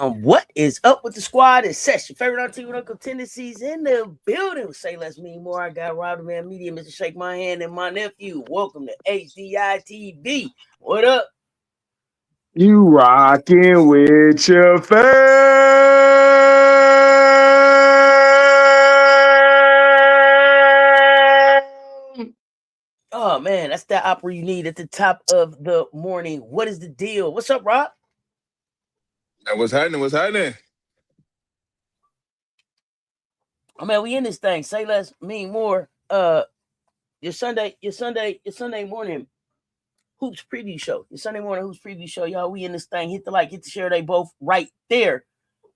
What is up with the squad? It's Cess, your favorite auntie with Uncle Tendencies in the building. Say less, mean more. I got RobDaManMedia, Mr. Shake My Hand, and my nephew. Welcome to HDI TV. What up? You rocking with your fam. Oh man, that's that opera you need at the top of the morning. What is the deal? What's up, Rob? What's happening? What's happening? Oh man, we in this thing. Say less, mean more. Your Sunday morning hoops preview show. Your Sunday morning hoops preview show, y'all. We in this thing. Hit the like, hit the share. They both right there.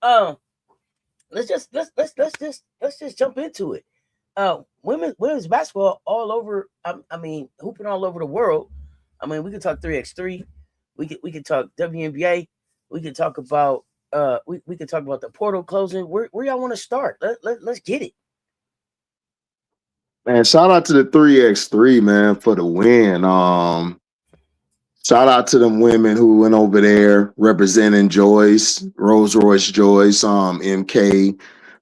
Let's just jump into it. Women's basketball all over. I mean, hooping all over the world. I mean, we could talk 3x3. We could talk WNBA. We could talk about we could talk about the portal closing. Where y'all want to start? Let's get it. Man, shout out to the 3x3, man, for the win. Shout out to them women who went over there representing Joyce, Rolls Royce Joyce, MK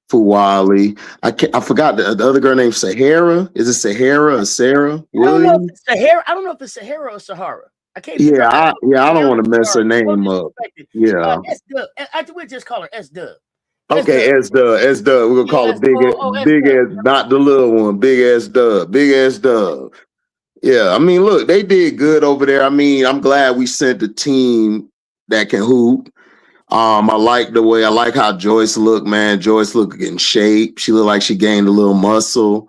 Fuwali. I forgot the other girl named Sahara. Is it Sahara or Sarah Williams? I don't know if it's Sahara or Sahara. I can't. I don't want to mess her name up. Yeah, S-Dub. We'll just call her S-Dub. Okay, S-Dub. We're gonna call her big ass, not the little one. Big S-Dub. Yeah, I mean, look, they did good over there. I mean, I'm glad we sent a team that can hoop. I like how Joyce looked, man. Joyce looked in shape. She looked like she gained a little muscle.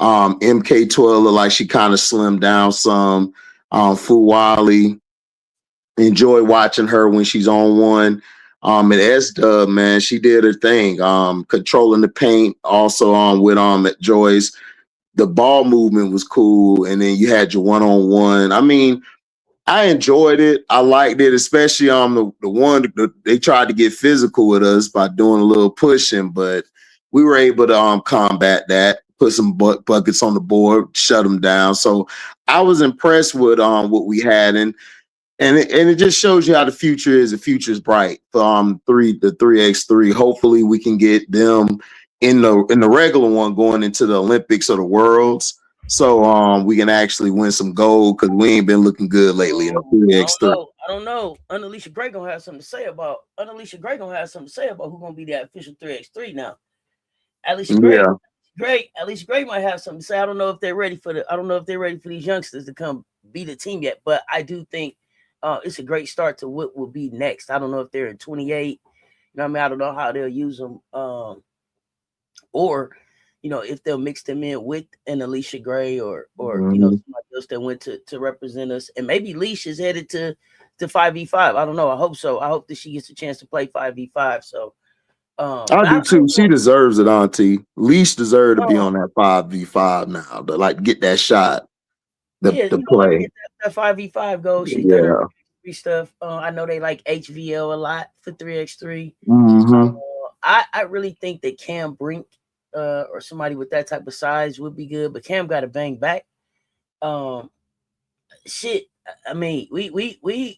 MK12 looked like she kind of slimmed down some. Fuwali, enjoy watching her when she's on one. And S-Dub, man, she did her thing. Controlling the paint, also with at Joyce. The ball movement was cool, and then you had your one-on-one. I mean, I enjoyed it. I liked it, especially they tried to get physical with us by doing a little pushing, but we were able to combat that, put some buckets on the board, shut them down. So I was impressed with what we had, and it just shows you how the future is. The future is bright for the 3x3. Hopefully, we can get them in the regular one going into the Olympics or the Worlds. So we can actually win some gold because we ain't been looking good lately in the 3x3. I don't know. Alicia Gray gonna have something to say about who's gonna be the official 3x3 now. Alicia Gray might have something to say. I don't know if they're ready for these youngsters to come be the team yet, but I do think it's a great start to what will be next. I don't know if they're in 28. You know what I mean? I don't know how they'll use them. Or, if they'll mix them in with an Alicia Gray or somebody else that went to represent us. And maybe Leash is headed to 5v5. I don't know. I hope so. I hope that she gets a chance to play 5v5. So I do too. She deserves it, Auntie. Leash deserves to be on that 5v5 now to get that shot. The play. Get that 5v5 goal. She's done her stuff. I know they like HVL a lot for 3x3. Mm-hmm. I really think that Cam Brink or somebody with that type of size would be good, but Cam got to bang back. Shit. I mean, we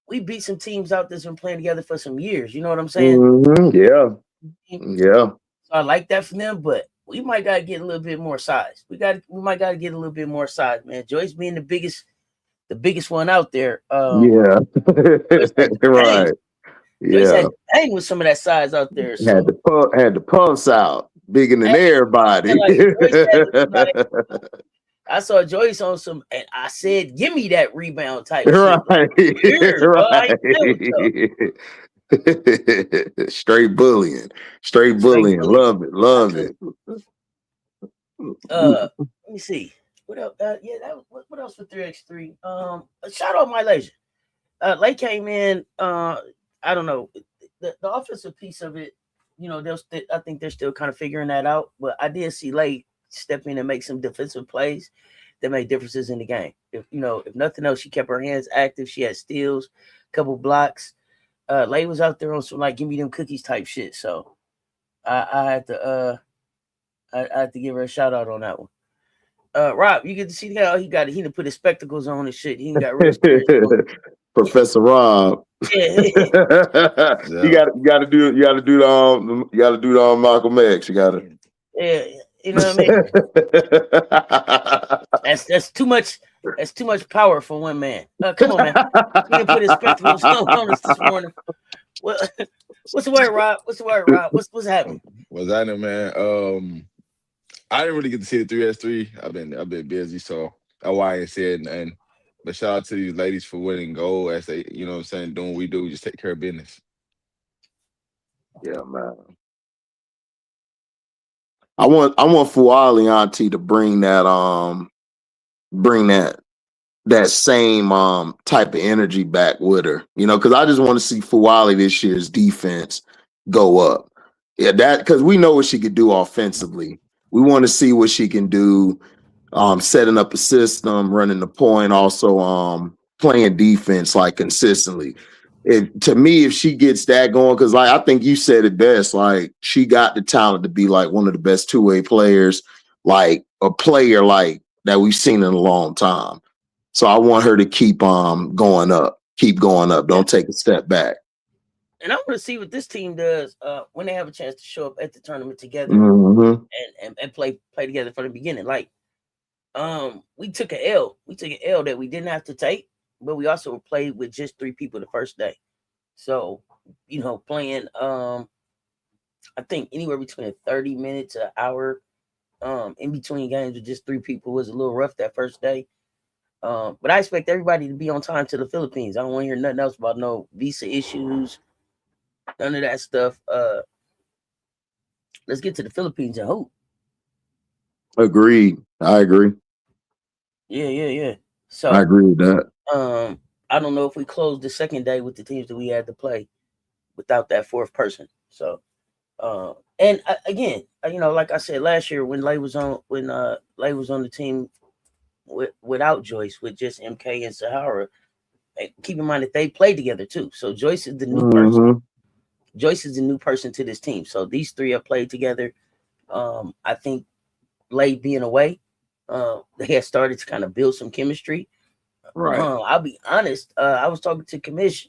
beat some teams out that's been playing together for some years. You know what I'm saying? Mm-hmm. Yeah. So I like that from them, but we might gotta get a little bit more size. We might gotta get a little bit more size, man. Joyce being the biggest one out there. Right. Joyce had to hang with some of that size out there. So. Had the pulse out, bigger than everybody. I saw Joyce on some, and I said, "Give me that rebound type." Right. Shit. Right. Straight bullying. Love it. Let me see. What else? What else for 3x3? Shout out Malaysia. Lay came in. I don't know the offensive piece of it. I think they're still kind of figuring that out. But I did see Lay step in and make some defensive plays that made differences in the game. If nothing else, she kept her hands active. She had steals, a couple blocks. Lay was out there on some give me them cookies type shit. So I had to give her a shout out on that one. Rob, you get to see the guy. He done put his spectacles on and shit. He got real serious. Professor Rob. Yeah. You got to do the Malcolm X. You got to. Yeah, you know what I mean. That's too much. That's too much power for one man. Come on, man. He didn't put his spectacles on us this morning. What, what's the word, Rob? What's happening? What's happening, man? I didn't really get to see the 3x3. I've been busy, so that's why I ain't said nothing. But shout out to these ladies for winning gold as they, you know what I'm saying, doing what we do, just take care of business. Yeah, man. I want Fuali Auntie to bring that same type of energy back with her, because I just want to see Fuali this year's defense go up. Yeah, that because we know what she could do offensively. We want to see what she can do, setting up a system, running the point, also playing defense like consistently. To me, if she gets that going, because like I think you said it best, like she got the talent to be like one of the best two-way players, like a player like that we've seen in a long time. So I want her to keep going up. Don't take a step back. And I want to see what this team does when they have a chance to show up at the tournament together and play together from the beginning. Like, we took an L. We took an L that we didn't have to take, but we also played with just 3 people the first day. So, playing I think anywhere between 30 minutes to an hour in between games with just 3 people was a little rough that first day. But I expect everybody to be on time to the Philippines. I don't want to hear nothing else about no visa issues, none of that stuff. Let's get to the Philippines and hope. Agreed. I agree. Yeah. So I agree with that. I don't know if we closed the second day with the teams that we had to play without that 4th person. So, and again, like I said last year when Lay was on the team without Joyce, with just MK and Sahara. Keep in mind that they played together too. So Joyce is the new person. Joyce is the new person to this team. So these 3 have played together. I think Lay being away, they had started to kind of build some chemistry. Right. I'll be honest. I was talking to Kamish.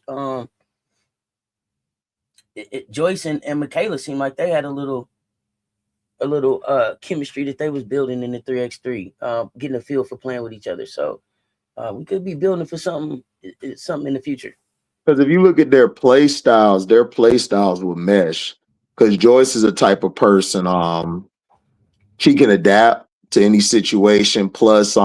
Joyce and Michaela seemed like they had a little chemistry that they was building in the 3x3, getting a feel for playing with each other. So we could be building for something in the future. Because if you look at their play styles will mesh. Because Joyce is a type of person, she can adapt to any situation. Plus,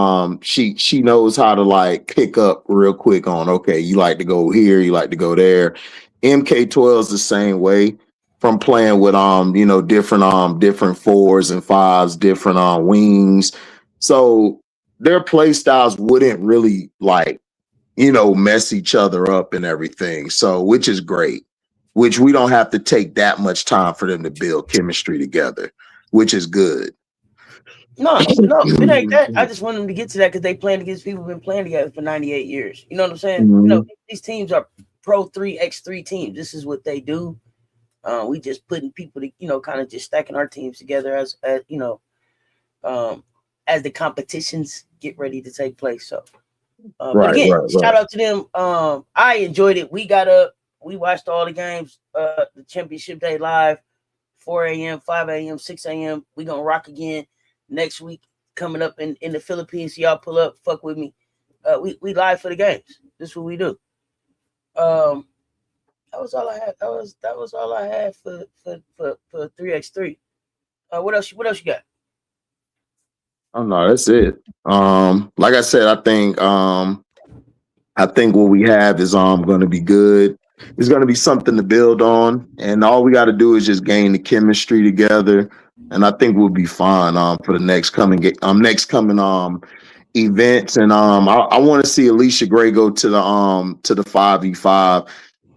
she knows how to like pick up real quick on, okay, you like to go here, you like to go there. MK12 is the same way, from playing with different 4s and 5s, different wings. So their play styles wouldn't really like mess each other up and everything. So, which is great, which we don't have to take that much time for them to build chemistry together, which is good. No, it ain't that. I just want them to get to that because they playing against people who've been playing together for 98 years. You know what I'm saying? These teams are pro 3x3 teams. This is what they do. We just putting people to, kind of just stacking our teams together as the competitions get ready to take place. So, but again, shout out to them. I enjoyed it. We got up. We watched all the games. The championship day live, 4 a.m., 5 a.m., 6 a.m. We gonna rock again next week coming up in the Philippines. So y'all pull up, fuck with me. We live for the games. This is what we do. That was all I had. That was all I had for 3x3. What else you got? Oh no, that's it. Like I said, I think what we have is going to be good. It's going to be something to build on, and all we got to do is just gain the chemistry together, and I think we'll be fine for the next coming events. And I want to see Alicia Gray go to the 5v5,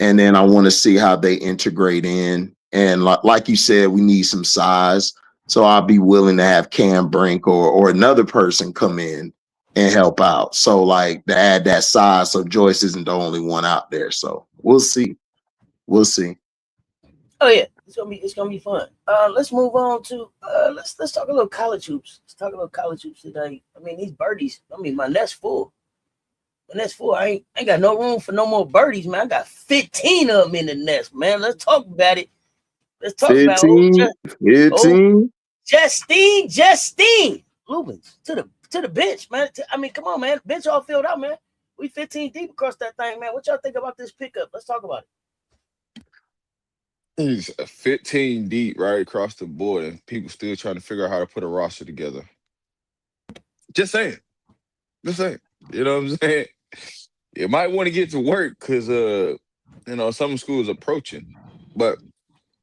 and then I want to see how they integrate in. And like you said, we need some size, so I'll be willing to have Cam Brink or another person come in and help out. So like to add that size, so Joyce isn't the only one out there. So we'll see. Oh yeah, it's gonna be fun. Let's move on to let's talk a little college hoops. Let's talk a little college hoops today. I mean, these birdies. I mean, my net's full. And that's 4. I ain't got no room for no more birdies, man. I got 15 of them in the nest, man. Let's talk about it. Let's talk about 15, 15. Justine Lubins to the bench, man. I mean, come on, man. Bench all filled out, man. We 15 deep across that thing, man. What y'all think about this pickup? Let's talk about it. He's 15 deep right across the board, and people still trying to figure out how to put a roster together. Just saying. Just saying. You know what I'm saying? You might want to get to work because some schools approaching. But as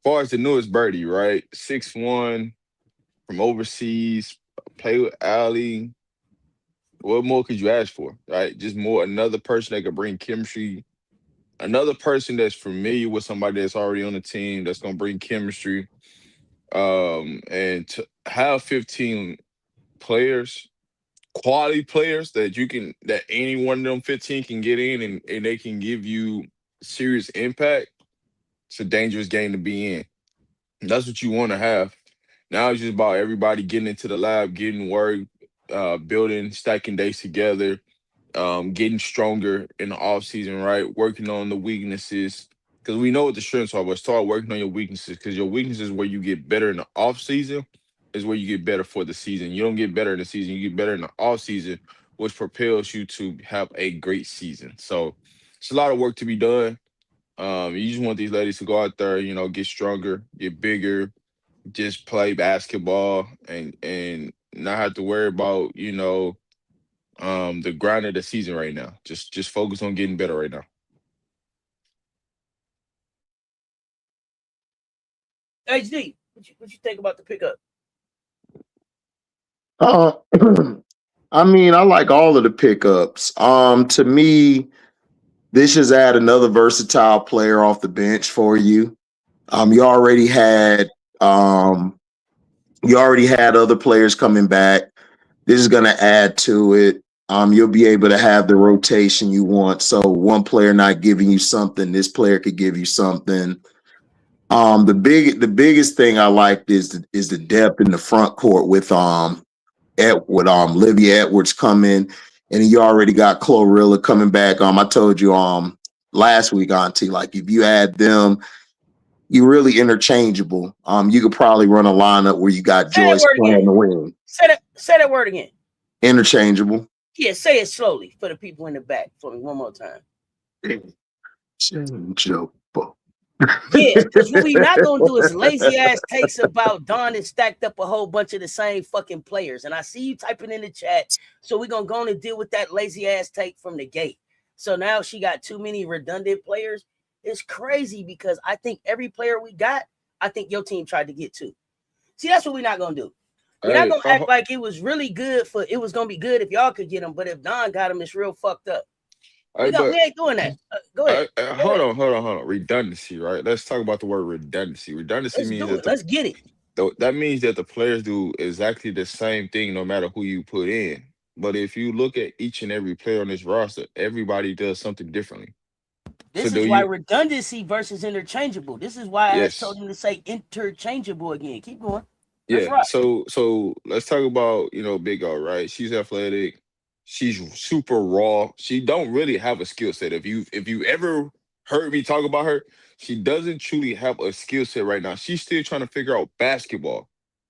far as the newest birdie, right? 6'1" from overseas, play with Allie. What more could you ask for? Right? Just more another person that could bring chemistry. Another person that's familiar with somebody that's already on the team that's gonna bring chemistry. And to have 15 players, quality players that any one of them 15 can get in and they can give you serious impact, it's a dangerous game to be in. And that's what you want to have. Now it's just about everybody getting into the lab, getting work, building, stacking days together, getting stronger in the off season, right? Working on the weaknesses because we know what the strengths are, but start working on your weaknesses because your weaknesses where you get better in the off season is where you get better for the season. You don't get better in the season; you get better in the off season, which propels you to have a great season. So it's a lot of work to be done. You just want these ladies to go out there, get stronger, get bigger, just play basketball, and not have to worry about the grind of the season right now. Just focus on getting better right now. HD, what you think about the pickup? I mean, I like all of the pickups. To me, this just add another versatile player off the bench for you. You already had other players coming back. This is going to add to it. You'll be able to have the rotation you want. So one player not giving you something, this player could give you something. The biggest thing I liked is the depth in the front court with Livia Edwards coming, and you already got Chlorilla coming back. I told you last week, Auntie, like if you add them, you're really interchangeable. You could probably run a lineup where you got Joyce playing the wing. Say that word again. Interchangeable. Yeah, say it slowly for the people in the back for me one more time. Interchangeable. Yeah, because what we not gonna do is lazy ass takes about Dawn and stacked up a whole bunch of the same fucking players. And I see you typing in the chat, so we're gonna go on and deal with that lazy ass take from the gate. So now she got too many redundant players. It's crazy because I think every player we got, I think your team tried to get to. See, that's what we're not gonna do. We're not gonna act like it was really good it was gonna be good if y'all could get them, but if Don got them, it's real fucked up. We ain't doing that. Go ahead. Hold on. Redundancy, right? Let's talk about the word redundancy. Redundancy means let's get it. That means that the players do exactly the same thing no matter who you put in. But if you look at each and every player on this roster, everybody does something differently. This is why redundancy versus interchangeable. This is why I told him to say interchangeable again. Keep going. Yeah. Right. So let's talk about Big O, right? She's athletic. She's super raw. She don't really have a skill set. If you ever heard me talk about her, she doesn't truly have a skill set right now. She's still trying to figure out basketball.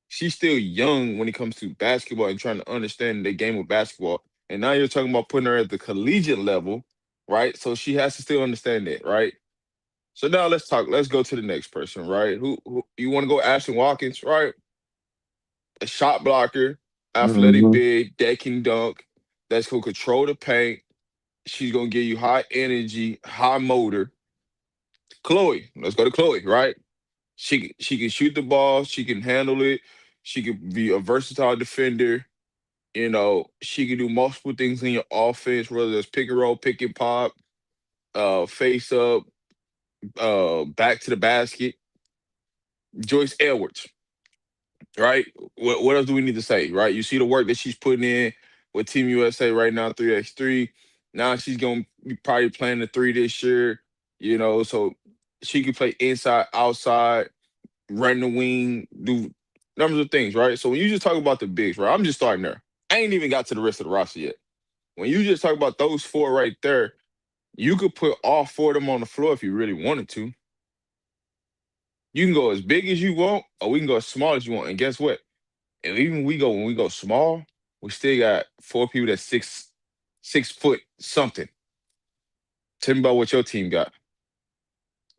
She's still young when it comes to basketball and trying to understand the game of basketball. And now you're talking about putting her at the collegiate level, right? So she has to still understand that, right? So now let's talk. Let's go to the next person, right? Who you want to go? Ashton Watkins, right? A shot blocker, athletic big, that can dunk, that's gonna control the paint. She's gonna give you high energy, high motor. Chloe, let's go to Chloe, right? She can shoot the ball, she can handle it, she can be a versatile defender. She can do multiple things in your offense, whether it's pick and roll, pick and pop, face up, back to the basket. Joyce Edwards, right? What else do we need to say, right? You see the work that she's putting in with Team USA right now, 3x3. Now she's going to be probably playing the 3 this year, so she can play inside, outside, run the wing, do numbers of things, right? So when you just talk about the bigs, right, I'm just starting there. I ain't even got to the rest of the roster yet. when you just talk about those four right there, you could put all four of them on the floor if you really wanted to. You can go as big as you want, or we can go as small as you want. And guess what? And even when we go small, we still got four people that's 6 foot something. Tell me about what your team got.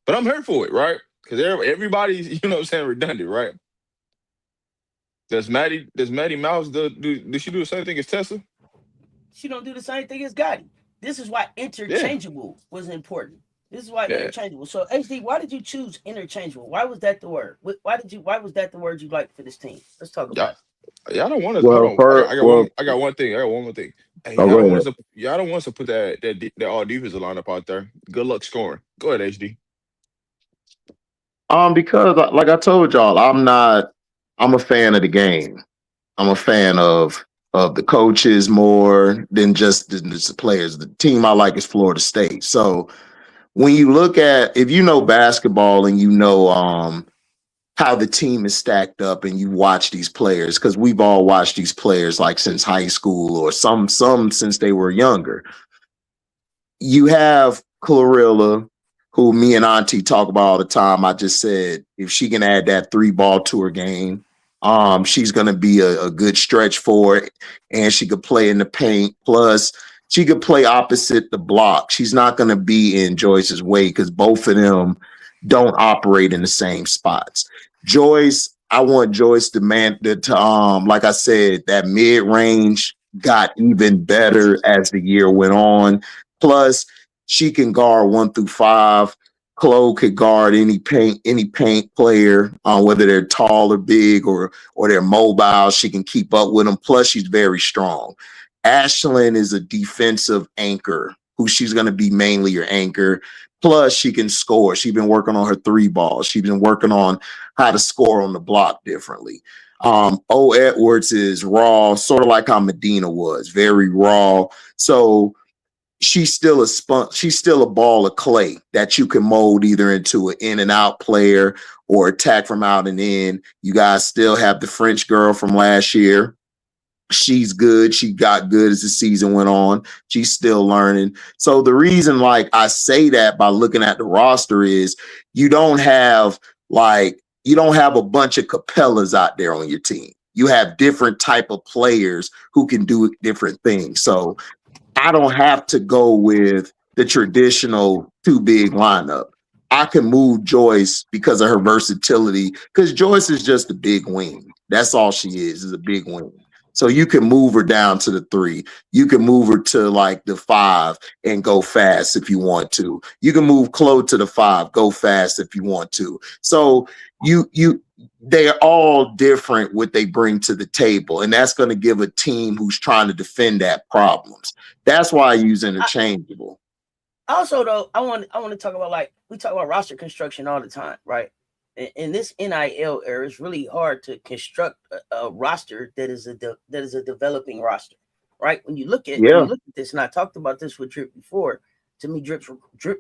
But I'm here for it, right? Because everybody's, you know what I'm saying, redundant, right? Does Maddie Mouse does she do the same thing as Tessa? She don't do the same thing as Gotti. This is why interchangeable was important. This is why interchangeable. So HD, why did you choose interchangeable? Why was that the word? Why was that the word you liked for this team? Let's talk about it. Y'all don't want us. Well, Hold on. I got one thing. I got one more thing. Hey, y'all don't want us to put that all defensive lineup out there. Good luck scoring. Go ahead, HD. Because like I told y'all, I'm a fan of the game. I'm a fan of the coaches more than just the players. The team I like is Florida State. So when you look at, if you know basketball and you know how the team is stacked up and you watch these players, because we've all watched these players like since high school or some since they were younger. You have Chlorilla, who me and Auntie talk about all the time. I just said if she can add that 3-ball to her game, she's going to be a good stretch for it, and she could play in the paint. Plus, she could play opposite the block. She's not going to be in Joyce's way because both of them don't operate in the same spots. Joyce, I want Joyce to like I said, that mid-range got even better as the year went on. Plus, she can guard 1 through 5. Chloe could guard any paint player, whether they're tall or big or they're mobile. She can keep up with them. Plus, she's very strong. Ashlyn is a defensive anchor, who she's going to be mainly your anchor. Plus, she can score. She's been working on her 3-balls. She's been working on how to score on the block differently. O. Edwards is raw, sort of like how Medina was, very raw. So she's still a ball of clay that you can mold either into an in and out player or attack from out and in. You guys still have the French girl from last year. She's good. She got good as the season went on. She's still learning. So the reason like I say that by looking at the roster is you don't have a bunch of Capellas out there on your team. You have different type of players who can do different things. So I don't have to go with the traditional 2 big lineup. I can move Joyce because of her versatility, because Joyce is just a big wing. That's all she is a big wing. So you can move her down to the 3. You can move her to like the 5 and go fast if you want to. You can move Chloe to the 5, go fast if you want to. So they're all different what they bring to the table, and that's going to give a team who's trying to defend that problems. That's why I use interchangeable. Also, though, I want to talk about, like, we talk about roster construction all the time, right? In this NIL era, it's really hard to construct a roster that is a developing roster, right? When you look at this, and I talked about this with Drip before. To me, Drip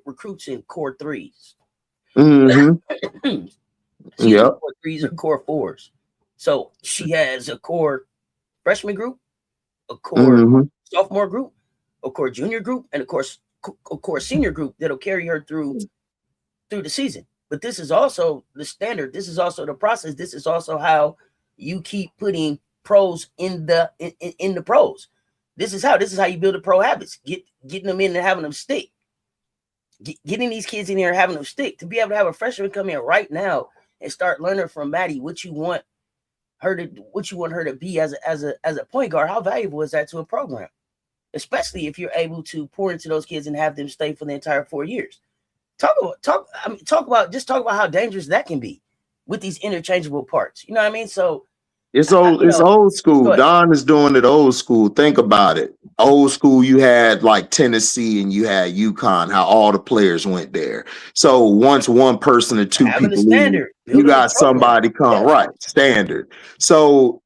recruits in core 3s. Mm-hmm. Yeah, core 3s or core 4s. So she has a core freshman group, a core sophomore group, a core junior group, and of course a core senior group that'll carry her through the season. But this is also the standard. This is also the process. This is also how you keep putting pros in the pros. This is how you build the pro habits. Getting them in and having them stick. Getting these kids in here and having them stick. To be able to have a freshman come in right now and start learning from Maddie what you want her to be as a point guard. How valuable is that to a program? Especially if you're able to pour into those kids and have them stay for the entire 4 years. Talk about how dangerous that can be with these interchangeable parts. You know what I mean? So it's old school. Don is doing it old school. Think about it. Old school, you had like Tennessee and you had UConn, how all the players went there. So once one person or 2 people leave, you got somebody come right standard. So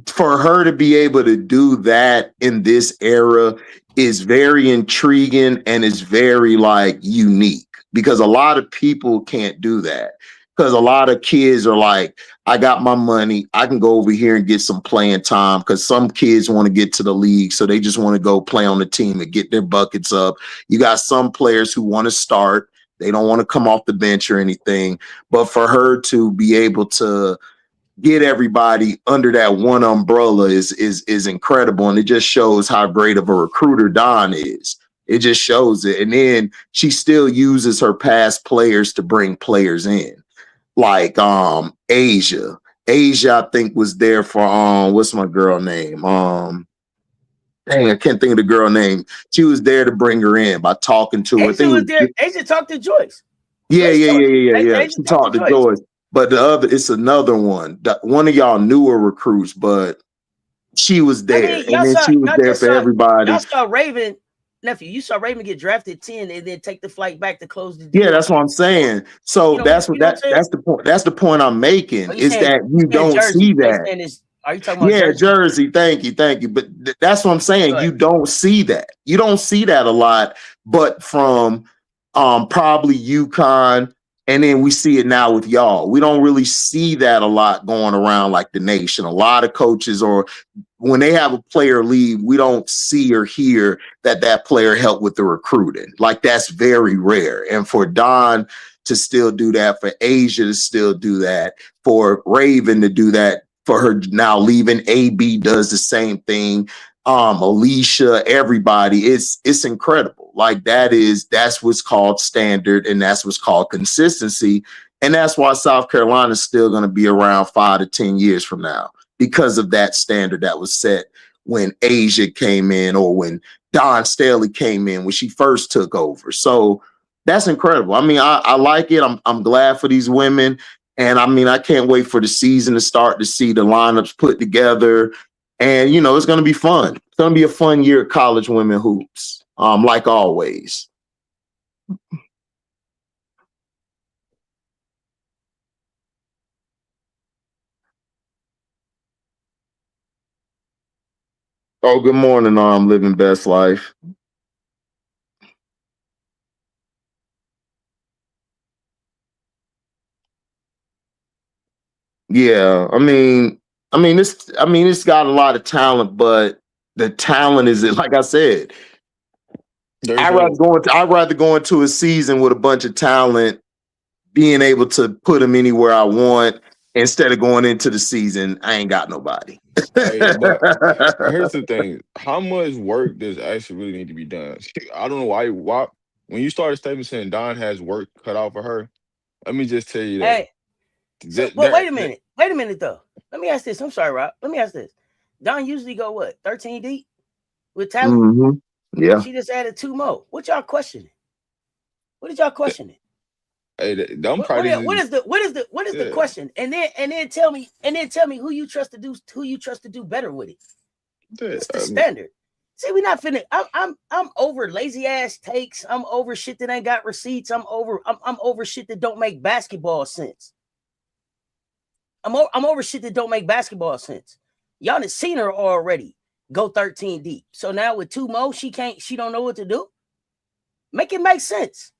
for her to be able to do that in this era is very intriguing and is very like unique, because a lot of people can't do that. because a lot of kids are like, I got my money. I can go over here and get some playing time, because some kids want to get to the league. So they just want to go play on the team and get their buckets up. You got some players who want to start. They don't want to come off the bench or anything. But for her to be able to get everybody under that one umbrella is incredible. And it just shows how great of a recruiter Dawn is. It just shows it. And then she still uses her past players to bring players in. Like Asia. Asia, I think, was there for what's my girl name? Dang, I can't think of the girl name. She was there to bring her in by talking to her. Asia was there. Asia talked to Joyce. Yeah. She talked to Joyce. But it's another one. One of y'all newer recruits, but she was there. And then she was there for everybody. Y'all saw Raven, nephew, you saw Raven get drafted 10 and then take the flight back to close the deal. Yeah, that's what I'm saying. So that's the point. That's the point I'm making, is that you don't see that. Are you talking about Jersey? Thank you. But that's what I'm saying. You don't see that. You don't see that a lot, but from probably UConn. And then we see it now with y'all. We don't really see that a lot going around like the nation. A lot of coaches, or when they have a player leave, we don't see or hear that player helped with the recruiting. Like, that's very rare. And for Dawn to still do that, for Asia to still do that, for Raven to do that, for her now leaving, AB does the same thing. Alicia, everybody, it's incredible. Like, that's what's called standard, and that's what's called consistency. And that's why South Carolina is still going to be around 5 to 10 years from now, because of that standard that was set when Asia came in, or when Dawn Staley came in, when she first took over. So that's incredible. I mean, I like it. I'm glad for these women. And I mean, I can't wait for the season to start, to see the lineups put together. And, it's going to be fun. It's going to be a fun year of college women hoops, like always. Oh, good morning. I'm living best life. Yeah, it's got a lot of talent, but the talent is, like I said, I'd rather go into a season with a bunch of talent, being able to put them anywhere I want, instead of going into the season, I ain't got nobody. Hey, but here's the thing: how much work does actually really need to be done? I don't know why. When you started statement saying Dawn has work cut out for her, let me just tell you that. Hey. Wait a minute though. Let me ask this. I'm sorry, Rob. Let me ask this. Dawn usually go what? 13 deep with talent? Mm-hmm. Yeah. She just added 2 more. What y'all questioning? What did y'all questioning? Hey, what is the question? And then tell me who you trust to do better with it. It's the standard. See, we're not finna. I'm over lazy ass takes. I'm over shit that ain't got receipts. I'm over shit that don't make basketball sense. I'm over shit that don't make basketball sense. Y'all have seen her already go 13 deep. So now with 2 more, she don't know what to do. Make it make sense.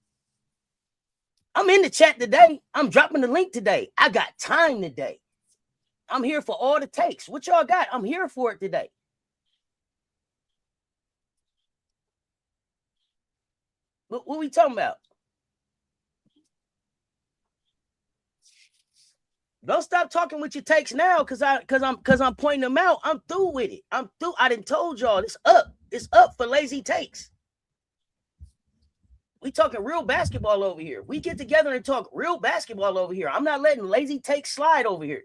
I'm in the chat today. I'm dropping the link today. I got time today. I'm here for all the takes. What y'all got? I'm here for it today. What we talking about? Don't stop talking with your takes now, cause I'm pointing them out. I'm through with it. I'm through. I done told y'all it's up. It's up for lazy takes. We talking real basketball over here. We get together and talk real basketball over here. I'm not letting lazy takes slide over here.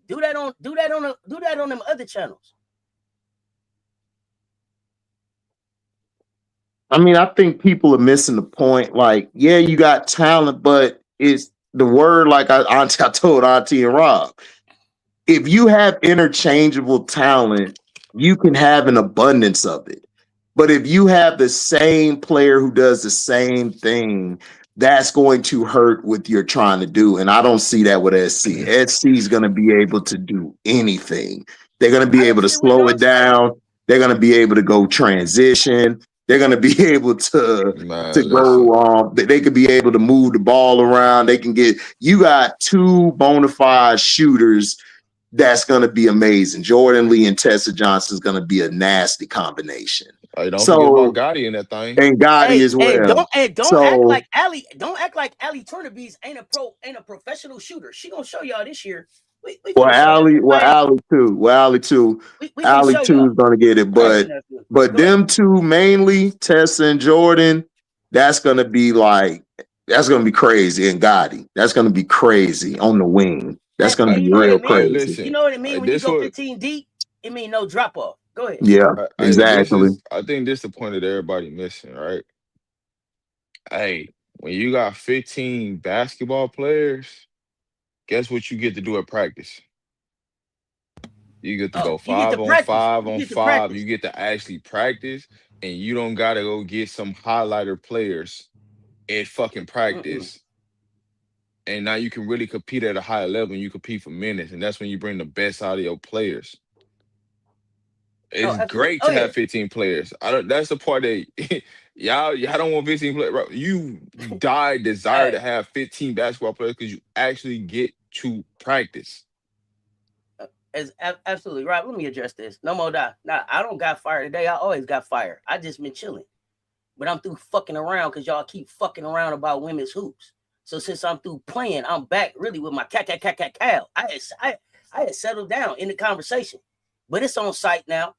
Do that on them other channels. I mean, I think people are missing the point. Like, yeah, you got talent, but it's the word, like I told Auntie and Rob. If you have interchangeable talent, you can have an abundance of it. But if you have the same player who does the same thing, that's going to hurt what you're trying to do. And I don't see that with SC. SC is going to be able to do anything. They're going to be able to slow it down. They're going to be able to go transition. They're gonna be able to go. They could be able to move the ball around. They can get. You got two bona fide shooters. That's gonna be amazing. Jordan Lee and Tessa Johnson is gonna be a nasty combination. Don't forget about Gotti in that thing. And Gotti as well. Don't act like Allie Turnerbees ain't a professional shooter. She gonna show y'all this year. Allie too. Allie too is gonna get it, but them two mainly, Tessa and Jordan, that's gonna be crazy. And Gotti, that's gonna be crazy on the wing. That's gonna be real crazy. Listen, you know what it means when you go 15 deep? It means no drop off. Go ahead. Yeah, exactly. I think this is the point that everybody missing, right? Hey, when you got 15 basketball players, guess what you get to do at practice? You get to go 5 on 5 on 5. You get to actually practice, and you don't gotta go get some highlighter players at fucking practice. And now you can really compete at a higher level, and you compete for minutes, and that's when you bring the best out of your players. It's great to have 15 players. That's the part that y'all don't want 15 players. Bro. You desire to have 15 basketball players because you actually get to practice. Absolutely right. Let me address this. No more doubt. Now, I don't got fired today. I always got fired. I just been chilling. But I'm through fucking around because y'all keep fucking around about women's hoops. So since I'm through playing, I'm back really with my cow. I had settled down in the conversation. But it's on site now.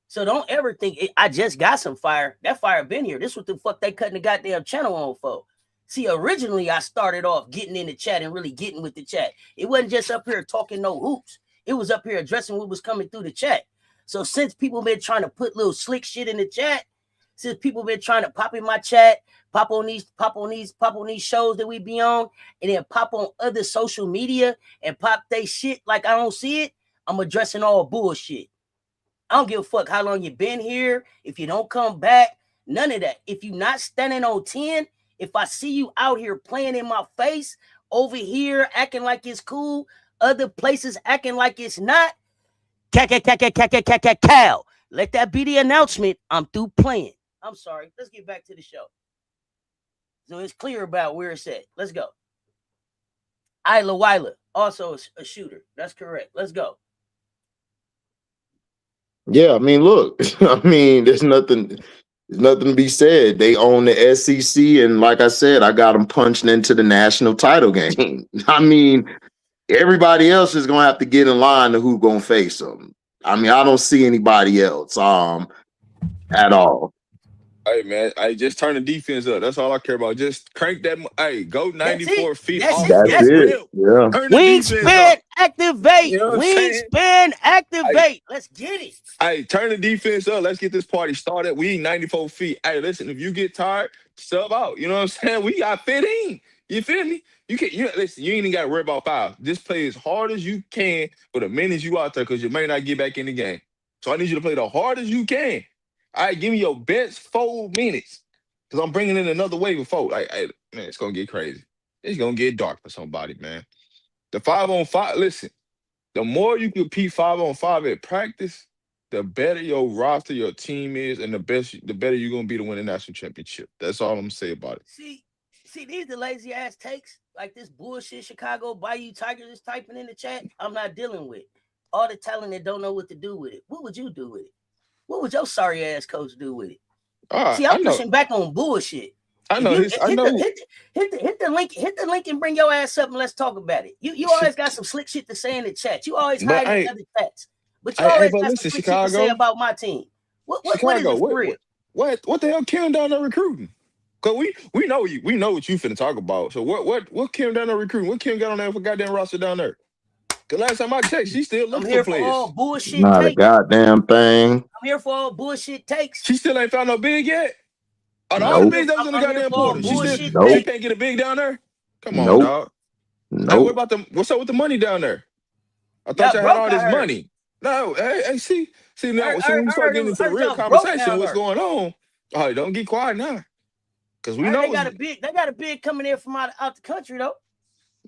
So don't ever think I just got some fire. That fire been here. This what the fuck they cutting the goddamn channel on for. See, originally I started off getting in the chat and really getting with the chat. It wasn't just up here talking no hoops. It was up here addressing what was coming through the chat. So since people been trying to put little slick shit in the chat, since people been trying to pop in my chat, pop on these shows that we be on, and then pop on other social media and pop they shit like I don't see it, I'm addressing all bullshit. I don't give a fuck how long you been here. If you don't come back, none of that. If you not standing on 10, if I see you out here playing in my face, over here acting like it's cool, other places acting like it's not, cow. Let that be the announcement. I'm through playing. I'm sorry. Let's get back to the show. So it's clear about where it's at. Let's go. Isla Weiler, also a shooter. That's correct. Let's go. Yeah, I mean, look, there's nothing to be said. They own the SEC, and like I said, I got them punched into the national title game. I mean, everybody else is gonna have to get in line to who's gonna face them. I mean, I don't see anybody else at all. Hey man, just turn the defense up. That's all I care about. Just crank that. Hey, go 94 feet off the rim. Yeah. Wingspan activate. You know Wingspan activate. Hey, let's get it. Hey, turn the defense up. Let's get this party started. We 94 feet. Hey, listen, if you get tired, sub out. You know what I'm saying? We got 15. You feel me? Listen, you ain't even got to worry about foul. Just play as hard as you can for the minutes you out there because you may not get back in the game. So I need you to play the hardest you can. All right, give me your best 4 minutes because I'm bringing in another wave of 4. Man, it's going to get crazy. It's going to get dark for somebody, man. The 5-on-5, listen, the more you compete 5-on-5 at practice, the better your roster, your team is, and the better you're going to be to win the national championship. That's all I'm going to say about it. See, these the lazy ass takes, like this bullshit Chicago Bayou Tigers is typing in the chat, I'm not dealing with. All the talent that don't know what to do with it. What would you do with it? What would your sorry ass coach do with it? See, I'm pushing back on bullshit. I know. Hit the link and bring your ass up and let's talk about it. You always got some slick shit to say in the chat. You always hide in other chats. But you always got some slick shit to say about my team. What is it for real? What the hell Kim down there recruiting? Cause we know you. We know what you finna talk about. So what Kim down there recruiting? What Kim got on there for goddamn roster down there? Cause last time I checked, she still looking for players. All bullshit Not takes. A goddamn thing. I'm here for all bullshit takes. She still ain't found no big yet. All the bigs that was in the goddamn portal. She can't get a big down there. Come on, dog. Nope. Hey, what's up with the money down there? I thought y'all had all this money. No, hey, see now. So when we start getting into real conversation, what's going on? Oh, don't get quiet now, because we know they got a big coming in from out the country though.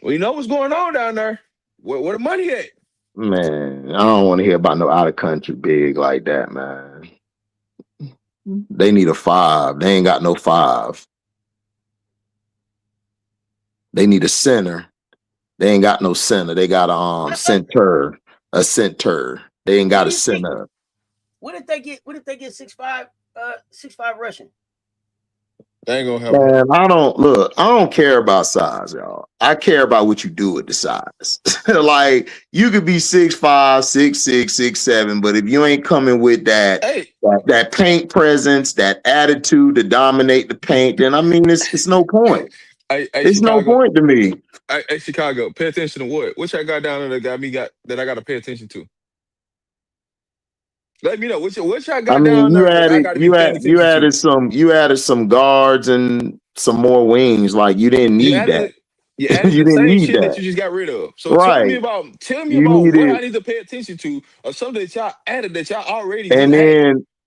We know what's going on down there. Where the money at? Man, I don't want to hear about no out of country big like that, man. They need a 5. They ain't got no 5. They need a center. They ain't got no center. They got a center. A center. They ain't got a center. What if they get 6'5", 6'5" rushing? That ain't gonna happen. Man, I don't care about size, y'all. I care about what you do with the size. Like, you could be 6'5", 6'6", 6'7", but if you ain't coming with that paint presence, that attitude to dominate the paint, then I mean it's no point. It's no point to me. Hey, Chicago, pay attention to what? Which I got down there that I got to pay attention to. Let me know which I got down there. You added some guards and some more wings. Like, you didn't need that. You added you the didn't same need shit that you just got rid of. So right. tell me about what I need to pay attention to, or something that y'all added that y'all already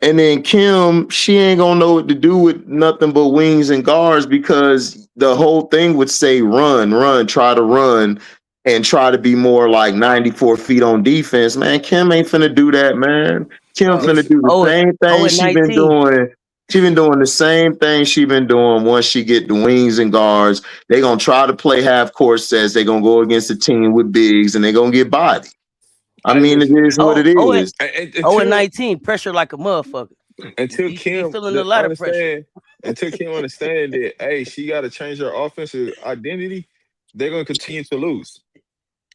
and then Kim, she ain't gonna know what to do with nothing but wings and guards, because the whole thing would say run, try to run, and try to be more like 94 feet on defense. Man, Kim ain't finna do that, man. Kim finna do the same thing she been doing. She been doing the same thing she been doing. Once she get the wings and guards, they gonna try to play half court sets. They gonna go against a team with bigs, and they gonna get bodied. I mean, it is what it is. 0-19, pressure like a motherfucker. Until Kim feeling a lot of pressure. Until Kim understand that, hey, she got to change her offensive identity, they're gonna continue to lose.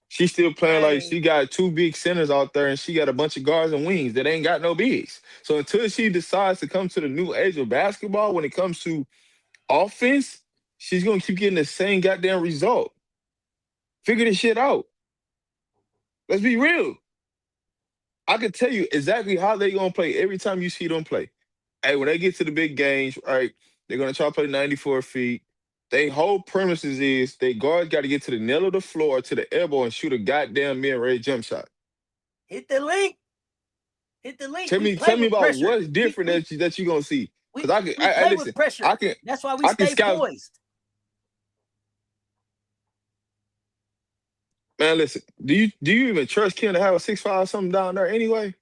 She's still playing like she got 2 big centers out there, and she got a bunch of guards and wings that ain't got no bigs. So until she decides to come to the new age of basketball, when it comes to offense, she's gonna keep getting the same goddamn result. Figure this shit out. Let's be real. I can tell you exactly how they gonna play every time you see them play. Hey, when they get to the big games, right, they're gonna try to play 94 feet. They whole premises is they guards got to get to the nail of the floor, to the elbow, and shoot a goddamn mid-range jump shot. Hit the link. Tell me about pressure. What's different that you gonna see. Because I can listen. Pressure. That's why we stay poised. Man, listen. Do you even trust Kim to have a 6'5" something down there anyway?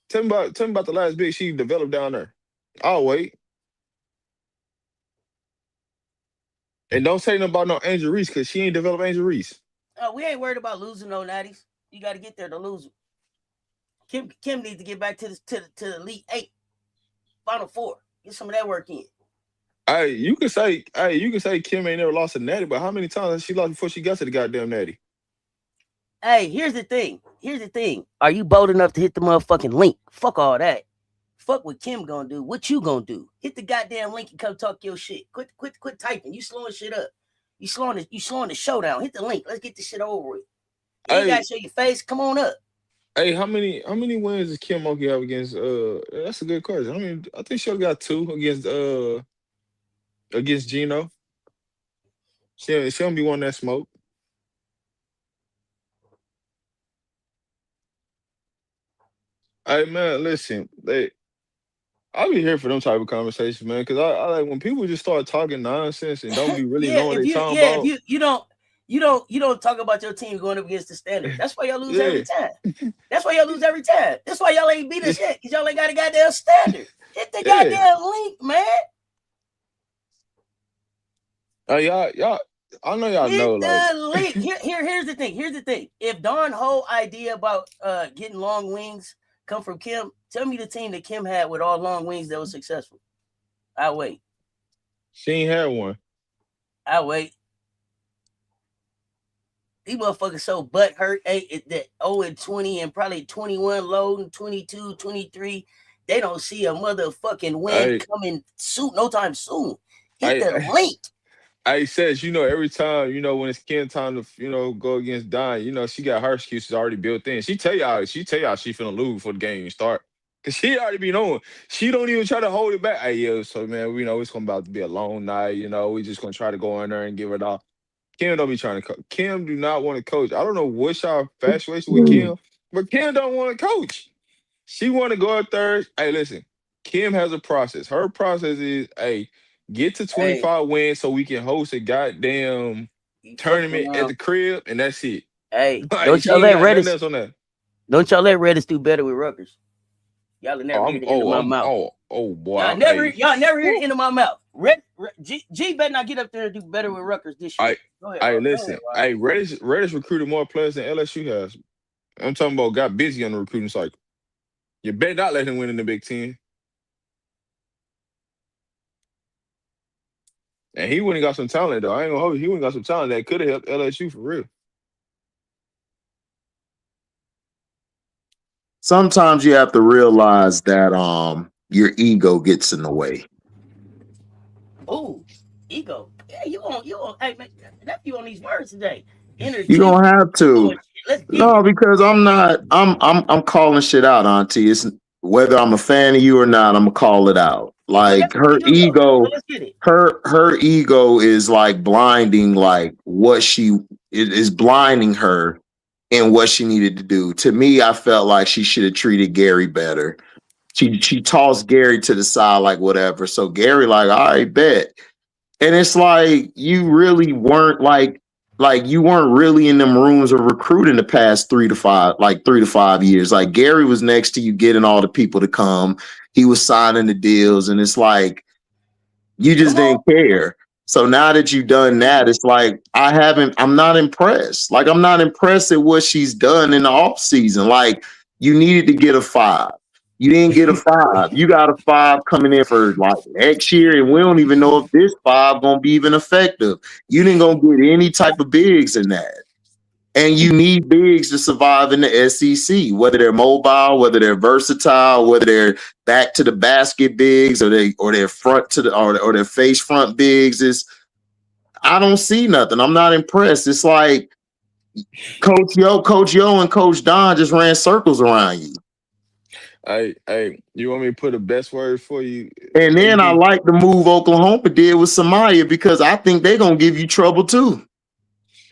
Tell me about the last big she developed down there. I'll wait. And don't say nothing about no Angel Reese, because she ain't developed Angel Reese. Oh, we ain't worried about losing no natties. You got to get there to lose them. Kim needs to get back to the Elite 8, Final 4. Get some of that work in. Hey, you can say Kim ain't never lost a natty, but how many times has she lost before she got to the goddamn natty? Hey, here's the thing. Are you bold enough to hit the motherfucking link? Fuck all that. Fuck what Kim gonna do. What you gonna do? Hit the goddamn link and come talk your shit. Quit typing. You slowing shit up. You slowing the showdown. Hit the link. Let's get this shit over with. You gotta show your face. Come on up. Hey, how many wins does Kim Mulkey have against? That's a good question. I mean, I think she only got 2 against Gino. She don't be wanting that smoke. Hey man, listen, I'll be here for them type of conversations, man. Because I like when people just start talking nonsense and don't be really know what they talking about. You don't talk about your team going up against the standard. That's why y'all lose every time. That's why y'all ain't beat us yet, because y'all ain't got a goddamn standard. Hit the goddamn link, man. Y'all. I know y'all know. Like, here's the thing. If Dawn whole idea about getting long wings come from Kim, tell me the team that Kim had with all long wings that was successful. I wait. She ain't had one. I wait. These motherfuckers so butt hurt. That 0-20 and probably 21 low and 22, 23. They don't see a motherfucking win coming soon. No time soon. Hit the link. I says, every time, when it's Kim time to, go against Don, she got her excuses already built in. She tell y'all she finna lose before the game start. Cause she already be knowing. She don't even try to hold it back. Hey, so man, we know it's about to be a long night, we just gonna try to go in there and give it all. Kim don't be trying to coach. Kim do not want to coach. I don't know what's y'all infatuation with Kim, but Kim don't want to coach. She want to go up there. Hey, listen, Kim has a process. Her process is, get to 25 wins so we can host a goddamn tournament at the crib, and that's it. Hey, don't y'all let Redis do better with Rutgers? Y'all in there reading into my mouth. Oh boy, y'all never hear it into my mouth. G better not get up there and do better with Rutgers this year. Go ahead, listen. Hey, Reddish recruited more players than LSU has. I'm talking about got busy on the recruiting cycle. You better not let him win in the Big Ten. And he wouldn't got some talent though. I ain't gonna hold you. He wouldn't got some talent that could have helped LSU for real. Sometimes you have to realize that your ego gets in the way. Oh, ego. Yeah, you on hey man, nephew on these words today. You don't have to. No, because I'm calling shit out, Auntie. It's whether I'm a fan of you or not, I'm gonna call it out. Like her ego, her ego is like blinding, like what she is blinding her in what she needed to do. To me, I felt like she should have treated Gary better. She tossed Gary to the side, like whatever. So Gary, like, all right, bet. And it's like you really weren't like you weren't really in them rooms of recruiting the past 3 to 5 years. Like Gary was next to you getting all the people to come. He was signing the deals, and it's like you just didn't care. So now that you've done that, it's like I'm not impressed. Like I'm not impressed at what she's done in the offseason. Like you needed to get a 5. You didn't get a 5. You got a 5 coming in for like next year, and we don't even know if this 5 gonna be even effective. You didn't gonna get any type of bigs in that. And you need bigs to survive in the SEC, whether they're mobile, whether they're versatile, whether they're back to the basket bigs or they're front to the or their face front bigs. I don't see nothing. I'm not impressed. It's like Coach Yo, and Coach Don just ran circles around you. Hey, you want me to put a best word for you? And then I like the move Oklahoma did with Samaya because I think they're gonna give you trouble too.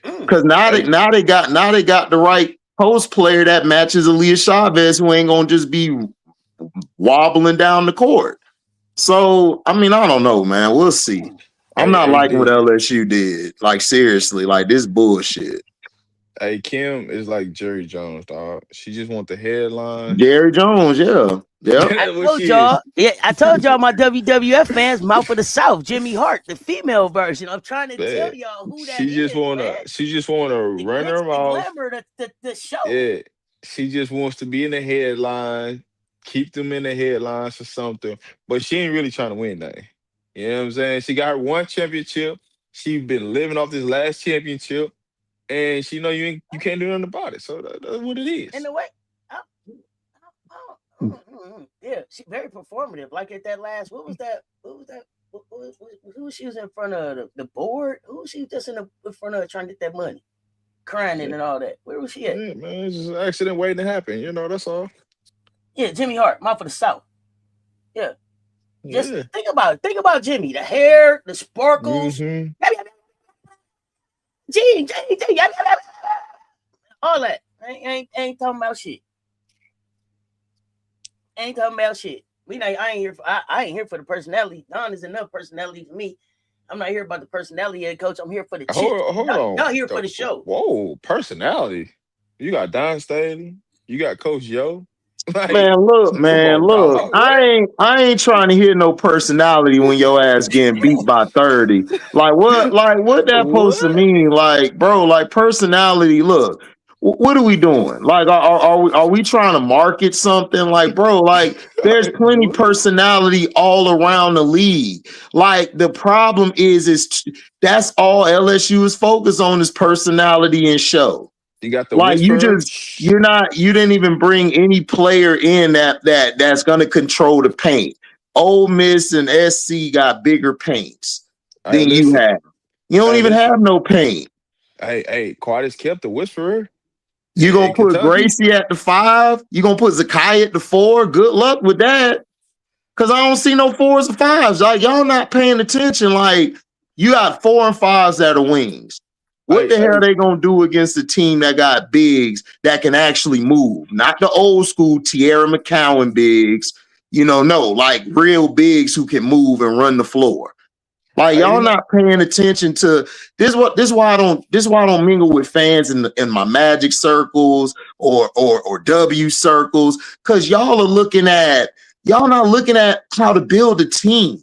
Because now they got the right post player that matches Aaliyah Chavez, who ain't gonna just be wobbling down the court. So I mean, I don't know, man. We'll see. I'm not liking what LSU did. Like seriously, like this bullshit. Hey, Kim is like Jerry Jones, dog. She just want the headline. Jerry Jones, yeah. I told y'all my WWF fans, mouth of the South, Jimmy Hart, the female version. I'm trying to tell y'all who that is. She just wanna run her mouth. The show. Yeah. She just wants to be in the headline, keep them in the headlines or something. But she ain't really trying to win nothing. You know what I'm saying? She got her one championship. She's been living off this last championship. And she know you can't do nothing about it. So that's what it is. In the way. Yeah, she's very performative. Like at that last, what was that? Who was she was in front of the board? Who was she just in front of trying to get that money? Crying and all that. Where was she at? Yeah, man, it's just an accident waiting to happen. You know, that's all. Yeah, Jimmy Hart, mouth of the South. Yeah. Just think about it. Think about Jimmy. The hair, the sparkles. Mm-hmm. All that. Ain't talking about shit. Ain't talking about shit. I ain't here for the personality. Don is enough personality for me. I'm not here about the personality head coach. I'm here for the chick. Hold on. Y'all here for the show. Whoa, personality. You got Don Staley. You got Coach Yo. Like, look. I ain't trying to hear no personality when your ass getting beat by 30. Like what that supposed to mean? Like, bro, like personality, look. What are we doing? Like, are we trying to market something? Like, bro, like there's plenty personality all around the league. Like the problem is that's all LSU is focused on is personality and show. You got the like you didn't even bring any player in that's gonna control the paint. Ole Miss and SC got bigger paints than you have. You don't even have no paint. Hey, Quad has kept the whisperer. You gonna put Gracie at the 5? You gonna put Zakai at the 4? Good luck with that. Cause I don't see no 4s or 5s. Like y'all not paying attention. Like you got 4 and 5s that are wings. What the hell are they gonna do against a team that got bigs that can actually move? Not the old school Tierra McCowan bigs. Like real bigs who can move and run the floor. Like y'all not paying attention to this. This is why I don't mingle with fans in my Magic circles or W circles, because y'all are looking at Y'all not looking at how to build a team.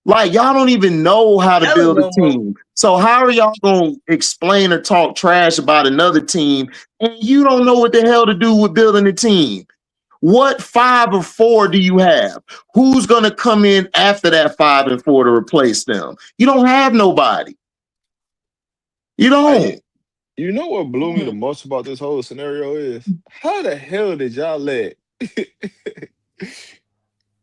Like, y'all don't even know how to build a team. So how are y'all going to explain or talk trash about another team and you don't know what the hell to do with building a team? What 5 or 4 do you have? Who's going to come in after that 5 and 4 to replace them? You don't have nobody. You don't. You know what blew me the most about this whole scenario is how the hell did y'all let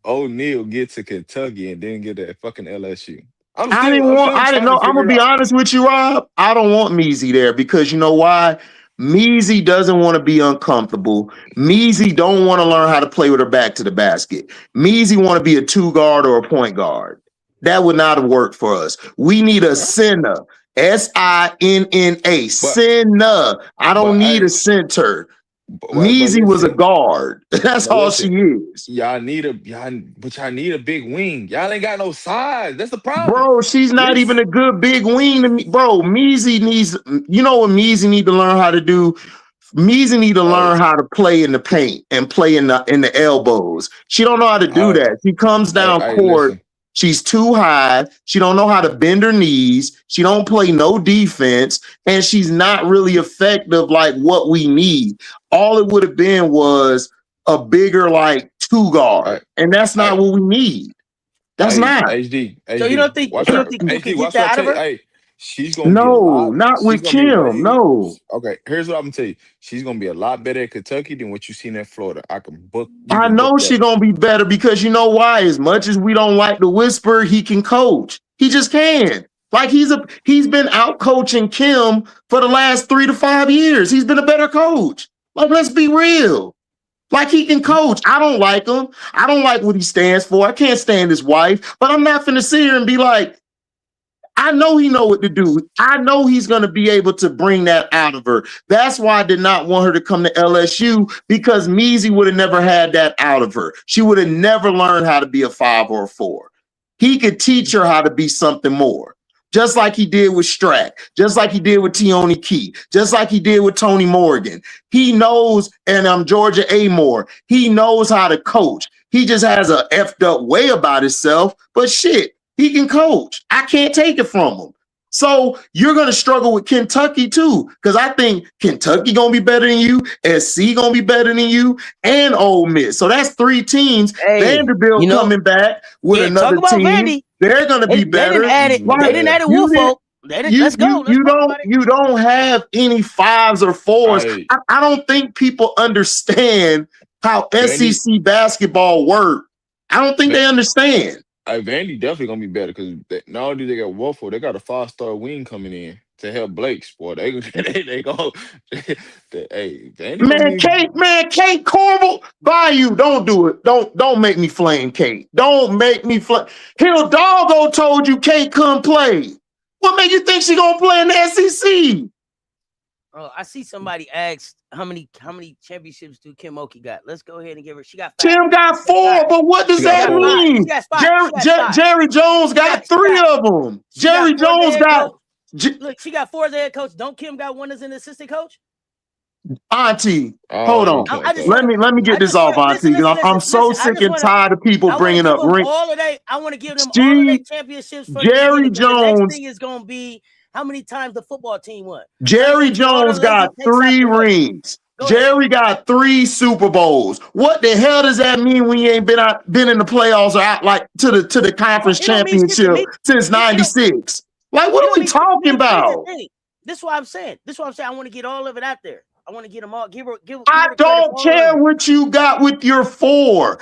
O'Neal get to Kentucky and then get that fucking LSU? I'm gonna be honest with you, Rob. I don't want Measy there because you know why? Measy doesn't want to be uncomfortable. Measy don't want to learn how to play with her back to the basket. Measy want to be a 2 guard or a point guard. That would not have worked for us. We need a center. Sinna. Sinna. I don't need a center. Measy was a guard. That's all she is. Y'all need a big wing. Y'all ain't got no size. That's the problem. Bro, she's not even a good big wing to me. Bro, Measy needs, you know what Measy need to learn how to do? Measy need to learn how to play in the paint and play in the elbows. She don't know how to do that. She comes down court. Listen. She's too high. She don't know how to bend her knees. She don't play no defense. And she's not really effective like what we need. All it would have been was a bigger like 2 guard. And that's not what we need. That's not. HD. So you don't think you can get that out of her? Hey, she's gonna be not with Kim. No. Okay, here's what I'm gonna tell you. She's gonna be a lot better at Kentucky than what you seen at Florida. I know she's gonna be better because you know why? As much as we don't like to whisper, he can coach. He just can. Like he's been out coaching Kim for the last 3 to 5 years. He's been a better coach. Like, let's be real. Like, he can coach. I don't like him. I don't like what he stands for. I can't stand his wife. But I'm not finna sit here and be like, I know he know what to do. I know he's going to be able to bring that out of her. That's why I did not want her to come to LSU, because Measy would have never had that out of her. She would have never learned how to be a 5 or a 4. He could teach her how to be something more. Just like he did with Strack, just like he did with Tioni Key, just like he did with Tony Morgan. He knows, and Georgia Amore, he knows how to coach. He just has a effed up way about himself, but shit, he can coach. I can't take it from him. So you're going to struggle with Kentucky too, because I think Kentucky going to be better than you, SC going to be better than you, and Ole Miss. So that's 3 teams. Vanderbilt coming back with another team. Vandy. They're going to be better. They didn't add it. Woolfolk. Let's go. You don't have any 5s or 4s. I don't think people understand how SEC basketball works. I don't think they understand. Vandy definitely gonna be better because not only do they got Woolfolk, they got a 5-star wing coming in to help Blake's. Boy, they go. Hey, Vandy. Kate Corbel, Bayou, don't do it. Don't make me flame Kate. Don't make me flame. Hidalgo told you Kate couldn't play. What made you think she gonna play in the SEC? Oh, I see somebody asked how many championships do Kim Mulkey got? Let's go ahead and give her. She got 5. Kim got 4, but what does that mean? Jerry Jones got 3 of them. Jerry Jones got. Look, she got 4 as a head coach. Don't Kim got 1 as an assistant coach? Auntie, hold on. Let me get this off, Auntie. I'm so sick and tired of people bringing up all of that. I want to give them all of their championships. Jerry Jones. The next thing is going to be how many times the football team won. Jerry Jones got 3 rings. Jerry got 3 Super Bowls. What the hell does that mean when you ain't been in the playoffs or out like to the conference championship since '96? Like, what are we talking about? This is what I'm saying. I want to get all of it out there. I want to get them all. I don't care what you got with your 4.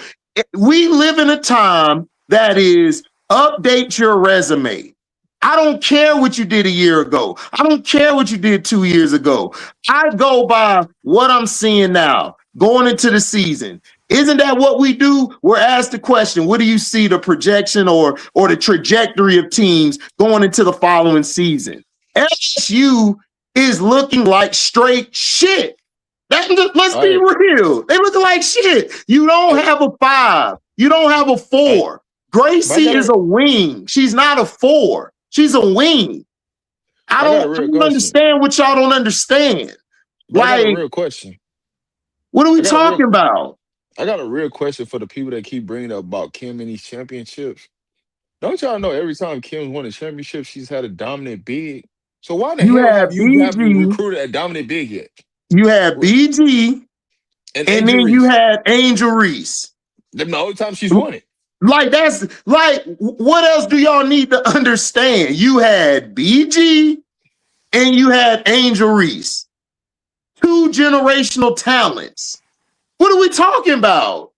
We live in a time that is update your resume. I don't care what you did a year ago. I don't care what you did 2 years ago. I go by what I'm seeing now, going into the season. Isn't that what we do? We're asked the question, what do you see the projection or the trajectory of teams going into the following season? LSU is looking like straight shit. Let's be real. They look like shit. You don't have a 5. You don't have a 4. Gracie is a wing. She's not a 4. She's a wing. I don't understand what y'all don't understand. Like, I got a real question. What are we talking about? I got a real question for the people that keep bringing up about Kim and these championships. Don't y'all know every time Kim's won a championship, she's had a dominant big? So why the You hell have had you haven't BG, recruited a dominant big yet? you had BG, And and Angel then you Reese. had Angel Reese. The only time she's won it. Like, that's like, what else do y'all need to understand? You had BG and you had Angel Reese. 2 generational talents. What are we talking about?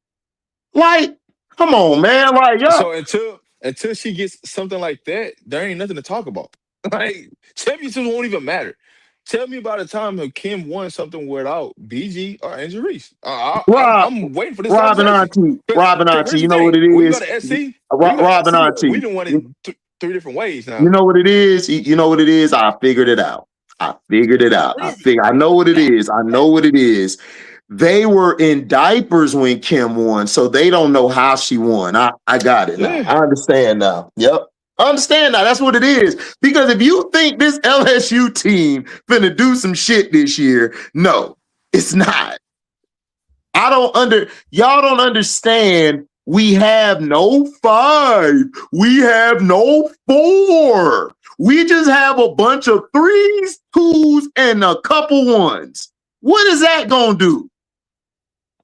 Like, come on, man. Like, y'all. So until she gets something like that, there ain't nothing to talk about. Like, championships won't even matter. Tell me about a time that Kim won something without BG or Angel Reese. I'm waiting for this Robin conversation. Auntie, Here's you the know what thing: it we is? go to SC. Robin Auntie. We done won it 3 different ways now. You know what it is? You know what it is? I figured it out. I know what it is. I know what it is. They were in diapers when Kim won, so they don't know how she won. I got it now. Yeah. I understand now. Yep. I understand now. That's what it is. Because if you think this LSU team finna do some shit this year, no, it's not. Y'all don't understand. We have no 5. We have no 4. We just have a bunch of 3s, 2s, and a couple 1s. What is that gonna do?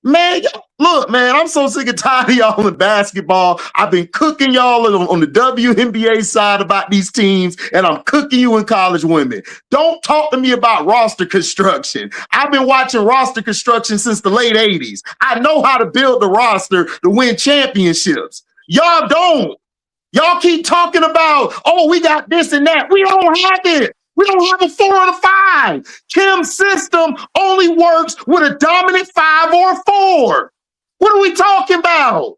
Man, look, man, I'm so sick and tired of y'all in basketball. I've been cooking y'all on the WNBA side about these teams, and I'm cooking you in college women. Don't talk to me about roster construction. I've been watching roster construction since the late 80s. I know how to build the roster to win championships. Y'all don't. Y'all keep talking about, oh, we got this and that. We don't have it. We don't have a 4 or a 5. Kim's system only works with a dominant 5 or a 4. What are we talking about?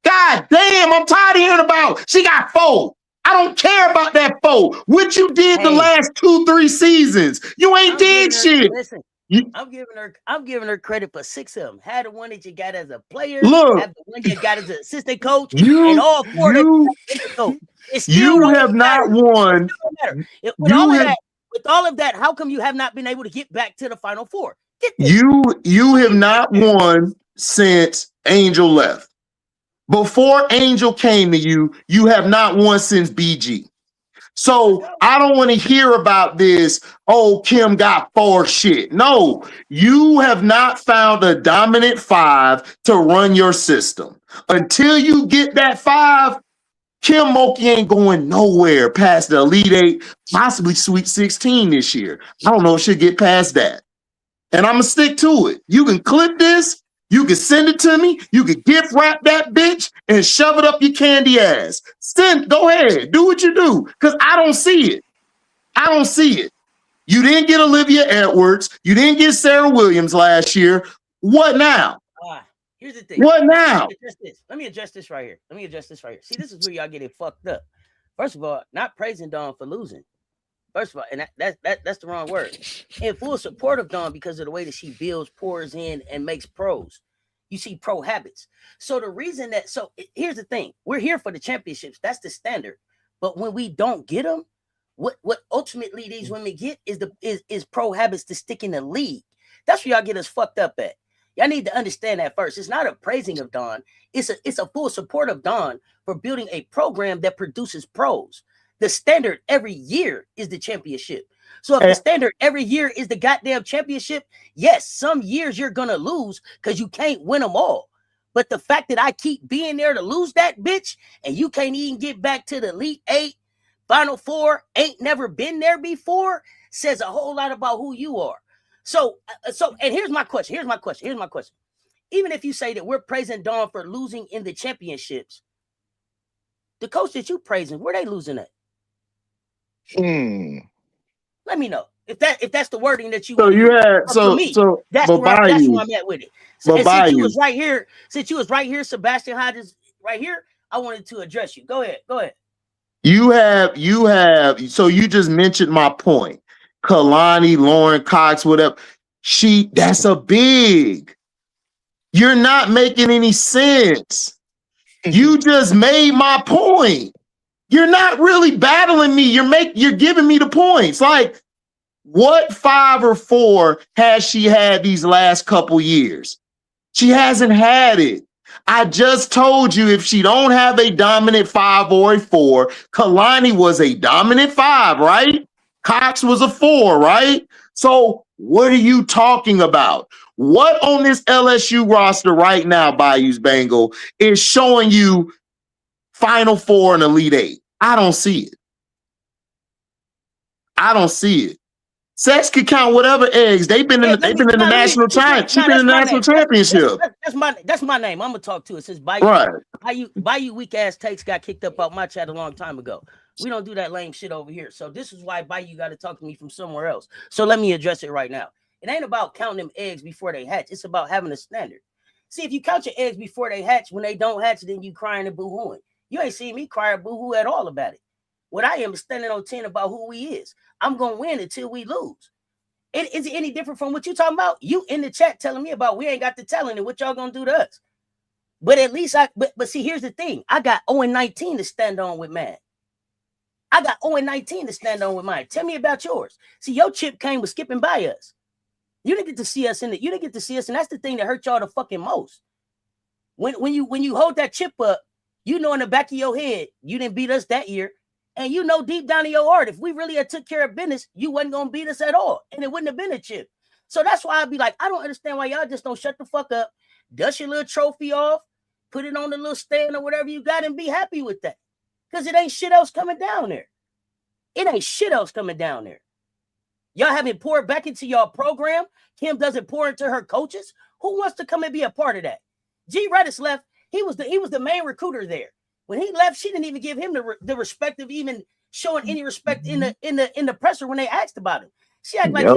God damn, I'm tired of hearing about she got 4. I don't care about that 4. What you did the last 2-3 seasons. You ain't did shit. Listen, I'm giving her credit for 6 of them. Had the one that you got as a player, look, have the one you got as an assistant coach, and all 4 that coach. You have not won. With all of that, how come you have not been able to get back to the Final Four? You have not won since Angel left. Before Angel came to you, you have not won since BG. So I don't want to hear about this, oh, Kim got 4 shit. No, you have not found a dominant 5 to run your system. Until you get that 5, Kim Mulkey ain't going nowhere past the Elite 8, possibly Sweet 16 this year. I don't know if she'll get past that. And I'm going to stick to it. You can clip this. You can send it to me. You can gift wrap that bitch and shove it up your candy ass. Go ahead. Do what you do. Because I don't see it. I don't see it. You didn't get Olivia Edwards. You didn't get Sarah Williams last year. What now? Here's the thing. What now? Let me address this right here. See, this is where y'all getting fucked up. First of all, not praising Dawn for losing. First of all, and that's the wrong word. In full support of Dawn because of the way that she builds, pours in, and makes pros. You see pro habits. So the reason that, here's the thing. We're here for the championships. That's the standard. But when we don't get them, what ultimately these women get is pro habits to stick in the league. That's where y'all get us fucked up at. Y'all need to understand that first. It's not a praising of Dawn. It's a full support of Dawn for building a program that produces pros. The standard every year is the championship. So if the standard every year is the goddamn championship, yes, some years you're going to lose because you can't win them all. But the fact that I keep being there to lose that bitch and you can't even get back to the Elite 8, Final 4, ain't never been there before, says a whole lot about who you are. So, and here's my question. Even if you say that we're praising Dawn for losing in the championships, the coach that you praising, where they losing at? Let me know if that's the wording that you. So you had that's where I'm at with it. So, since you was right here, Sebastian Hodges right here, I wanted to address you. Go ahead. You have. So you just mentioned my point. Kalani, Lauren Cox, whatever. That's a big. You're not making any sense. You just made my point. You're not really battling me. You're giving me the points. Like, what 5 or 4 has she had these last couple years? She hasn't had it. I just told you if she don't have a dominant 5 or a 4, Kalani was a dominant 5, right? Cox was a 4, right? So what are you talking about? What on this LSU roster right now, Bayou's Bengal, is showing you Final 4 and Elite 8? I don't see it. I don't see it. Cess could count whatever eggs. They've been in the national championship. That's my name. I'm gonna talk to it since Bayou weak ass takes got kicked up out my chat a long time ago. We don't do that lame shit over here. So this is why Bayou got to talk to me from somewhere else. So let me address it right now. It ain't about counting them eggs before they hatch. It's about having a standard. See, if you count your eggs before they hatch, when they don't hatch, then you crying and boo-hooing. You ain't seen me cry or boo-hoo at all about it. What I am is standing on 10 about who we is. I'm gonna win until we lose. Is it any different from what you talking about? You in the chat telling me about we ain't got the talent and what y'all gonna do to us. But at least but see, here's the thing. I got 0-19 to stand on with man. I got 0-19 to stand on with mine. Tell me about yours. See, your chip came with skipping by us. You didn't get to see us and that's the thing that hurt y'all the fucking most. When you hold that chip up, you know in the back of your head, you didn't beat us that year. And you know deep down in your heart, if we really had took care of business, you wasn't going to beat us at all. And it wouldn't have been a chip. So that's why I'd be like, I don't understand why y'all just don't shut the fuck up, dust your little trophy off, put it on the little stand or whatever you got and be happy with that. Because it ain't shit else coming down there. It ain't shit else coming down there. Y'all haven't poured back into y'all program. Kim doesn't pour into her coaches. Who wants to come and be a part of that? G. Redis left. He was the main recruiter there. When he left, she didn't even give him the respect of even showing any respect in the presser when they asked about him. She acted like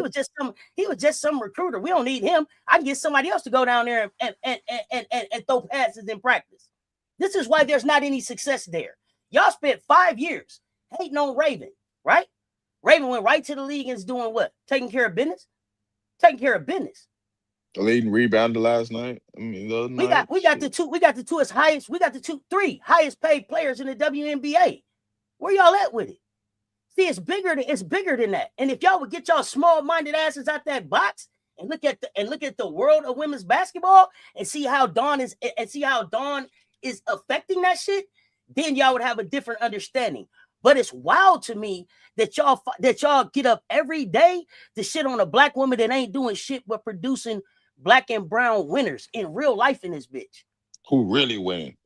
he was just some recruiter. We don't need him. I can get somebody else to go down there and throw passes in practice. This is why there's not any success there. Y'all spent 5 years hating on Raven, right? Raven went right to the league and is doing what? Taking care of business. The leading rebounder last night. I mean, we got the three highest paid players in the WNBA. Where y'all at with it? See, it's bigger than that. And if y'all would get y'all small-minded asses out that box and look at the world of women's basketball and see how Dawn is affecting that shit, then y'all would have a different understanding. But it's wild to me that y'all get up every day to shit on a black woman that ain't doing shit but producing black and brown winners in real life in this bitch. Who really winning?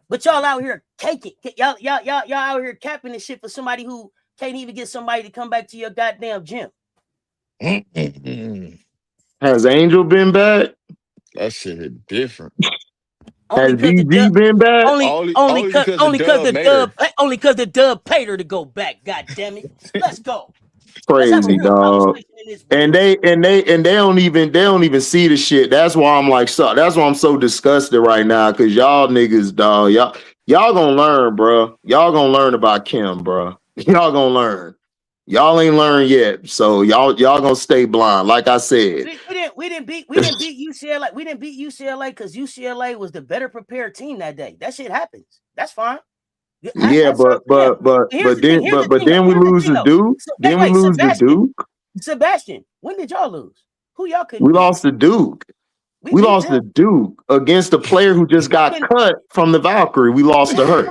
But y'all out here caking. Y'all out here capping this shit for somebody who can't even get somebody to come back to your goddamn gym. Has Angel been back? That shit is different. Has BG been back? Only because the dub paid her to go back. God damn it. Let's go. Crazy, dog. And they don't even see the shit. That's why I'm so disgusted right now. Cause y'all niggas, dog, y'all gonna learn, bro. Y'all gonna learn about Kim, bro. Y'all gonna learn. Y'all ain't learned yet. So y'all gonna stay blind. Like I said. We didn't beat UCLA. We didn't beat UCLA because UCLA was the better prepared team that day. That shit happens. That's fine. Yeah, but then we lose to Duke. Then we lose to Duke. Sebastian, when did y'all lose? Who y'all couldn't beat? We lost to Duke. We lost to Duke against a player who just got cut from the Valkyrie. We lost to her.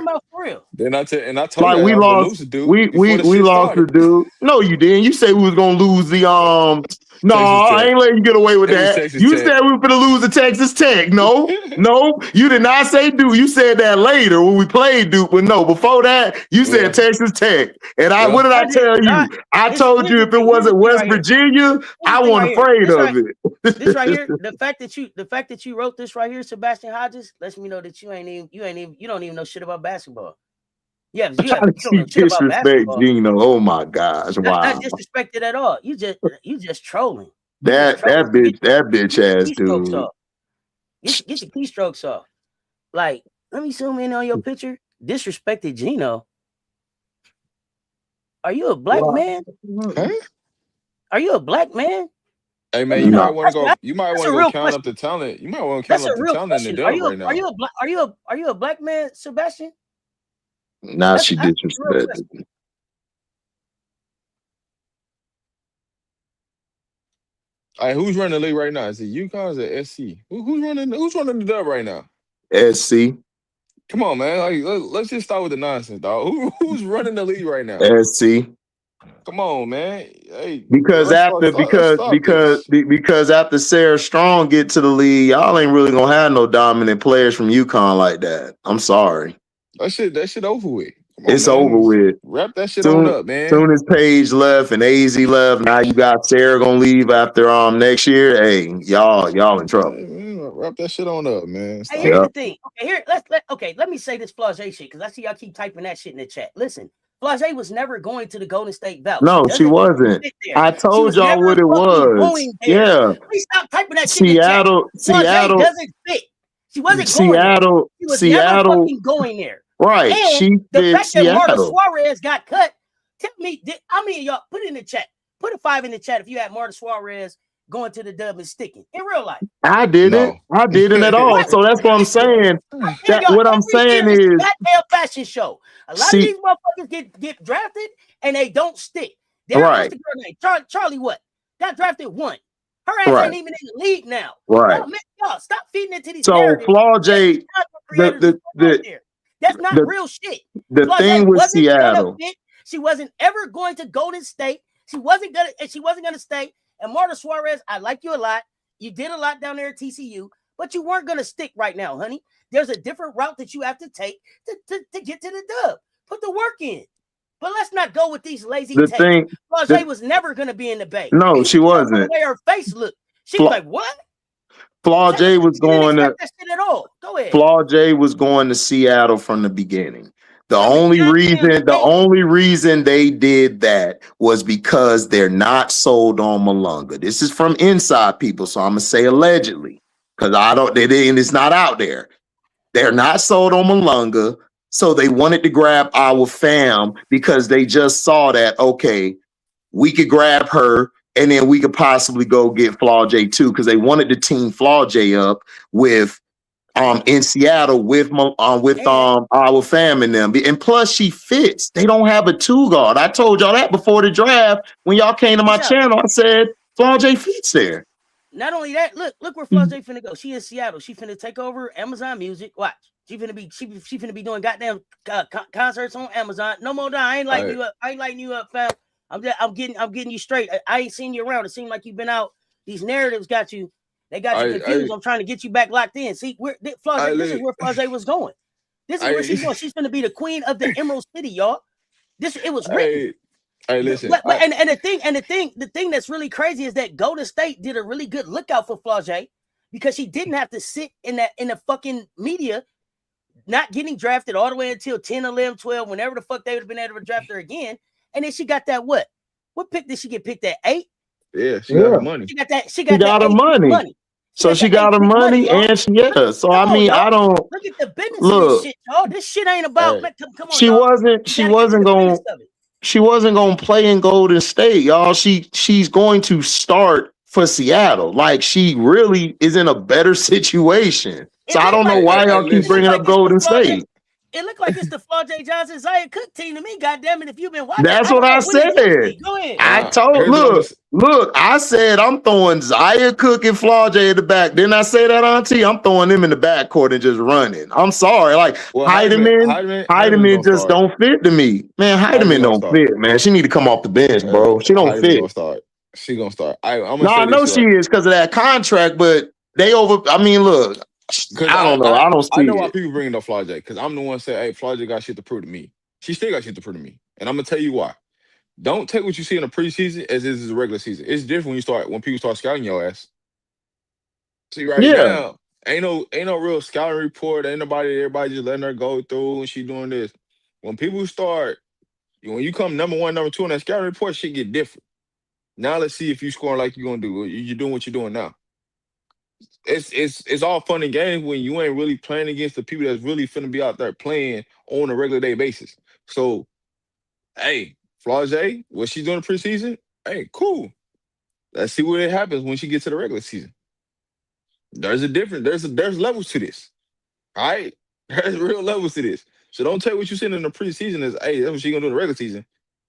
Then I told like you we lost to Duke. We lost to Duke. No, you didn't. You said we was gonna lose the No, I ain't letting you get away with that. You said we were gonna lose to Texas Tech. No, you did not say Duke. You said that later when we played Duke, but no, before that, you said Texas Tech. And what did I tell you? I told you if it wasn't West Virginia, I wasn't afraid of it. This right here, the fact that you wrote this right here, Sebastian Hodges, lets me know that you don't even know shit about basketball. Yeah, you don't know shit about basketball. Gino. Oh my gosh! Wow, not disrespected at all. You just trolling. That bitch ass dude. Get your keystrokes off. Like, let me zoom in on your picture. Disrespected Gino. Are you a black man? Huh? Are you a black man? Hey man, you might want to go count up the talent. You might want to count up the talent in the dub right now. Are you a black man, Sebastian? Now she disrespected. All right, who's running the league right now? Is it UConn or is it SC? Who's running the dub right now? SC. Come on, man. Like, let's just start with the nonsense, dog. Who's running the league right now? SC. Come on, man. Hey, Because let's stop this. because after Sarah Strong get to the league, y'all ain't really gonna have no dominant players from UConn like that. I'm sorry. That shit over with. Come on, It's man. over with. Wrap that shit on up, man. Soon as Paige left and AZ left, now you got Sarah gonna leave after next year. Hey, y'all in trouble. Hey, man, wrap that shit on up, man. Hey, here's the thing. Okay, let me say this Flage shit because I see y'all keep typing that shit in the chat. Listen, Flage was never going to the Golden State Valley. No, she wasn't. I told y'all what it was. Yeah. Please stop typing that shit in the chat. Seattle doesn't fit. She wasn't going there. She was never fucking going there. Right. And the fact that Marta Suarez got cut, tell me, y'all put it in the chat. Put a 5 in the chat if you had Marta Suarez going to the dub and sticking in real life. I didn't at all. So that's what I'm saying. What I'm saying is goddamn fashion show. A lot of these motherfuckers get drafted and they don't stick. What's the girl name? Charlie what? Got drafted 1. Her ass ain't even in the league now. Right. Y'all stop feeding into these narratives. Flage, that's not real shit. The thing with Seattle, she wasn't ever going to Golden State. She wasn't gonna stay. And Marta Suarez, I like you a lot. You did a lot down there at TCU, but you weren't gonna stick right now, honey. There's a different route that you have to take to get to the dub. Put the work in. But let's not go with these lazy takes. Flage was never gonna be in the Bay. No, she wasn't. The way her face looked, she was like, "What?" Flage was going to that shit at all. Go ahead. Flage was going to Seattle from the beginning. The only reason they did that was because they're not sold on Malunga. This is from inside people, so I'm gonna say allegedly because it's not out there. They're not sold on Malunga, so they wanted to grab our fam because they just saw that we could grab her. And then we could possibly go get Flage too, because they wanted to team Flage up with in Seattle with our fam and them. And plus she fits. They don't have a 2 guard. I told y'all that before the draft. When y'all came to my channel, I said Flage fits there. Not only that, look where Flage finna go. She in Seattle. She finna take over Amazon Music. Watch. She finna be doing goddamn concerts on Amazon. No more. I ain't lighting you up. I ain't lighting you up, fam. I'm getting you straight. I ain't seen you around. It seemed like you've been out. These narratives got you. They got you confused. I'm trying to get you back locked in. See, this is where Flage was going. This is where she's going. She's going to be the queen of the Emerald City, y'all. It was written. Hey, listen. And the thing that's really crazy is that Golden State did a really good lookout for Flage because she didn't have to sit in the fucking media, not getting drafted all the way until 10, 11, 12, whenever the fuck they would have been able to draft her again. And then she got that what? What pick did she get picked at? 8? Yeah, she got her money. She got her money. So she got her money and so I mean, I don't look at the business of this shit, y'all. This shit ain't about come on. She wasn't gonna play in Golden State, y'all. She's going to start for Seattle. Like she really is in a better situation. So I don't know why y'all keep bringing up Golden State. It looked like it's the Flage Johnson Zaya Cook team to me. Goddamn it! If you've been watching, that's what I said. Go ahead. I told look. I said I'm throwing Zaya Cook and Flage at the back. Didn't I say that, Auntie? I'm throwing them in the backcourt and just running. I'm sorry. Like Heidemann just don't fit to me, man. Heidemann don't fit, man. She need to come off the bench, bro. She don't fit. She gonna start. I know she is because of that contract, but they over. I mean, look. I don't know. I don't see. I know why people bringing up Flage because I'm the one saying, "Hey, Flage got shit to prove to me." She still got shit to prove to me, and I'm gonna tell you why. Don't take what you see in the preseason as this is a regular season. It's different when people start scouting your ass. See now, ain't no real scouting report. Ain't everybody just letting her go through and she doing this. When people start, when you come number 1, number 2 on that scouting report, shit get different. Now let's see if you scoring like you're gonna do. You're doing what you're doing now. It's all fun and games when you ain't really playing against the people that's really finna be out there playing on a regular day basis. So, hey, Flage, what she's doing in the preseason, hey, cool. Let's see what happens when she gets to the regular season. There's a difference. There's levels to this. All right? There's real levels to this. So don't take what you're seeing in the preseason as, hey, that's what she's gonna do in the regular season.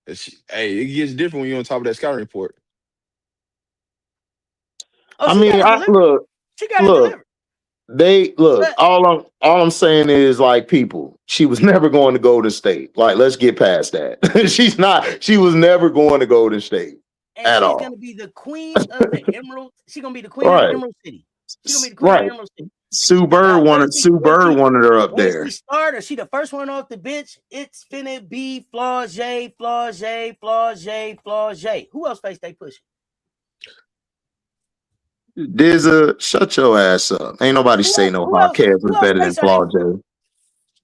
It gets different when you're on top of that scouting report. Oh, she gotta deliver. She gotta deliver. But all I'm saying is, like, people, she was never going to Golden State. Like, let's get past that. She was never going to Golden State at all. She's gonna be the queen of the Emerald. She's gonna be the queen of the Emerald City. She's gonna be the queen of the Emerald City. Sue Bird wanted her up there. When she started, she the first one off the bench. It's finna be Flau'jae. Who else face they pushing? Dizza, shut your ass up. Ain't nobody say no podcast was better than Flau'jae.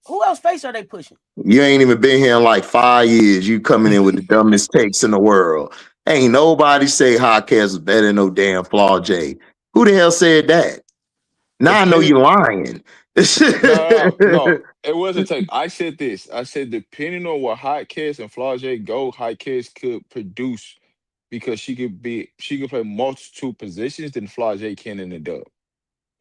Who else face are they pushing? You ain't even been here in like 5 years. You coming in with the dumbest takes in the world. Ain't nobody say Hotcast was better than no damn Flau'jae. Who the hell said that? Now I know you're lying. No, it wasn't take. I said this. I said depending on what Hotcast and Flau'jae go, Hotcast could produce because she could play multiple positions than Flau'jae can in the dub.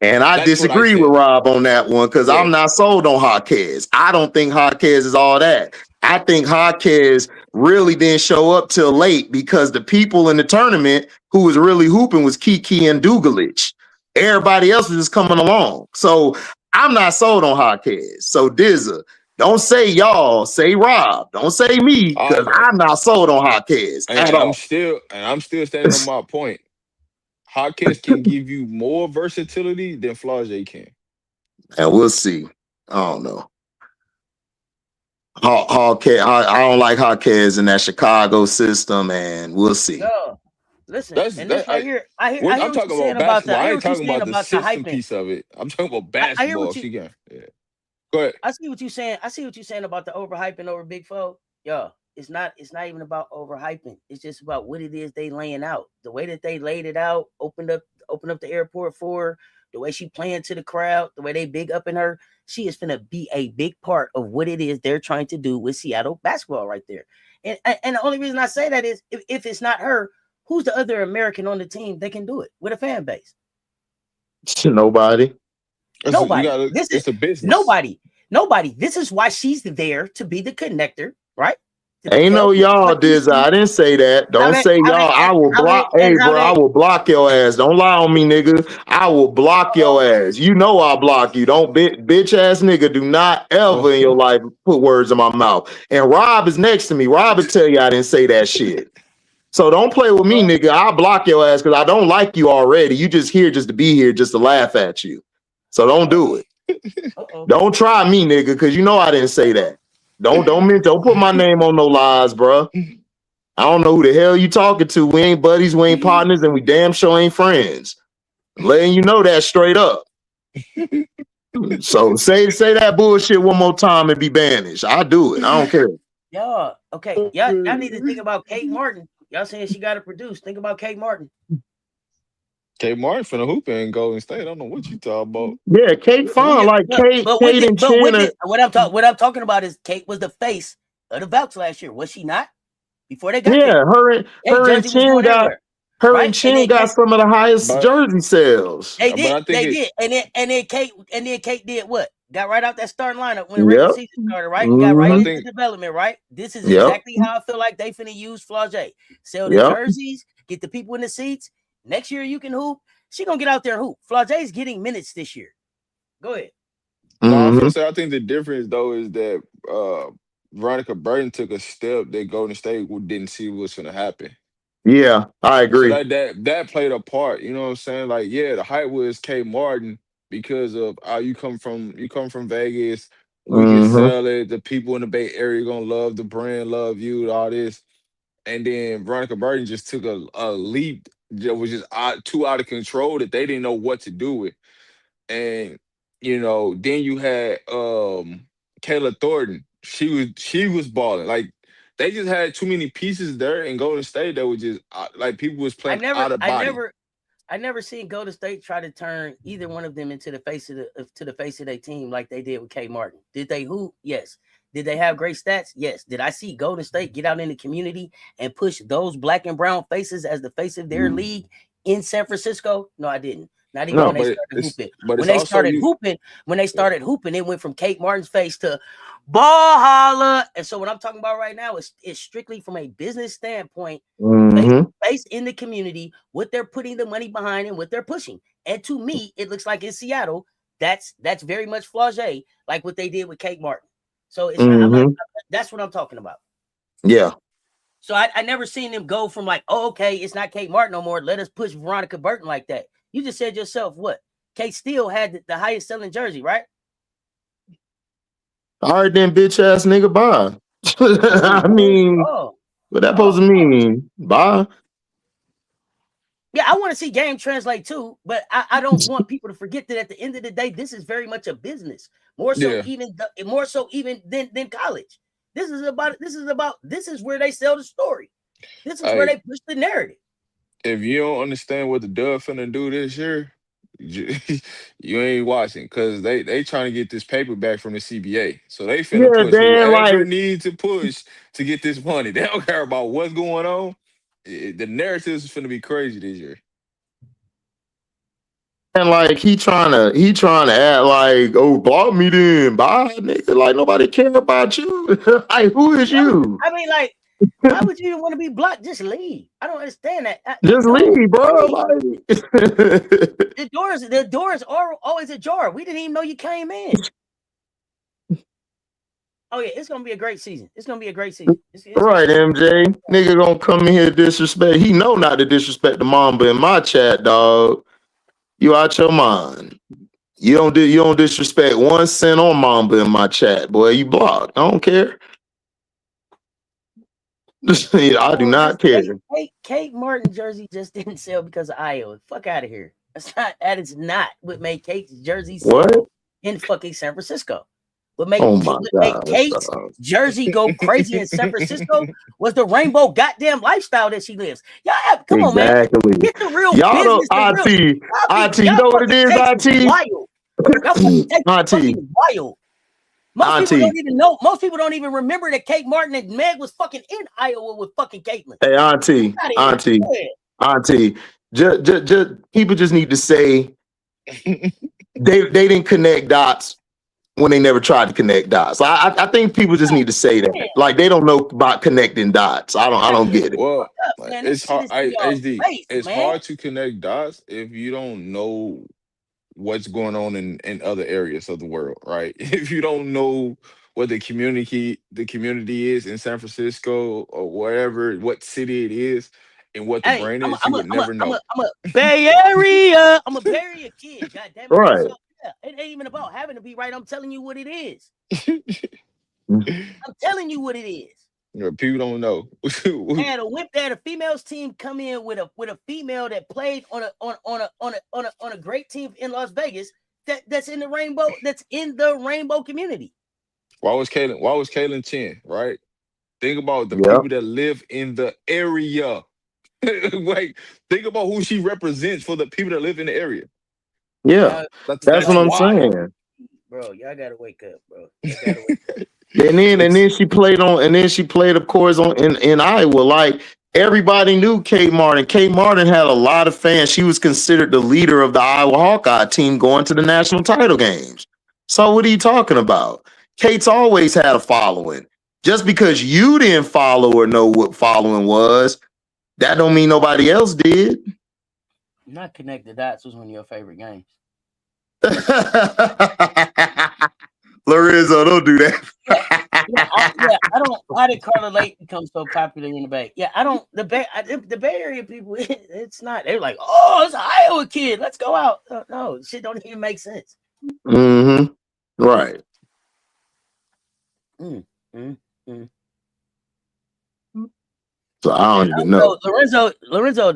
And I disagree with Rob on that one because I'm not sold on Hotcast. I don't think Hotcast is all that. I think Hotcast really didn't show up till late because the people in the tournament who was really hooping was Kiki and Dugalich. Everybody else was just coming along. So I'm not sold on Hotcast. So Dizza, don't say y'all, say Rob. Don't say me because I'm not sold on Hotcast at all. I'm still standing on my point. Hotcast can give you more versatility than Flau'jae can. And we'll see. I don't know. Hotcast, I don't like Hotcast in that Chicago system, and we'll see. No. Listen, I hear I'm talking about basketball. I ain't talking about the system piece of it. I'm talking about basketball. Go ahead. I see what you're saying. I see what you're saying about the overhyping over Big Foe. Yo, it's not even about overhyping. It's just about what it is they laying out. The way that they laid it out, opened up the airport for her, the way she playing to the crowd, the way they big up in her. She is finna be a big part of what it is they're trying to do with Seattle basketball right there. And the only reason I say that is if it's not her, who's the other American on the team that can do it with a fan base? Nobody. Nobody. It's a business. Nobody. This is why she's there to be the connector, right? Ain't no y'all, Diz. I didn't say that. Don't say y'all. I will block. Hey, bro, I will block your ass. Don't lie on me, nigga. I will block your ass. You know I'll block you. Don't bitch ass nigga. Do not ever in your life put words in my mouth. And Rob is next to me. Rob will tell you I didn't say that shit. So don't play with me, nigga. I'll block your ass because I don't like you already. You just here just to be here, just to laugh at you. So don't do it. Don't try me, nigga, because you know I didn't say that. Don't put my name on no lies, bro. I don't know who the hell you talking to. We ain't buddies, we ain't partners, and we damn sure ain't friends. I'm letting you know that straight up. So say that bullshit one more time and be banished. I'll do it. I don't care. Y'all, okay. Y'all need to think about Kate Martin. Y'all saying she got to produce. Think about Kate Martin. Kate Martin finna hoop in Golden State. I don't know what you talking about. Yeah, Kate fine. Like Kate and Chandler. What I'm talking about is Kate was the face of the Valks last year. Was she not? Before they got her and Chin got some of the highest jersey sales. They did. And then Kate did what? Got right out that starting lineup when the regular season started, right? Got right into development, right? This is exactly how I feel like they finna use Flau'jae. Sell the jerseys, get the people in the seats. Next year you can hoop. She gonna get out there and hoop. Flau'jae's getting minutes this year. Go ahead. I think the difference though is that Veronica Burton took a step that Golden State didn't see what's gonna happen. Yeah, I agree. So that played a part. You know what I'm saying? Like, the hype was Kate Martin because of you come from Vegas. We can sell it. The people in the Bay Area gonna love the brand, love you, all this. And then Veronica Burton just took a leap that was just too out of control that they didn't know what to do with. And then you had Kayla Thornton. She was balling. Like, they just had too many pieces there in Golden State that was just like people was playing out of body. I never seen Golden State try to turn either one of them into the face of their team like they did with Kate Martin. Did they hoop? Yes. Did they have great stats? Yes. Did I see Golden State get out in the community and push those black and brown faces as the face of their league in San Francisco? No, I didn't. Not even when they started hooping. When they started hooping, it went from Kate Martin's face to Ball holla. And so what I'm talking about right now is strictly from a business standpoint, based in the community, what they're putting the money behind and what they're pushing. And to me, it looks like in Seattle, that's very much flagey, like what they did with Kate Martin. So it's that's what I'm talking about. Yeah. So I never seen them go from like, oh, okay, it's not Kate Martin no more. Let us push Veronica Burton like that. You just said yourself, what? Kate still had the highest selling jersey, right? All right, then, bitch ass nigga, bye. I mean, what that supposed to mean? Bye. Yeah, I want to see game translate too, but I don't want people to forget that at the end of the day, this is very much a business. More so even than college. This is where they sell the story. This is where they push the narrative. If you don't understand what the Dub finna do this year, you ain't watching, because they trying to get this paper back from the CBA. So they finna push whoever need to push to get this money. They don't care about what's going on. The narratives is finna be crazy this year. And like he trying to act like, oh, block me then, bye, nigga. Like nobody care about you. Like who is you? I mean, like, why would you even want to be blocked? Just leave. I don't understand that. Just leave, bro. Like the doors are always ajar. We didn't even know you came in. Oh yeah, it's gonna be a great season. It's gonna be a great season. Right, MJ. Nigga gonna come in here disrespect. He know not to disrespect the Mamba in my chat, dog. You out your mind. You don't disrespect 1 cent on Mamba in my chat, boy. You blocked. I don't care. I do not care. Kate Martin jersey just didn't sell because of Iowa. Fuck out of here. That is not what made Kate's jersey sell in fucking San Francisco. What made Kate's jersey go crazy in San Francisco was the rainbow goddamn lifestyle that she lives. Y'all come on, man. Get the real business. IT, you know what it is, IT? Wild. Wild. Most people don't even remember that Kate Martin and Meg was fucking in Iowa with fucking Caitlin. Hey, Auntie. Just people just need to say they didn't connect dots when they never tried to connect dots. I think people just need to say that. Like they don't know about connecting dots. I don't get it. Well, it's hard. It's hard to connect dots if you don't know what's going on in other areas of the world, right? If you don't know what the community is in San Francisco or wherever, what city it is, and what the brand is, you would never know. I'm a Bay Area. I'm a Bay Area kid. God damn it. Right. So, yeah, it ain't even about having to be right. I'm telling you what it is. I'm telling you what it is. People don't know. They had a females team come in with a female that played on a great team in Las Vegas that's in the rainbow community. Why was Kaylin Chen, right? Think about the people that live in the area. Like, think about who she represents for the people that live in the area. Yeah, that's what I'm saying. Bro, y'all gotta wake up, bro. And then she played, of course, in Iowa. Like everybody knew Kate Martin. Kate Martin had a lot of fans. She was considered the leader of the Iowa Hawkeye team going to the national title games. So what are you talking about? Kate's always had a following. Just because you didn't follow or know what following was, that don't mean nobody else did. Not Connect the Dots was one of your favorite games. Lorenzo, don't do that. I don't. Why did Carla Lake become so popular in the Bay? Yeah, I don't. The Bay Area people, it's not. They're like, oh, it's an Iowa kid. Let's go out. No, shit don't even make sense. Right. So I don't even know. Lorenzo,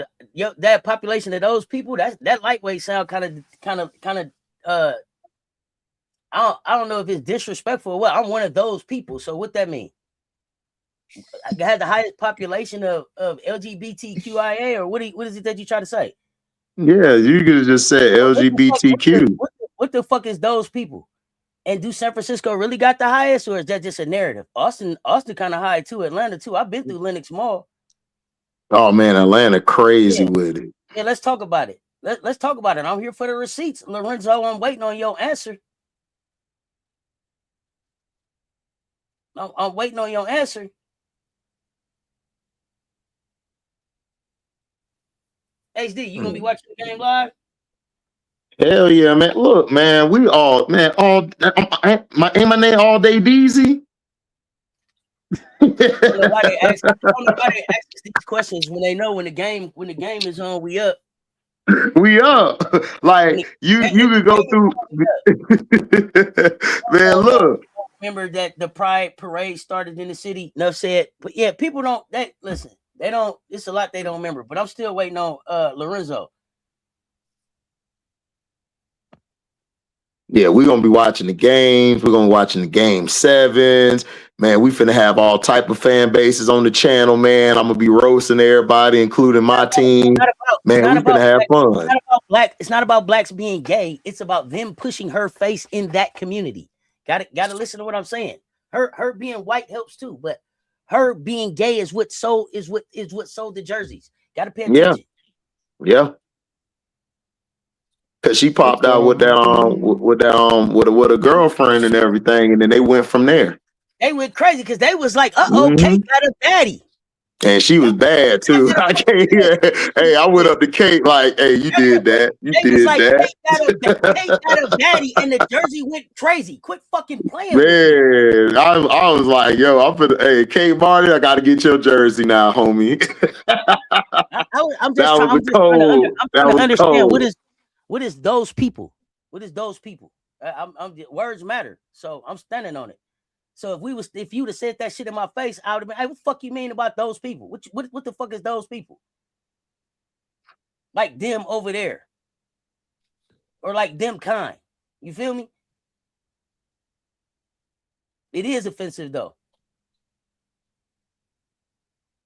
that population of those people, that lightweight sound kind of. I don't know if it's disrespectful or what. I'm one of those people. So what that mean? I had the highest population of LGBTQIA, or what is it that you try to say? Yeah, you could have just said LGBTQ. What the fuck is those people? And do San Francisco really got the highest, or is that just a narrative? Austin kind of high too. Atlanta too. I've been through Lenox Mall. Oh man, Atlanta crazy with it. Yeah, let's talk about it. Let's talk about it. I'm here for the receipts, Lorenzo. I'm waiting on your answer. I'm waiting on your answer. HD, you gonna be watching the game live? Hell yeah, man. Look, man, we all, man, ain't my name All Day DZ? I don't know why they ask us these questions when they know when the game is on, we up. We up. Like you could go through. Man, look. Remember that the Pride Parade started in the city. Enough said. But yeah, people don't. Listen. They don't. It's a lot they don't remember. But I'm still waiting on Lorenzo. Yeah, we're gonna be watching the games. We're gonna be watching the game 7s. Man, we finna have all type of fan bases on the channel, man. I'm gonna be roasting everybody, including my team. Man, we finna have fun. It's not about blacks being gay. It's about them pushing her face in that community. Gotta listen to what I'm saying. Her being white helps too, but her being gay is what sold the jerseys. Gotta pay attention. Yeah. Cause she popped out with a girlfriend and everything, and then they went from there. They went crazy because they was like, Kate got a baddie. And she was bad too. I can't hear. Hey, I went up to Kate like, hey, you did that. You did that. Kate got a baddie, and the jersey went crazy. Quit fucking playing. Man, I was like, yo, hey, Kate Martin, I got to get your jersey now, homie. I'm just trying to understand what is those people. What is those people? Words matter, so I'm standing on it. So if you would have said that shit in my face, I would have been, hey, what the fuck you mean about those people? What the fuck is those people? Like them over there. Or like them kind. You feel me? It is offensive though.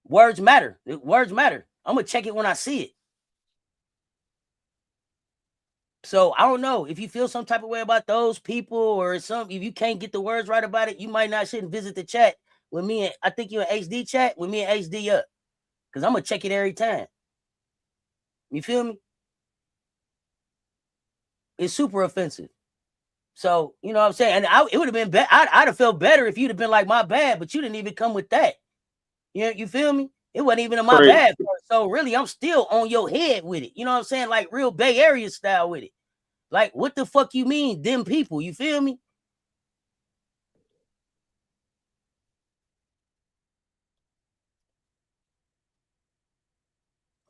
Words matter. Words matter. I'm gonna check it when I see it. So I don't know if you feel some type of way about those people or if you can't get the words right about it, you might not shouldn't visit the chat with me. I think you're in HD chat with me and HD up. Cause I'm gonna check it every time. You feel me? It's super offensive. So, you know what I'm saying? And it would have been better. I'd have felt better if you'd have been like, my bad, but you didn't even come with that. You feel me? It wasn't even in my bad. So really, I'm still on your head with it. You know what I'm saying? Like real Bay Area style with it. Like, what the fuck you mean, them people? You feel me?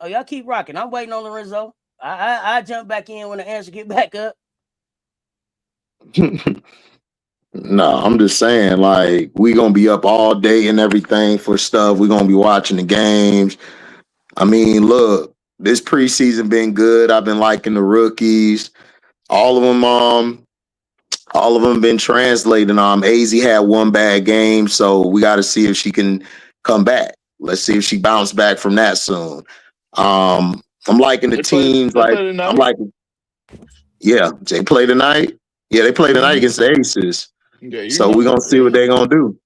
Oh, y'all keep rocking. I'm waiting on Lorenzo. I jump back in when the answer get back up. No, I'm just saying, like, we gonna be up all day and everything for stuff. We're gonna be watching the games. I mean, look, this preseason been good. I've been liking the rookies. All of them been translating. AZ had one bad game, so we got to see if she can come back. Let's see if she bounced back from that soon. I'm liking the teams. I'm liking. Yeah, they play tonight. Yeah, they play tonight against the Aces. Yeah, so we're gonna see what they're gonna do.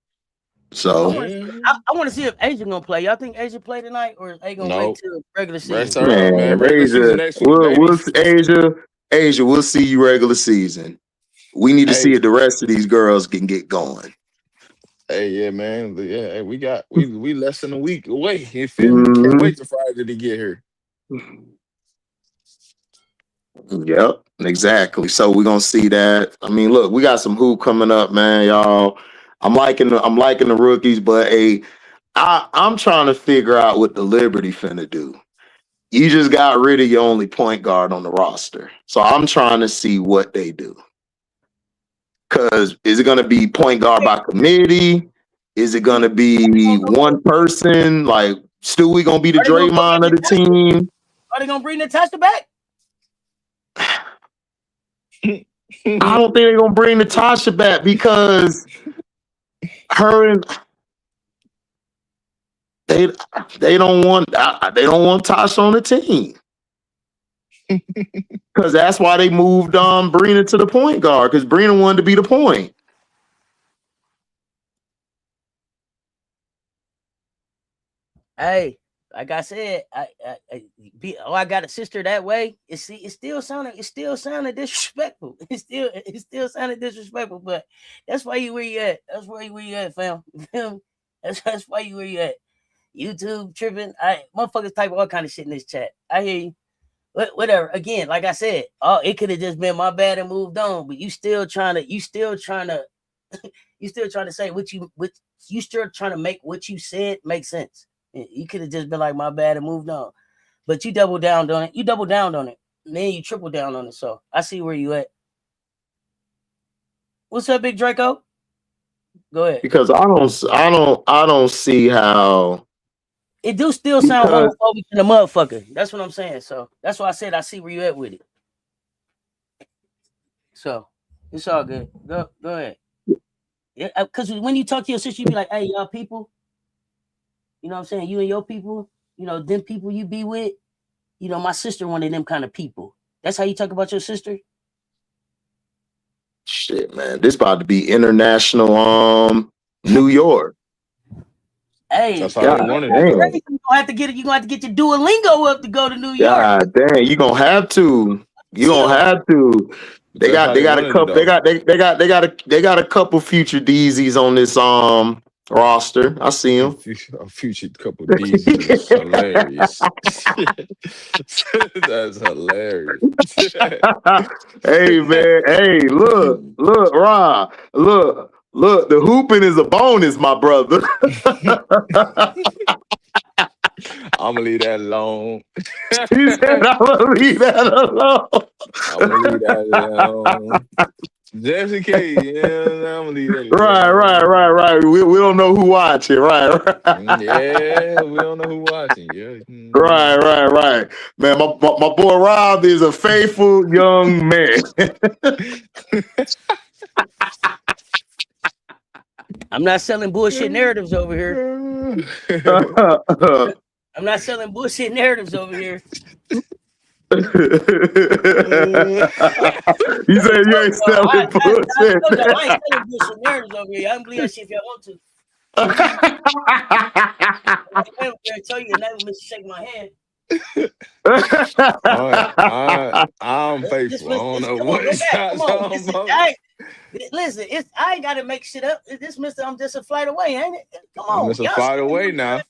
So I want to see if Asia gonna play. Y'all think Asia play tonight, or are they gonna wait till regular season? Man, Asia, we'll see you regular season. We need to see if the rest of these girls can get going. Hey, yeah, man. Yeah, we less than a week away. You feel me? Can't wait till Friday to get here. Yep, exactly. So we're gonna see that. I mean, look, we got some hoop coming up, man, y'all. I'm liking the rookies, but I'm trying to figure out what the Liberty finna do. You just got rid of your only point guard on the roster. So I'm trying to see what they do. Cause is it gonna be point guard by committee? Is it gonna be one person? Like Stewie gonna be the Draymond of the team? Are they gonna bring Natasha back? I don't think they're gonna bring Natasha back because they don't want Tasha on the team. Because that's why they moved Brina to the point guard, because Brina wanted to be the point. Hey, like I said, I got a sister that way. It still sounded disrespectful. It still sounded disrespectful. But that's why you where you at. That's why you where you at, fam. That's why you where you at. YouTube tripping. Motherfuckers type all kind of shit in this chat. I hear you. Whatever. Again, like I said, it could have just been my bad and moved on. But you still trying to say what you still trying to make what you said make sense. You could have just been like, my bad, and moved on. But you double down on it. You double down on it. And then you triple down on it. So I see where you at. What's up, Big Draco? Go ahead. Because I don't see how it do still sound homophobic in the motherfucker. That's what I'm saying. So that's why I said I see where you at with it. So it's all good. Go ahead. Yeah, because when you talk to your sister, you be like, hey, y'all people. You know what I'm saying? You and your people, them people you be with, my sister one of them kind of people. That's how you talk about your sister? Shit, man. This about to be international New York. Hey, that's how they wanted it. You're gonna have to get your Duolingo up to go to New York. God damn, you're gonna have to. You're gonna have to. They got a couple they got a couple future Deezys on this roster. I see them. A future couple Deezys is hilarious. That's hilarious. Hey man, hey, look, Rob, look, the hooping is a bonus, my brother. I'm gonna leave that alone. He said, I'm gonna leave that alone. Just in case, I'm gonna leave that alone. Right. We don't know who watching, right? Yeah, we don't know who watching. Yeah. Right. Man, my boy Rob is a faithful young man. I'm not selling bullshit narratives over here. I'm not selling bullshit narratives over here. You said you ain't selling bullshit. I ain't selling bullshit narratives over here. I don't believe that shit if y'all want to. I tell you, and that was shake my hand. I'm faithful. I don't know what listen, I ain't gotta make shit up. This Mr. I'm just a flight away, ain't it? Come on. I'm just a flight away now.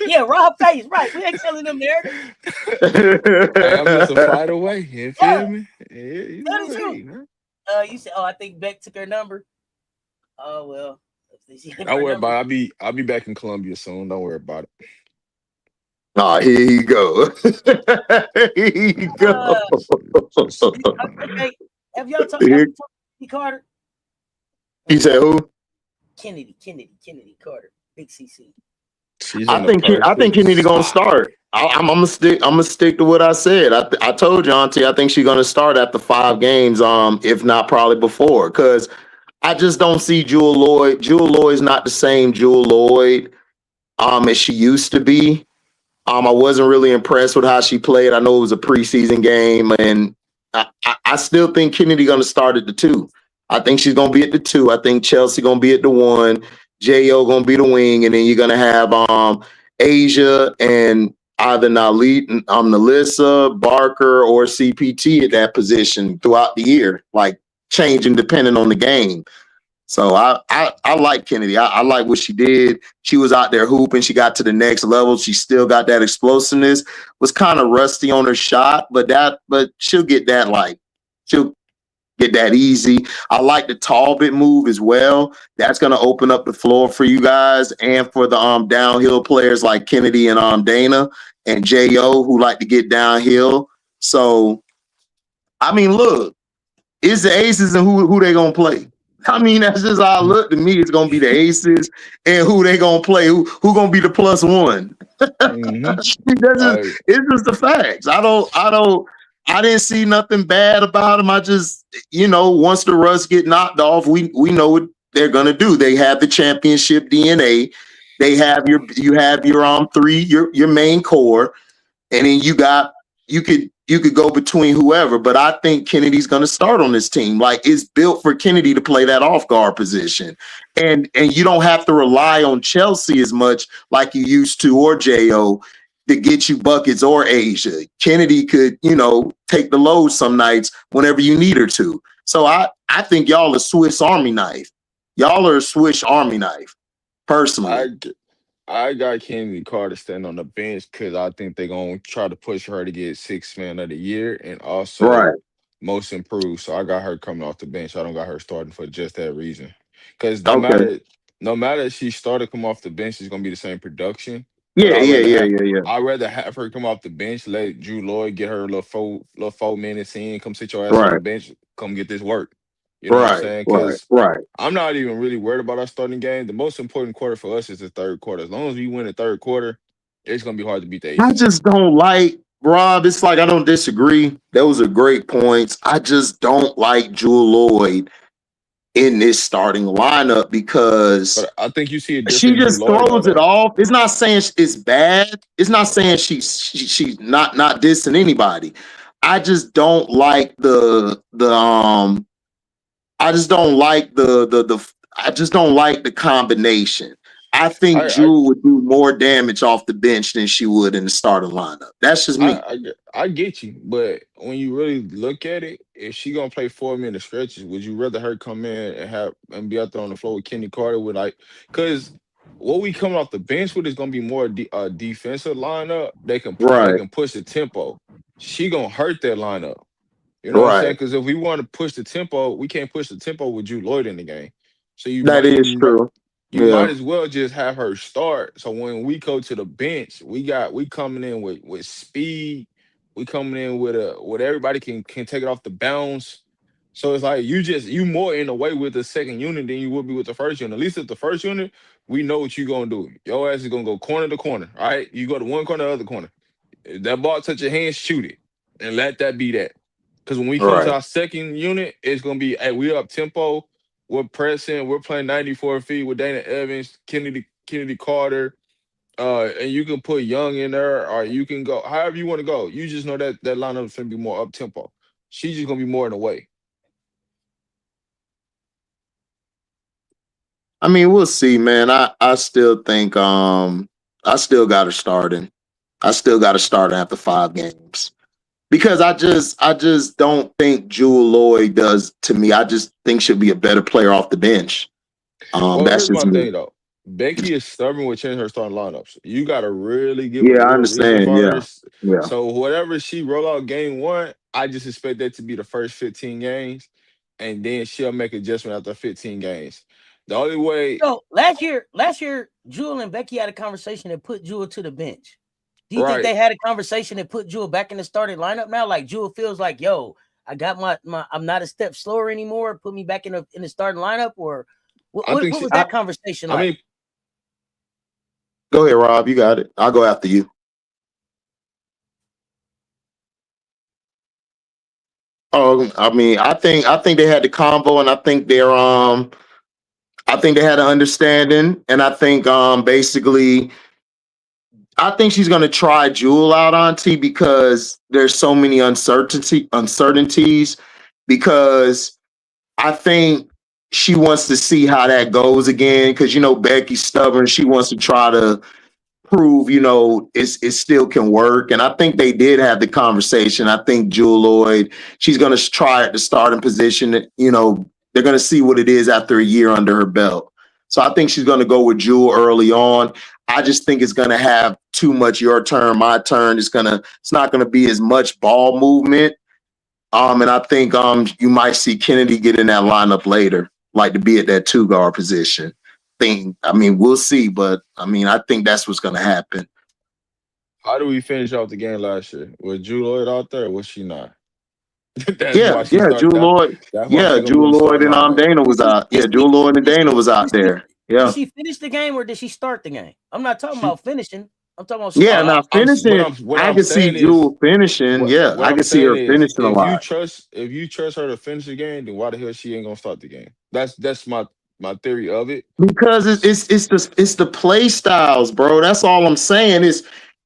Yeah, Rob face, right. We ain't telling them narrative. I'm just a flight away. You feel me? Yeah, you said, I think Beck took her number. Oh well. Don't worry about it. I'll be back in Columbia soon. Don't worry about it. Oh, here you go. Have y'all talked to Kennedy Carter? You said who? Kennedy Carter, Big CC. I think Kennedy gonna start. I'm gonna stick to what I said. I told you, Auntie, I think she's gonna start after 5 games, if not probably before, because I just don't see Jewel Lloyd. Jewel Lloyd's not the same Jewel Lloyd as she used to be. I wasn't really impressed with how she played. I know it was a preseason game, and I still think Kennedy gonna start at the 2. I think she's gonna be at the 2. I think Chelsea gonna be at the 1. Jo gonna be the wing, and then you're gonna have Asia and either Nalissa, Barker, or CPT at that position throughout the year, like changing depending on the game. So I like Kennedy. I like what she did. She was out there hooping. She got to the next level. She still got that explosiveness. Was kind of rusty on her shot, but she'll get that she'll get that easy. I like the Talbot move as well. That's going to open up the floor for you guys and for the downhill players like Kennedy and Dana and Jo who like to get downhill. So, I mean, look, it's the Aces and who they going to play. I mean, that's just how I look. To me, it's going to be the Aces and who they going to play. Who going to be the +1. It's just the facts. I didn't see nothing bad about them. I just, once the Russ get knocked off, we know what they're gonna do. They have the championship DNA. They have your 3, your main core, and then you you could go between whoever, but I think Kennedy's going to start on this team. Like, it's built for Kennedy to play that off guard position, and you don't have to rely on Chelsea as much like you used to, or Jo, to get you buckets, or Asia. Kennedy could, take the load some nights whenever you need her to. So I think y'all a Swiss Army knife. Y'all are a Swiss Army knife, personally. I got Kennedy Carter standing on the bench because I think they're going to try to push her to get sixth man of the year and also most improved. So I got her coming off the bench. I don't got her starting for just that reason. Because no matter if she started come off the bench, it's going to be the same production. Yeah. I'd rather have her come off the bench, let Drew Lloyd get her little 4 minutes in, come sit your ass on the bench, come get this work. You know what I'm saying? Because I'm not even really worried about our starting game. The most important quarter for us is the third quarter. As long as we win the third quarter, it's going to be hard to beat the AC. I just don't like, Rob, it's like I don't disagree. Those are great points. I just don't like Jewel Lloyd in this starting lineup because but I think you see a difference. She just throws it off. It's not saying it's bad. It's not saying she's not dissing anybody. I just don't like I just don't like the combination. I think Jewel would do more damage off the bench than she would in the starting lineup. That's just me. I get you, but when you really look at it, if she gonna play 4-minute stretches, would you rather her come in and be out there on the floor with Kenny Carter with because what we coming off the bench with is gonna be more defensive lineup. They can push the tempo. She gonna hurt that lineup. You know what I'm saying? Because if we want to push the tempo, we can't push the tempo with Drew Lloyd in the game. So that is true. You might as well just have her start. So when we go to the bench, we coming in with speed. We coming in with everybody can take it off the bounce. So it's like you more in the way with the second unit than you would be with the first unit. At least at the first unit, we know what you're gonna do. Your ass is gonna go corner to corner. All right, you go to one corner, the other corner. If that ball touch your hands, shoot it, and let that be that. Because when we come to our second unit, it's gonna be, hey, we up tempo. We're pressing. We're playing 94 feet with Dana Evans, Kennedy Carter, and you can put Young in there, or you can go however you want to go. You just know that lineup is gonna be more up tempo. She's just gonna be more in the way. I mean, we'll see, man. I still think I still got her starting. I still got her starting after 5 games. Because I just don't think Jewel Lloyd does to me. I just think she'll be a better player off the bench. That's here's my thing though. Becky is stubborn with changing her starting lineups. You got to really give her I understand. Yeah. So whatever she roll out game 1, I just expect that to be the first 15 games, and then she'll make adjustment after 15 games. The only way. So last year, Jewel and Becky had a conversation that put Jewel to the bench. Do you think they had a conversation that put Jewel back in the starting lineup now? Like Jewel feels like, yo, I got my I'm not a step slower anymore. Put me back in the starting lineup, or what was that conversation like? I mean, go ahead, Rob. You got it. I'll go after you. Oh, I mean, I think they had the combo, and I think they had an understanding, and I think basically. I think she's going to try Jewel out, Auntie, because there's so many uncertainties, because I think she wants to see how that goes again, because, Becky's stubborn. She wants to try to prove, it still can work. And I think they did have the conversation. I think Jewel Lloyd, she's going to try at the starting position. They're going to see what it is after a year under her belt. So I think she's going to go with Jewel early on. I just think it's going to have too much your turn, my turn. It's not going to be as much ball movement. And I think you might see Kennedy get in that lineup later, like to be at that 2-guard position. I mean, we'll see, but I mean, I think that's what's going to happen. How do we finish off the game last year? Was Jewel Lloyd out there, or was she not? Jewel Lloyd. Jewel Lloyd and Dana was out. Yeah, Jewel Lloyd and Dana was out there. Yeah. Did she finish the game or did she start the game? I'm not talking about finishing. I'm talking about now finishing. I can see Jewel finishing. I can see her finishing a lot. If you trust her to finish the game, then why the hell she ain't gonna start the game? That's my theory of it. Because it's the play styles, bro. That's all I'm saying.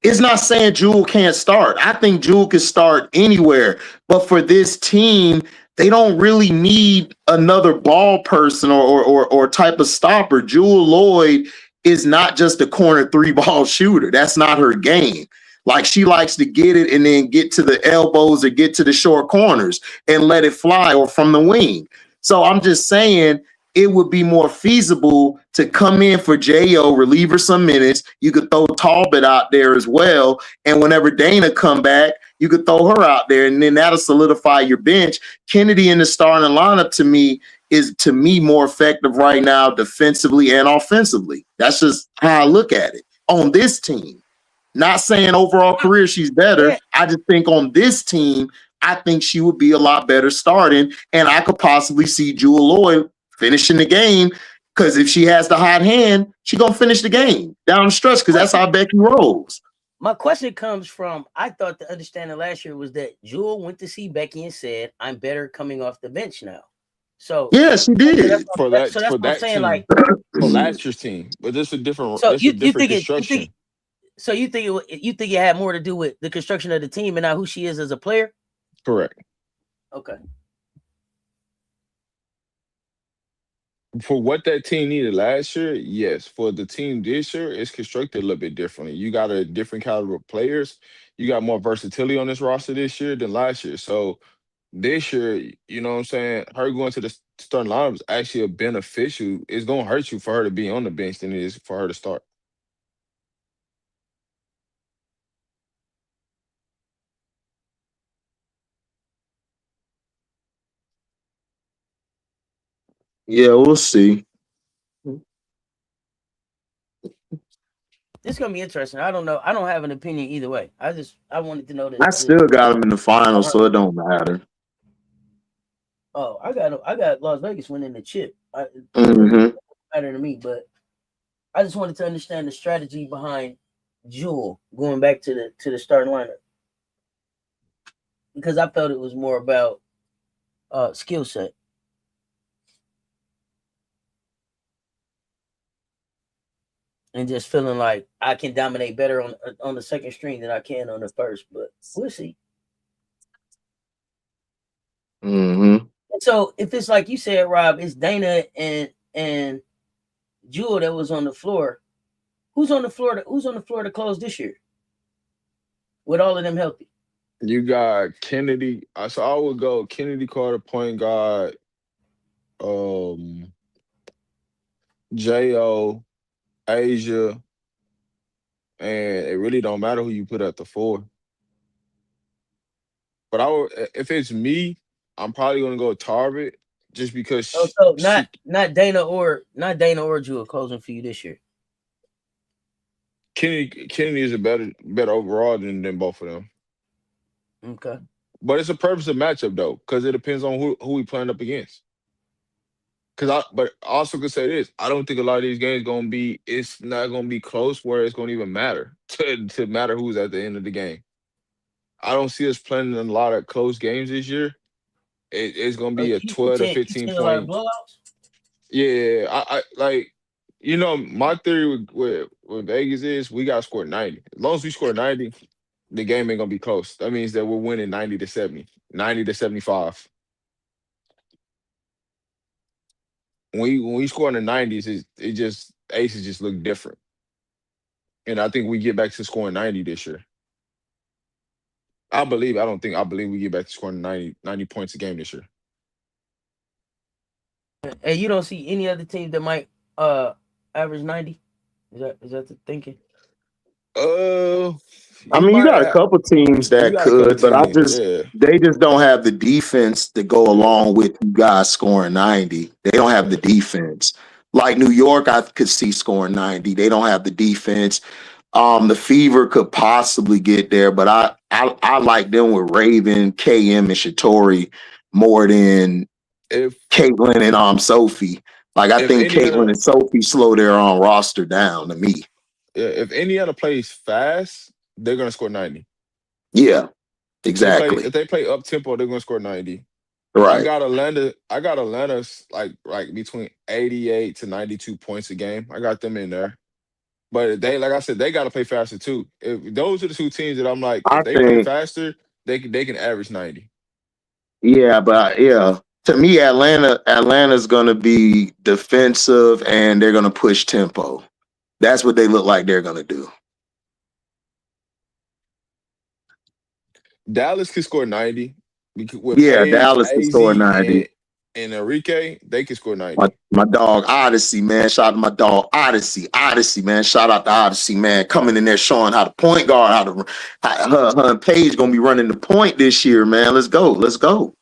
It's not saying Jewel can't start. I think Jewel can start anywhere. But for this team, they don't really need another ball person or type of stopper. Jewel Lloyd is not just a corner 3-ball shooter. That's not her game. Like, she likes to get it and then get to the elbows or get to the short corners and let it fly, or from the wing. So I'm just saying, it would be more feasible to come in for J.O., relieve her some minutes. You could throw Talbot out there as well. And whenever Dana come back, you could throw her out there, and then that'll solidify your bench. Kennedy in the starting lineup, to me, is more effective right now defensively and offensively. That's just how I look at it on this team. Not saying overall career she's better. Yeah. I just think on this team, I think she would be a lot better starting, and I could possibly see Jewel Lloyd finishing the game, because if she has the hot hand, she's going to finish the game down the stretch, because that's how Becky rolls. My question comes from, I thought the understanding last year was that Jewel went to see Becky and said, I'm better coming off the bench now. So yeah, she did. For that team, like, for last year's team. But this is a different, so you different think construction. You think it had more to do with the construction of the team and not who she is as a player? Correct. Okay. For what that team needed last year, yes. For the team this year, it's constructed a little bit differently. You got a different caliber of players. You got more versatility on this roster this year than last year. So this year, you know what I'm saying, her going to the starting lineup is actually a beneficial. It's going to hurt you for her to be on the bench than it is for her to start. Yeah, we'll see. It's gonna be interesting. I don't know. I don't have an opinion either way. I wanted to know that. I still got them in the finals, so it don't matter. Oh, I got Las Vegas winning the chip. It Mm-hmm. matter to me, but I just wanted to understand the strategy behind Jewel going back to the starting lineup, because I felt it was more about skill set. And just feeling like I can dominate better on the second string than I can on the first, but we'll see. Mm-hmm. So if it's like you said, Rob, it's Dana and Jewel that was on the floor. Who's on the floor to close this year? With all of them healthy. You got Kennedy. So I would go Kennedy Carter, point guard, J.O., Asia, and it really don't matter who you put at the 4. But if it's me, I'm probably gonna go Tarvit, just because. So not Dana or Jewel closing for you this year. Kennedy is a better overall than both of them. Okay. But it's a purposive matchup though, because it depends on who we playing up against. But I also could say this: I don't think a lot of these games it's not gonna be close where it's gonna even matter to matter who's at the end of the game. I don't see us playing in a lot of close games this year. It's gonna be a 12 to 15 point. A lot of blowouts? Yeah, I like, my theory with Vegas is we gotta score 90. As long as we score 90, the game ain't gonna be close. That means that we're winning 90 to 70, 90 to 75. When we score in the 90s, aces just look different. And I think we get back to scoring 90 this year. I believe we get back to scoring 90 points a game this year. And you don't see any other teams that might average 90? Is that the thinking? I mean, you got a couple teams that could, but they just don't have the defense to go along with you guys scoring 90. They don't have the defense. Like New York, I could see scoring 90. They don't have the defense. The Fever could possibly get there, but I like them with Raven, KM, and Shatori more than Caitlin and Sophie. Like, I think Caitlin and Sophie slow their roster down to me. Yeah, if Indiana plays fast, they're gonna score 90. Yeah, exactly. If they play up tempo, they're gonna score 90. Right. I got Atlanta like between 88 to 92 points a game. I got them in there. But they, like I said, they got to play faster too. If those are the two teams that I'm like, I if they play think, faster, they can average 90. yeah, but yeah. To me, Atlanta's gonna be defensive and they're gonna push tempo. That's what they look like they're gonna do. Dallas could score 90. With Yeah, Paige, Dallas can AZ, score 90. and Enrique, they can score My 90. my dog Odyssey, man. Shout out to my dog Odyssey, man. Shout out to Odyssey, man. Coming in there showing how to point guard, her and Paige gonna be running the point this year, man. Let's go. Let's go.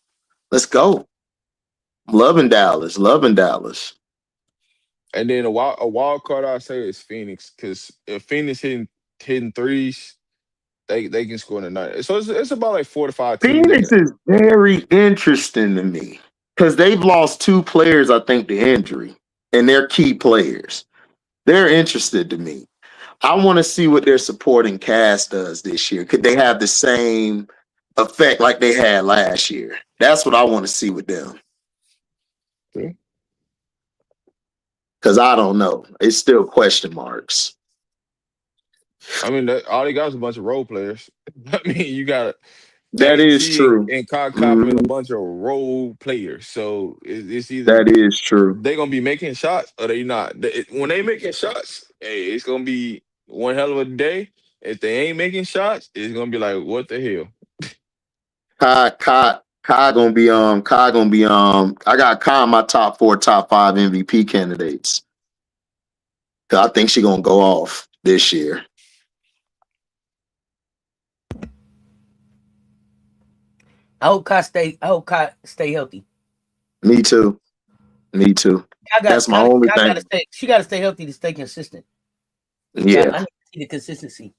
Let's go. Loving Dallas. Loving Dallas. And then a wild card I say is Phoenix, because if Phoenix hitting threes, they can score in the night. So it's about like 4 to 5 teams that can. Phoenix is very interesting to me because they've lost two players, I think, to injury, and they're key players. They're interested to me. I want to see what their supporting cast does this year. Could they have the same effect like they had last year? That's what I want to see with them. Okay. Because I don't know. It's still question marks. I mean, all they got is a bunch of role players. I mean, you got That is JT true. and Kyle Kaufman, a Mhm. bunch of role players. So it's either That is true. they're gonna be making shots or they not. When they making shots, hey, it's gonna be one hell of a day. If they ain't making shots, it's gonna be like, what the hell? Kai gonna be I got Kai in my top 4, top 5 MVP candidates. I think she's gonna go off this year. I hope Kai stay healthy. Me too. That's my only thing. She gotta stay healthy to stay consistent. Yeah. I need to see the consistency.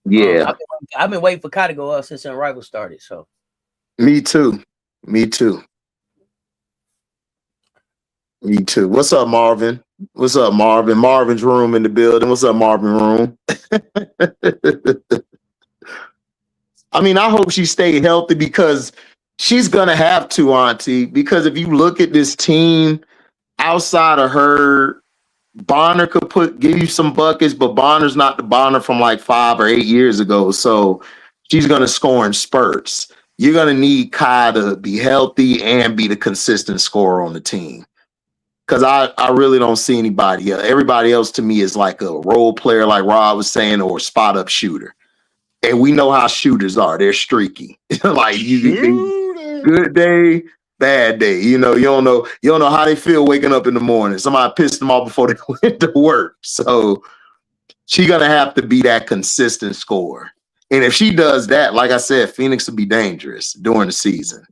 Yeah. I've been waiting for Kai to go up since Unrivaled started. So Me too. What's up, Marvin? Marvin's room in the building. What's up, Marvin room? I mean, I hope she stayed healthy because she's gonna have to, Auntie. Because if you look at this team outside of her, Bonner could give you some buckets, but Bonner's not the Bonner from like 5 or 8 years ago. So she's gonna score in spurts. You're gonna need Kai to be healthy and be the consistent scorer on the team. Because I really don't see anybody else. Everybody else to me is like a role player, like Rob was saying, or a spot up shooter. And we know how shooters are. They're streaky. Like good day, bad day. You don't know how they feel waking up in the morning. Somebody pissed them off before they went to work. So she's gonna have to be that consistent scorer. And if she does that, like I said, Phoenix will be dangerous during the season.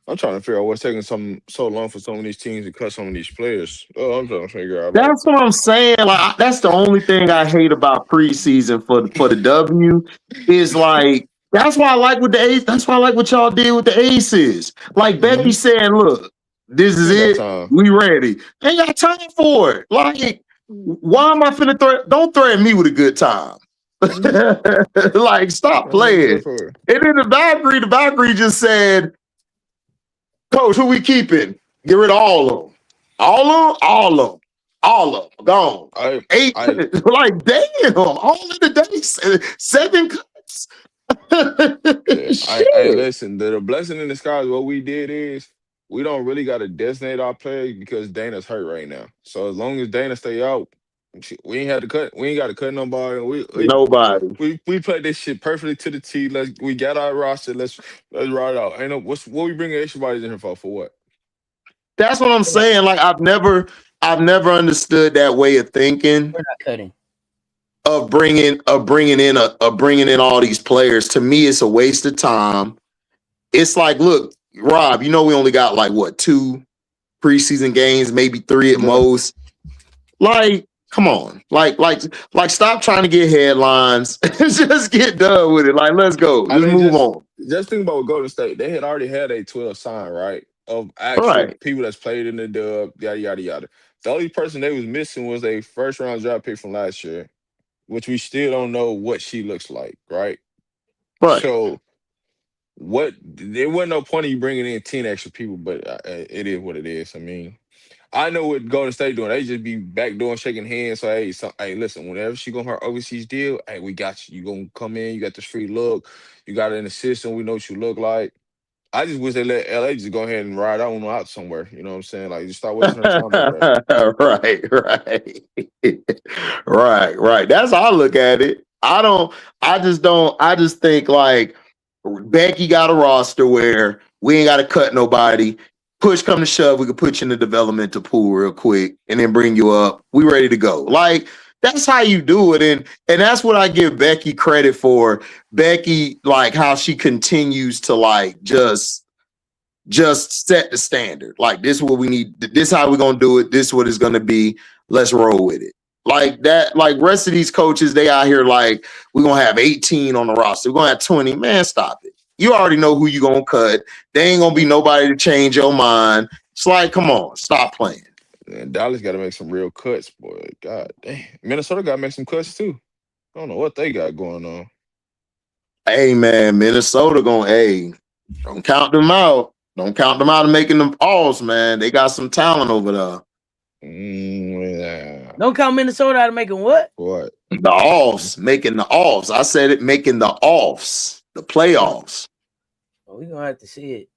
I'm trying to figure out what's taking so long for some of these teams to cut some of these players. Oh, I'm trying to figure out. That's what I'm saying. Like that's the only thing I hate about preseason for the W is like that's why I like what the Ace. That's why I like what y'all did with the Aces. Like Becky saying, "Look, this is it. We ready. Ain't got time for it. Like, why am I finna don't threaten me with a good time. Like, stop playing." And then the Valkyrie just said, "Coach, who we keeping? Get rid of all of them. All of them. Gone. 8, like, damn. All in the day. 7 cuts." Hey, listen, the blessing in disguise, what we did is we don't really got to designate our players because Dana's hurt right now. So as long as Dana stay out, we ain't had to cut. We ain't got to cut nobody. Nobody. We played this shit perfectly to the T. We got our roster. Let's ride it out. Ain't no what we bringing extra bodies in here for what? That's what I'm saying. Like I've never understood that way of thinking. We're not cutting. Of bringing in all these players. To me, it's a waste of time. It's like, look, Rob, we only got like what 2 preseason games, maybe 3 at most. Like, come on, like, stop trying to get headlines. Just get done with it. Like, let's go. Move on. Just think about Golden State. They had already had a 12 sign, right? Of actual people that's played in the dub, yada yada yada. The only person they was missing was a first round draft pick from last year, which we still don't know what she looks like, right? Right. So, there wasn't no point of you bringing in 10 extra people, but it is what it is. I mean, I know what Golden State doing. They just be backdooring, shaking hands. So hey, listen. Whenever she go her overseas deal, hey, we got you. You gonna come in? You got this free look. You got it in the system. We know what you look like. I just wish they let LA just go ahead and ride out somewhere. You know what I'm saying? Like, just start wasting her time over there. Right. That's how I look at it. I just think like Becky got a roster where we ain't got to cut nobody. Push come to shove, we could put you in the developmental pool real quick and then bring you up. We ready to go. Like, that's how you do it. And that's what I give Becky credit for. Becky, like how she continues to like just set the standard. Like, this is what we need. This is how we're gonna do it. This is what it's gonna be. Let's roll with it. Like that, like rest of these coaches, they out here like we're gonna have 18 on the roster. We're gonna have 20. Man, stop it. You already know who you're gonna cut. There ain't gonna be nobody to change your mind. It's like, come on, stop playing. And Dallas got to make some real cuts, boy. God damn. Minnesota got to make some cuts too. I don't know what they got going on. Hey man, Minnesota don't count them out. Don't count them out of making them alls, man. They got some talent over there. Yeah. Don't count Minnesota out of making what? What? The offs, making the offs. I said it, making the offs, the playoffs. Well, we're gonna have to see it.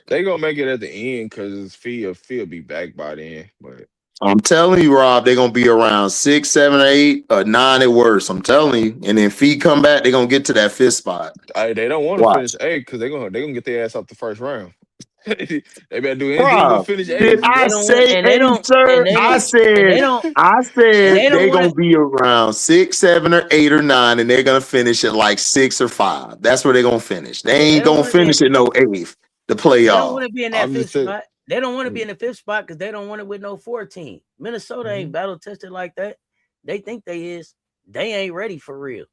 They gonna make it at the end because Phil be back by then. But I'm telling you, Rob, they're gonna be around 6, 7, 8, or 9 at worst. I'm telling you. And then Fee come back, they're gonna get to that 5th spot. they don't want to finish 8 because they're gonna get their ass off the first round. They better do anything but Rob, finish 8. did I say 8, sir? I said they're gonna be around 6, 7, or 8 or 9, and they're gonna finish at like 6 or 5. That's where they're gonna finish. They ain't gonna finish at no 8th. The playoff. They don't want to be in that 5th spot. They don't want to be in the 5th spot because they don't want it with no 14. Minnesota ain't battle tested like that. They think they is. They ain't ready for real.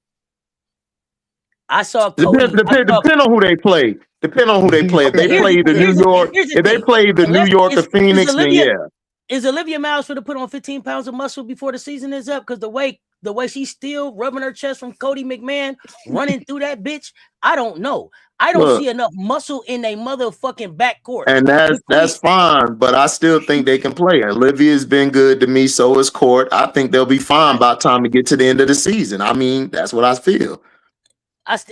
I saw Cody. Depend on who they play. Depend on who they play. If they play the New York, New York or Phoenix, then yeah. Is Olivia Miles for to put on 15 pounds of muscle before the season is up? Because the way she's still rubbing her chest from Cody McMahon running through that bitch, I don't know. I don't see enough muscle in a motherfucking backcourt. And that's fine, but I still think they can play. Olivia's been good to me, so is Court. I think they'll be fine by the time we get to the end of the season. I mean, that's what I feel.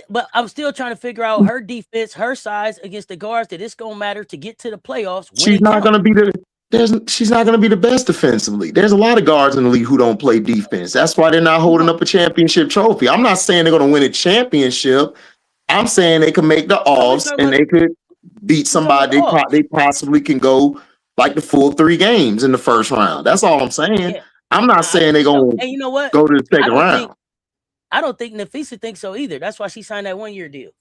But I'm still trying to figure out her defense, her size against the guards that it's gonna matter to get to the playoffs. She's not gonna be the best defensively. There's a lot of guards in the league who don't play defense. That's why they're not holding up a championship trophy. I'm not saying they're gonna win a championship. I'm saying they can make the offs and they could beat somebody. They possibly can go like the full 3 games in the first round. That's all I'm saying. Yeah. I'm not saying they're gonna you know what? Go to the second round. I don't think Nafisa thinks so either. That's why she signed that 1-year deal.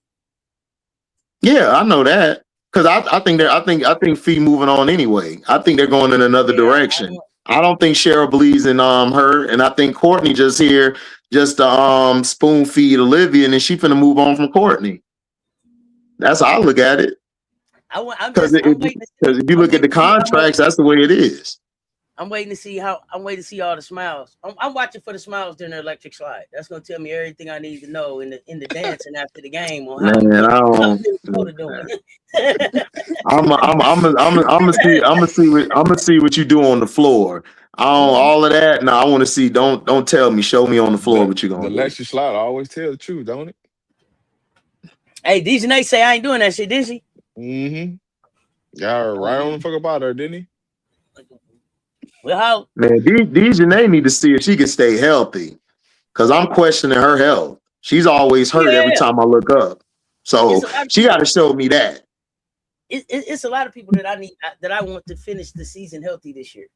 Yeah, I know that because I think Fee moving on anyway. I think they're going in another direction. I don't think Cheryl believes in her, and I think Courtney just here just to spoon feed Olivia, and then she finna move on from Courtney. That's how I look at it. Because if you look at the contracts, that's the way it is. I'm waiting to see all the smiles. I'm watching for the smiles during the electric slide. That's gonna tell me everything I need to know in the dancing after the game on how doing. I'm gonna see what you do on the floor. All of that. No, I want to see. Don't tell me. Show me on the floor what you're gonna do. The electric slide always tell the truth, don't it? Hey, DJ say I ain't doing that shit, did she? Got right on the fuck about her, didn't he? Well, how man, DJ need to see if she can stay healthy, because I'm questioning her health. She's always hurt every time I look up, so she got to show me that. It's a lot of people that I want to finish the season healthy this year.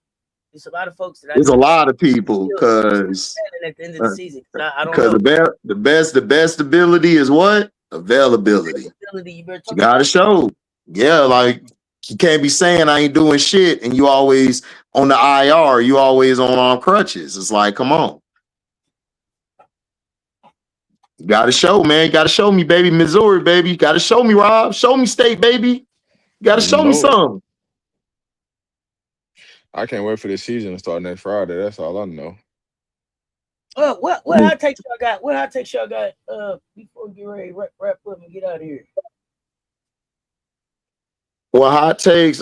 There's a lot of folks that there's a lot of people because at the end of the season, I don't know. Because the best ability is what? Availability. You got to show. Yeah, like. You can't be saying I ain't doing shit and you always on the IR, you always on crutches. It's like, come on. You got to show, man. You got to show me, baby. Missouri, baby. You got to show me, Rob. Show me state, baby. You got to show me something. I can't wait for the season to start next Friday. That's all I know. What hot takes y'all got? What hot takes y'all got before we get ready to wrap up and get out of here? Well, hot takes.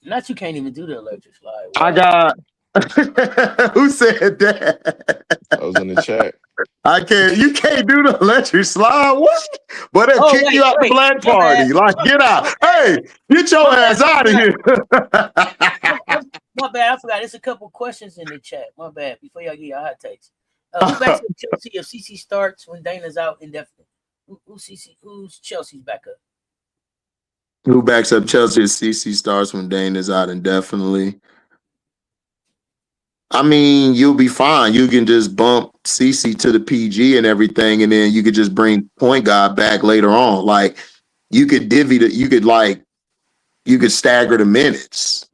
Not you can't even do the electric slide. Wow. I got. Who said that? I was in the chat. I can't. You can't do the electric slide. What? But they'll kick you out the black My party. bad. Like, get out. Hey, get your ass out of here. My bad. I forgot. There's a couple questions in the chat. My bad. Before y'all get your hot takes. Who backs up Chelsea if CC starts when Dana's out indefinitely? Who's Chelsea's backup? Who backs up Chelsea if CC starts when Dana's out indefinitely? I mean, you'll be fine. You can just bump CC to the PG and everything, and then you could just bring point guard back later on. Like, you could you could stagger the minutes.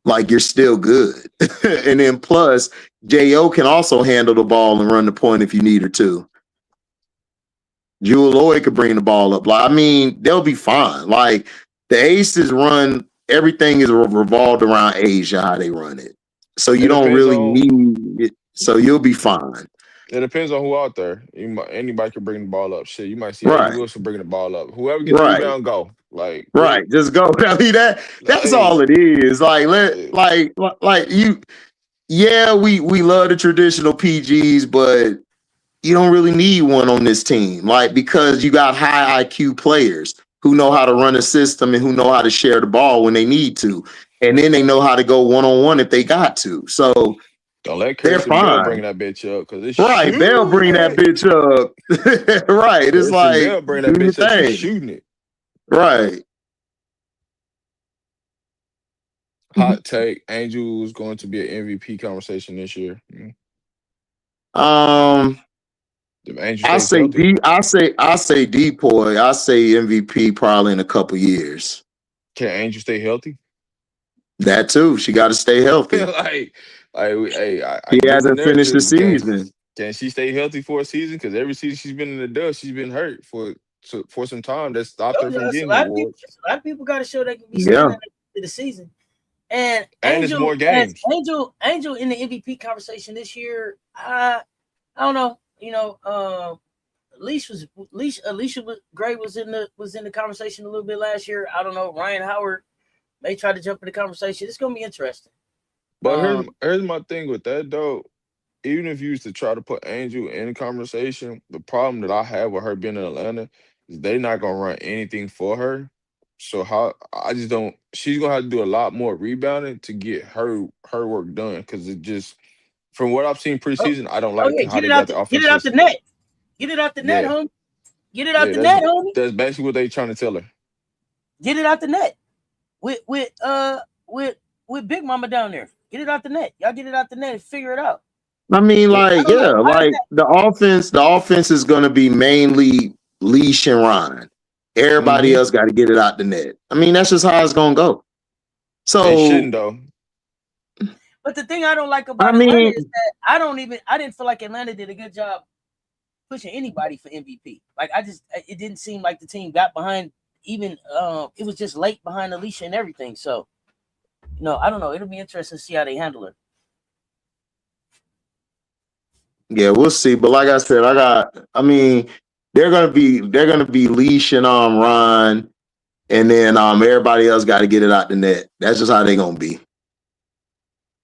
Like, you're still good. And then plus, J.O. can also handle the ball and run the point if you need her to. Jewel Lloyd could bring the ball up. Like, I mean, they'll be fine. Like, the Aces run, everything is revolved around Asia, how they run it. So you don't really need it. So you'll be fine. It depends on who out there. Anybody can bring the ball up. Shit, you might see Eddie Wilson bringing the ball up. Whoever gets the rebound, go. Like, just go. I mean, that's all it is. Like you. Yeah, we love the traditional PGs, but you don't really need one on this team. Like, because you got high IQ players who know how to run a system and who know how to share the ball when they need to. And then they know how to go one-on-one if they got to. So don't let Kirsten Bell bring that bitch up, because it's right. They'll bring that bitch up. Right. It's like Bell bring that bitch up. She's shooting it. Right. Hot take: Angel is going to be an MVP conversation this year. I say Depoy. I say MVP probably in a couple years. Can Angel stay healthy? That too. She got to stay healthy. He hasn't finished the season. Can she stay healthy for a season? Because every season she's been in the dust, she's been hurt for some time. That stopped her from getting awards. A lot of people got to show they can be staying to the season. And it's more games. Angel in the MVP conversation this year. I don't know. You know, Alicia Gray was in the conversation a little bit last year. I don't know. Ryan Howard may try to jump in the conversation. It's gonna be interesting. But here's my thing with that though. Even if you used to try to put Angel in the conversation, the problem that I have with her being in Atlanta is they're not gonna run anything for her. So she's gonna have to do a lot more rebounding to get her work done. Because it just, from what I've seen preseason, I don't like how they got the offense. Get it out the net. Get it out the net, homie. Get it out the net, homie. That's basically what they trying to tell her. Get it out the net. With Big Mama down there. Get it out the net. Y'all get it out the net and figure it out. I mean, the offense is gonna be mainly Leash and Ryan. Everybody else got to get it out the net. I mean, that's just how it's gonna go. So they shouldn't though. But the thing I don't like about Atlanta is that I didn't feel like Atlanta did a good job pushing anybody for MVP. Like, it didn't seem like the team got behind even it was just late behind Alicia and everything. So, I don't know. It'll be interesting to see how they handle it. Yeah, we'll see. But like I said, they're gonna be Leash and Ryan, and then everybody else got to get it out the net. That's just how they gonna be.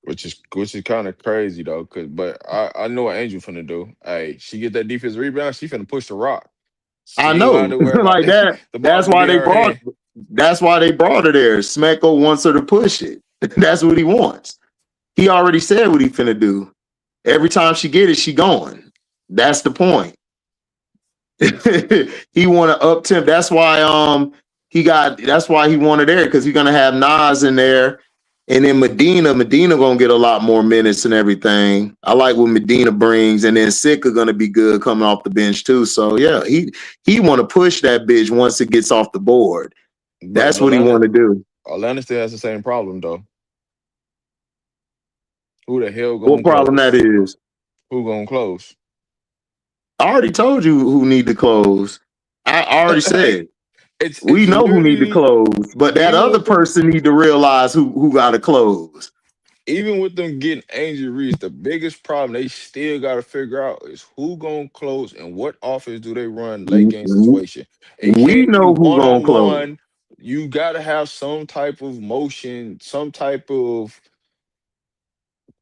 Which is kind of crazy though, but I know what Angel finna do. Hey, she get that defensive rebound, she finna push the rock. I know, like that. That's why they brought. That's why they brought her there. Smecko wants her to push it. That's what he wants. He already said what he finna do. Every time she get it, she going. That's the point. He want to up temp. That's why That's why he wanted there, because he's gonna have Nas in there. And then Medina gonna get a lot more minutes and everything. I like what Medina brings, and then Sika gonna be good coming off the bench too. So yeah, he want to push that bitch once it gets off the board. That's what he want to do. Atlanta still has the same problem though. Who the hell gonna? What problem that is? Who gonna close? I already told you who need to close. I already said. We know who need to close, but that other person need to realize who got to close. Even with them getting Angel Reese, the biggest problem they still got to figure out is who gonna close and what offense do they run late game situation. We know who gonna close. You gotta have some type of motion, some type of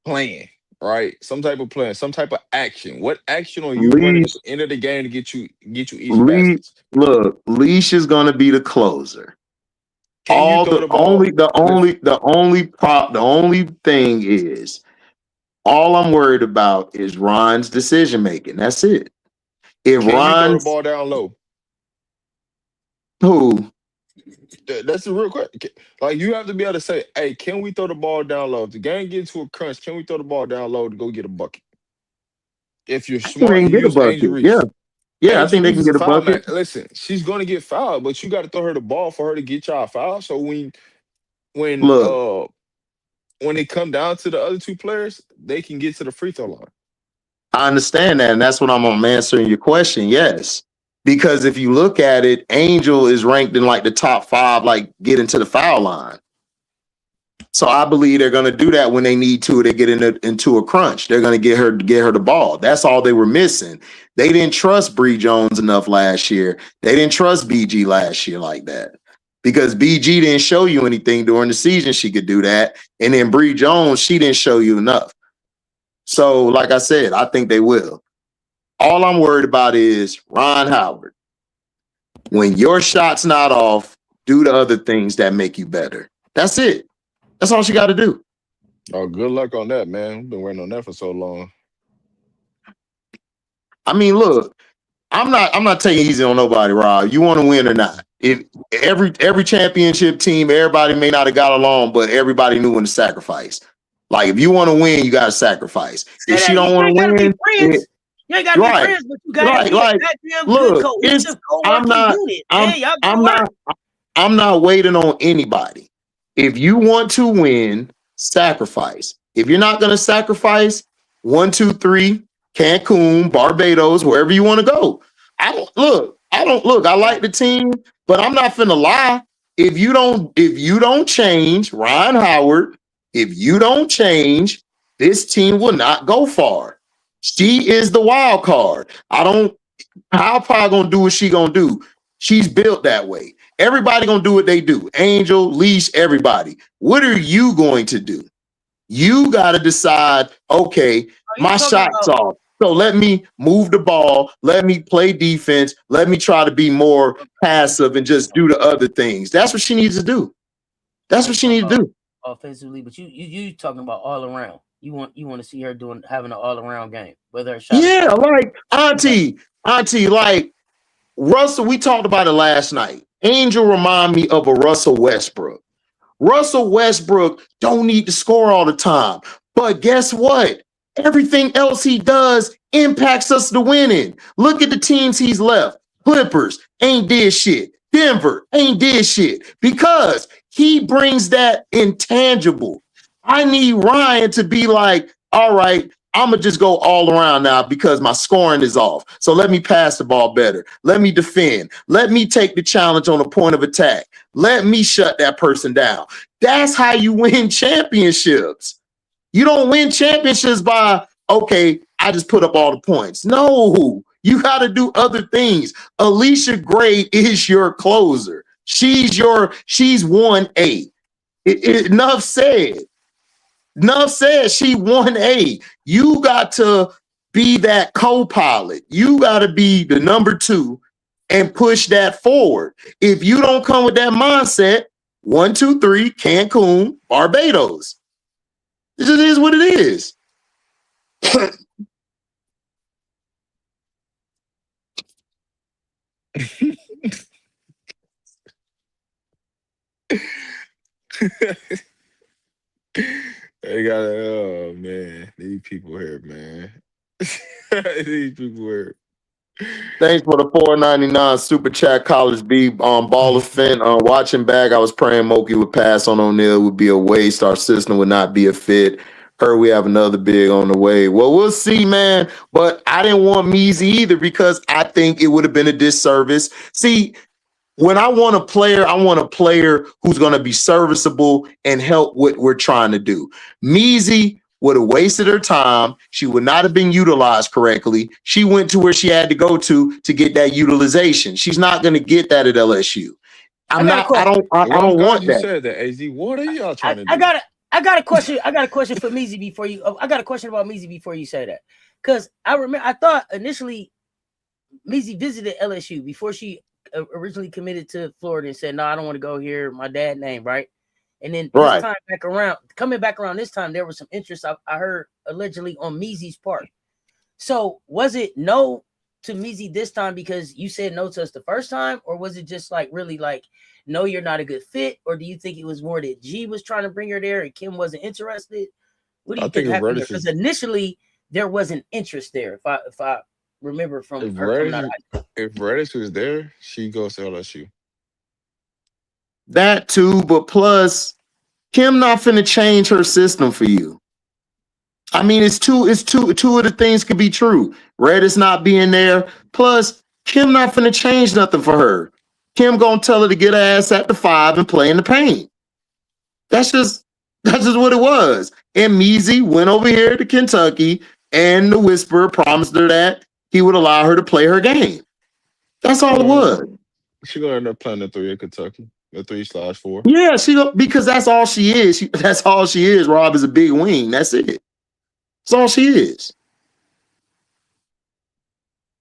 plan, right? Some type of plan, some type of action. What action are you running at Leash, the end of the game to get you easy leash. baskets? Look, Leash is going to be the closer. Can you throw the ball? Listen, The only thing is, all I'm worried about is Ron's decision making. That's it. If can you throw the Ron's ball down low? who, That's a real question. Like you have to be able to say, "Hey, can we throw the ball down low? If the game gets to a crunch, can we throw the ball down low to go get a bucket?" If you're I think they smart, can you get a use Angel bucket. Yeah, Reese. yeah, I Angel think they Reese can is a get a foul man. bucket. Listen, she's going to get fouled, but you got to throw her the ball for her to get y'all foul. So when Look, when it come down to the other two players, they can get to the free throw line. I understand that, and that's what I'm answering your question. Yes, because if you look at it, Angel is ranked in like the top 5, like getting to the foul line. So I believe they're going to do that when they need to. They get into a crunch. They're going to get her the ball. That's all they were missing. They didn't trust Bree Jones enough last year. They didn't trust BG last year like that because BG didn't show you anything during the season. She could do that, and then Bree Jones, she didn't show you enough. So, like I said, I think they will. All I'm worried about is Ron Howard. When your shot's not off, do the other things that make you better. That's it. That's all she got to do. Oh, good luck on that, man. We've been waiting on that for so long. I mean, look, I'm not taking easy on nobody, Rob. You want to win or not? If every championship team, everybody may not have got along, but everybody knew when to sacrifice. Like if you want to win, you got to sacrifice. If she don't want to win, you ain't got to be right, friends, but you got to be a goddamn good look, cohesive I'm co-working not, unit. I'm, Man, y'all I'm gotta work. I'm not waiting on anybody. If you want to win, sacrifice. If you're not going to sacrifice, 1, 2, 3, Cancun, Barbados, wherever you want to go. I don't look. I like the team, but I'm not finna lie. If you don't change, Ron Howard, if you don't change, this team will not go far. She is the wild card. How probably gonna do what she gonna do? She's built that way. Everybody gonna do what they do. Angel, Leash, everybody. What are you going to do? You got to decide, okay, my shot's off. So let me move the ball. Let me play defense. Let me try to be more passive and just do the other things. That's what she needs to do. That's what she needs to do. Offensively, but you talking about all around. You want to see her having an all around game. Whether her shot, yeah, like Auntie, like Russell. We talked about it last night. Angel remind me of a Russell Westbrook. Russell Westbrook don't need to score all the time. But guess what? Everything else he does impacts us to winning. Look at the teams he's left. Clippers ain't did shit. Denver ain't did shit because he brings that intangible. I need Ryan to be like, all right, I'm going to just go all around now because my scoring is off. So let me pass the ball better. Let me defend. Let me take the challenge on the point of attack. Let me shut that person down. That's how you win championships. You don't win championships by, okay, I just put up all the points. No, you got to do other things. Alicia Gray is your closer. She's 1A. Enough said. Nuff says she 1A. You got to be that co-pilot. You got to be the number 2 and push that forward. If you don't come with that mindset, 1, 2, 3, Cancun, Barbados. It just is what it is. They got oh man, these people here, man. These people here. Thanks for the $4.99 super chat, College B. Ball of Finn. Watching back, I was praying Moki would pass on O'Neal, would be a waste. Our system would not be a fit. Heard we have another big on the way. Well, we'll see, man. But I didn't want Measy either because I think it would have been a disservice. See, when I want a player who's going to be serviceable and help what we're trying to do. Measy would have wasted her time. She would not have been utilized correctly. She went to where she had to go to get that utilization. She's not going to get that at LSU. I don't want you that. said that, AZ. What are y'all trying to do? I got a question. I got a question for Meezy before you. I got a question about Meezy before you say that, because I thought initially Meezy visited LSU before she originally committed to Florida and said, "No, I don't want to go here. My dad name right." And then this time coming back around this time, there was some interest I heard allegedly on Meezy's part. So was it no to Meezy this time because you said no to us the first time, or was it just like really like, no, you're not a good fit, or do you think it was more that G was trying to bring her there and Kim wasn't interested? What do you think happened there? Because initially there wasn't interest there. If I remember from her coming out. If Reddish was there, she goes to LSU. That too, but plus Kim not finna change her system for you. I mean, it's two of the things could be true. Reddish not being there, plus Kim not finna change nothing for her. Kim gonna tell her to get her ass at the 5 and play in the paint. That's just what it was. And Meezy went over here to Kentucky, and the Whisperer promised her that he would allow her to play her game. That's all it was. She gonna end up playing the 3 at Kentucky, the 3/4. Yeah, because that's all she is. That's all she is. Rob is a big wing. That's it. That's all she is.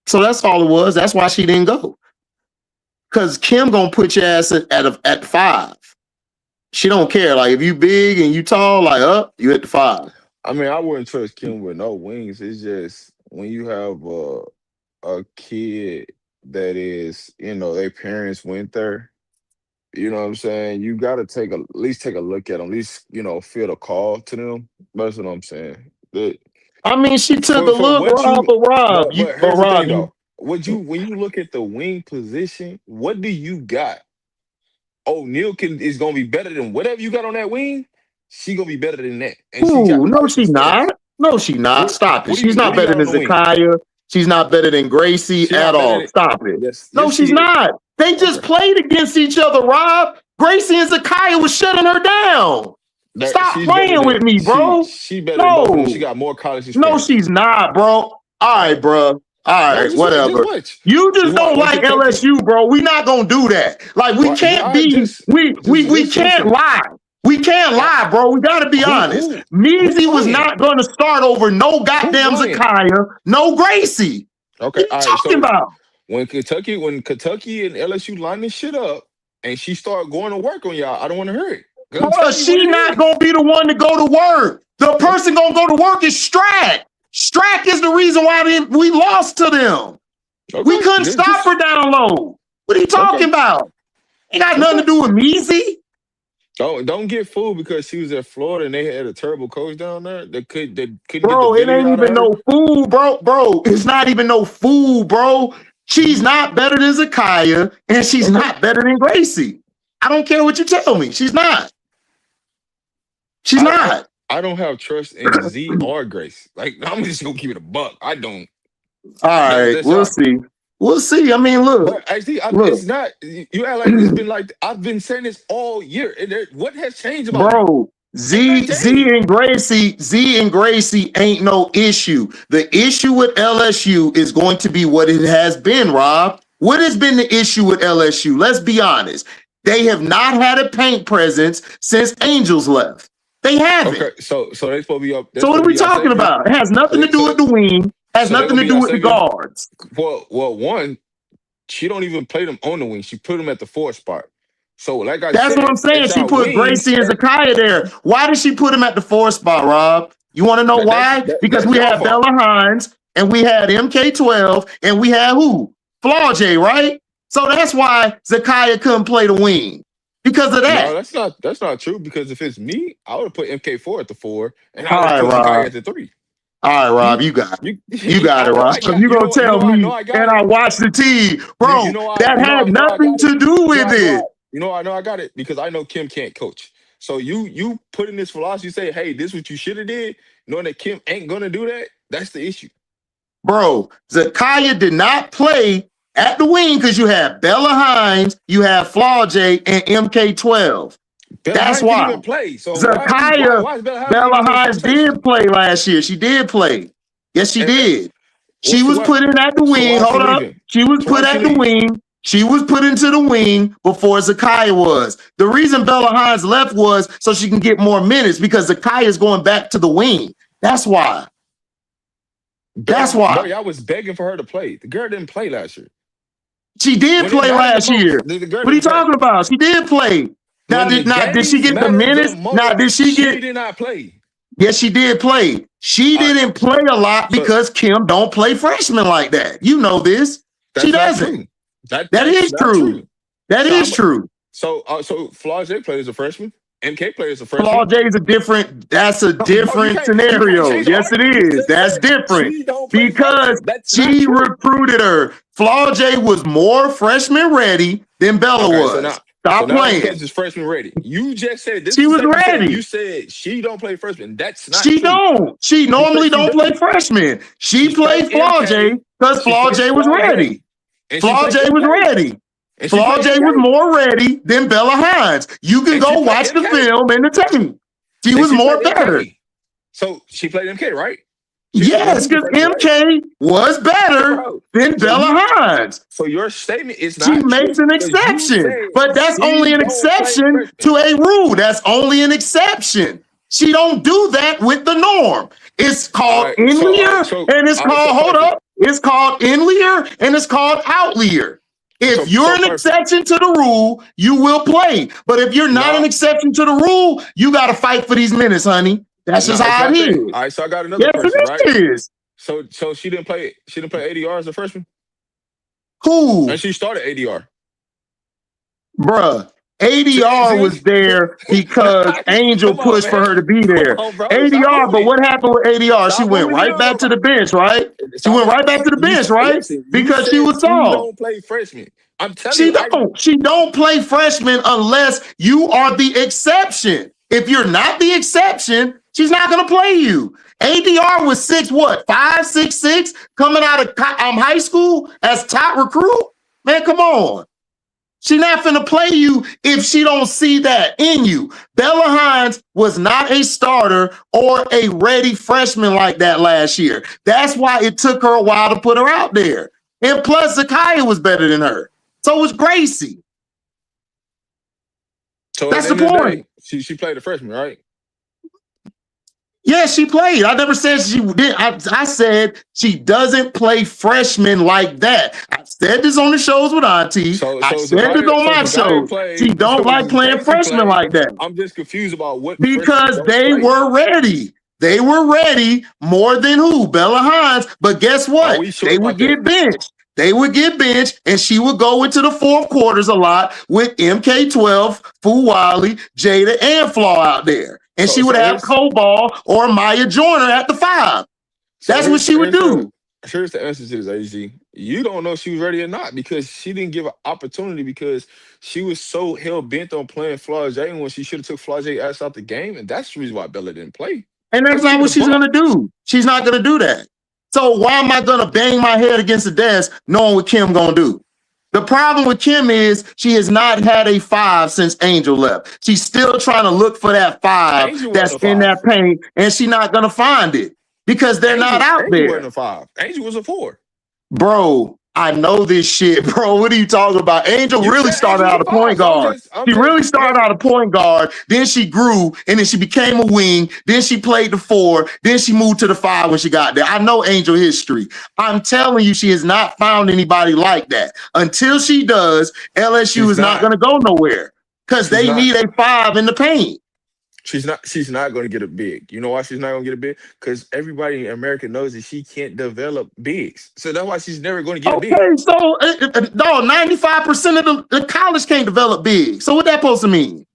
So that's all it was. That's why she didn't go. Because Kim gonna put your ass at 5. She don't care. Like if you big and you tall, like you at the 5. I mean, I wouldn't trust Kim with no wings. It's just when you have a kid that is, their parents went there. You know what I'm saying? You got to at least take a look at them. At least, feel the call to them. That's what I'm saying. I mean, she took a look, Rob. But here's the thing, though. When you look at the wing position, what do you got? O'Neal is going to be better than whatever you got on that wing. She going to be better than that. And no, she's not. No, she's not. Stop it. She's not better than Zakaya. She's not better than Gracie at all. Stop it. No, she's not. They just played against each other, Rob. Gracie and Zakaya was shutting her down. Stop playing with me, bro. She better than both of them. She got more college experience. No, she's not, bro. All right, bro. All right, whatever. You just don't like LSU, bro. We're not gonna do that. Like we can't be. We can't lie. We can't lie, bro. We gotta be honest. Meezy was not gonna start over no goddamn Zakaya, no Gracie. Okay, what are you talking about? When Kentucky and LSU line this shit up, and she start going to work on y'all, I don't want to hear it. She not gonna be the one to go to work. The person gonna go to work is Strack. Strack is the reason why we lost to them. Okay. We couldn't stop her down low. What are you talking about? Ain't got nothing to do with Meezy. Don't get fooled because she was at Florida and they had a terrible coach down there. They couldn't bro, it ain't even no fool, bro. Bro, it's not even no fool, bro. She's not better than Zakaya, and she's not better than Gracie. I don't care what you tell me. She's not. She's not. I don't have trust in Z or Grace. Like, I'm just gonna keep it a buck. I don't. All right, we'll see. We'll see. I mean, look. Actually, it's not. You act like it's been like I've been saying this all year. What has changed about bro? Z and Gracie ain't no issue. The issue with LSU is going to be what it has been, Rob. What has been the issue with LSU? Let's be honest. They have not had a paint presence since Angels left. They haven't. Okay, so they supposed to be up. So what are we talking about? It has nothing to do with the wing. Has nothing to do with the guards. Well, one, she don't even play them on the wing. She put them at the 4 spot. So like that's what I'm saying. She put Gracie and Zakaya there. Why did she put him at the 4 spot, Rob? You want to know why? Because we had Bella Hines and we had MK12 and we had who? Flaugier, right? So that's why Zakaya couldn't play the wing. Because of that. No, that's not true. Because if it's me, I would have put MK4 at the 4 and I would have put Zakaya at the 3. All right, Rob, you got it. You got it, Rob. You gonna tell me and I watch the team, bro? That had nothing to do with it. I know I got it because I know Kim can't coach. So you put in this philosophy, say, hey, this is what you should have did, knowing that Kim ain't gonna do that. That's the issue, bro. Zakaya did not play at the wing because you have Bella Hines, you have Flaugier, and MK12. That's why. Play. So Zakaya, Bella Hines did play last year. She did play. Yes, she did. She was put in at the wing. Hold up. She was put at the wing. She was put into the wing before Zakiya was. The reason Bella Hines left was so she can get more minutes because Zakiya is going back to the wing. That's why. That's why. Bro, y'all was begging for her to play. The girl didn't play last year. She did play last year. What are you talking about? She did play. Now, did she get the minutes? Now, did she get? She did not play. Yes, she did play. She didn't play a lot because Kim don't play freshmen like that. You know this. She doesn't. That is true. That is true. So Flau'jae played as a freshman. MK played as a freshman. Flau'jae is a different. That's a different scenario. Yes, it is. That's different because she recruited her. Flau'jae was more freshman ready than Bella was. Stop playing. Because it's freshman ready. You just said this. She was ready. You said she don't play freshman. That's not. She don't. She normally don't play freshman. She played Flau'jae because Flau'jae was ready. Flau'jae was ready. Flau'jae was more ready than Bella Hines. You can go watch the film and the tape. She was more better. So she played MK, right? Yes, because MK was better than Bella Hines. So your statement is not. She makes an exception, but that's only an exception to a rule. That's only an exception. She don't do that with the norm. It's called inlier, and it's called hold up. It's called inlier, and it's called outlier. If you're an exception to the rule, you will play. But if you're not an exception to the rule, you got to fight for these minutes, honey. That's just how it is. All right, so I got another question, right? Is. So she didn't play. She didn't play ADR as a freshman. Who? And she started ADR. Bruh, ADR was there because Angel pushed for her to be there. ADR, but what happened with ADR? She went right back to the bench, right? She went right back to the bench, right? Because she was tall. She don't play freshman. I'm telling you. She don't play freshman unless you are the exception. If you're not the exception, she's not going to play you. ADR was 5', 6'6", coming out of high school as top recruit. Man, come on. She's not finna play you if she don't see that in you. Bella Hines was not a starter or a ready freshman like that last year. That's why it took her a while to put her out there. And plus, Zakiya was better than her. So was Gracie. So that's the point. She played a freshman, right? Yeah, she played. I never said she did. I said she doesn't play freshmen like that. I said this on the shows with Auntie. I said this on my show. She don't like playing freshmen like that. I'm just confused about what. Because they were ready. They were ready more than who? Bella Hines. But guess what? They would get benched. They would get benched, and she would go into the fourth quarters a lot with MK12, Fuwali, Jada, and Flaw out there. And she would have Coball or Maya Joyner at the 5. That's what she would do. Here's the answer to this, AZ. You don't know if she was ready or not because she didn't give an opportunity because she was so hell-bent on playing Flau'jae when she should have took Flau'jae ass out the game. And that's the reason why Bella didn't play. And that's not what she's going to do. She's not going to do that. So why am I going to bang my head against the desk knowing what Kim going to do? The problem with Kim is she has not had a 5 since Angel left. She's still trying to look for that 5 that's in that paint, and she's not going to find it because they're not out there. Angel wasn't a 5. Angel was a 4. Bro, I know this shit, bro. What are you talking about? Angel really started out a point guard. She really started out a point guard. Then she grew, and then she became a wing. Then she played the 4. Then she moved to the 5 when she got there. I know Angel history. I'm telling you, she has not found anybody like that. Until she does, LSU is not going to go nowhere because they need a 5 in the paint. She's not going to get a big. You know why she's not going to get a big? Because everybody in America knows that she can't develop bigs. So that's why she's never going to get a big. Okay, so no, 95% of the college can't develop big. So what that supposed to mean?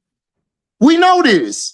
We know this.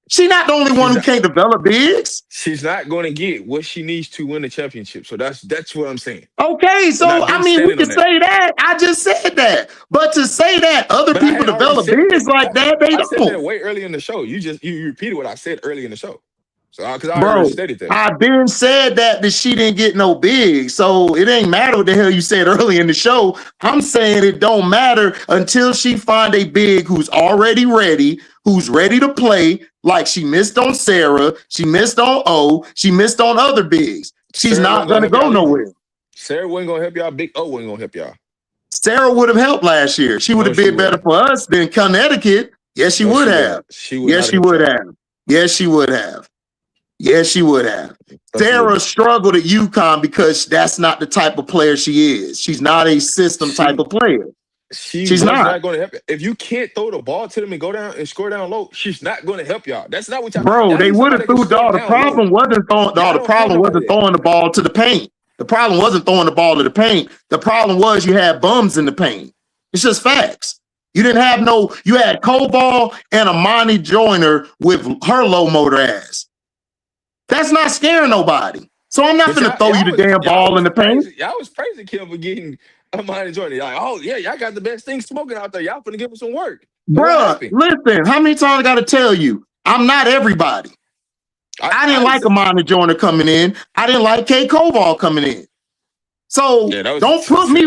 She's not the only one who can't develop bigs. She's not going to get what she needs to win the championship. So that's what I'm saying. Okay, so I mean, we can say that. I just said that. But to say that other people develop bigs like that, they don't. I said that way early in the show. You repeated what I said early in the show. So because I already stated that. I've been said that she didn't get no big. So it ain't matter what the hell you said early in the show. I'm saying it don't matter until she find a big who's already ready, who's ready to play. Like she missed on Sarah, she missed on O, she missed on other bigs. She's not going to go nowhere. Sarah wasn't going to help y'all. Big O wasn't going to help y'all. Sarah would have helped last year. She would have been better for us than Connecticut. Yes, she would have. Yes, she would have. Yes, she would have. Yes, she would have. Sarah struggled at UConn because that's not the type of player she is. She's not a system type of player. She's not going to help you. If you can't throw the ball to them and go down and score down low, she's not going to help y'all. That's not what y'all. Bro, they would have threw the ball. The problem wasn't throwing the ball to the paint. The problem wasn't throwing the ball to the paint. The problem was you had bums in the paint. It's just facts. You didn't have you had Koval and Amani Joyner with her low motor ass. That's not scaring nobody. So I'm not going to throw you the damn ball in the paint. Y'all was praising Kim for getting Amani Joyner. Like, oh, yeah, y'all got the best thing smoking out there. Y'all finna give him some work. Bruh, listen, how many times I got to tell you? I'm not everybody. I didn't like Amani Joyner coming in. I didn't like Kay Koval coming in. So don't put me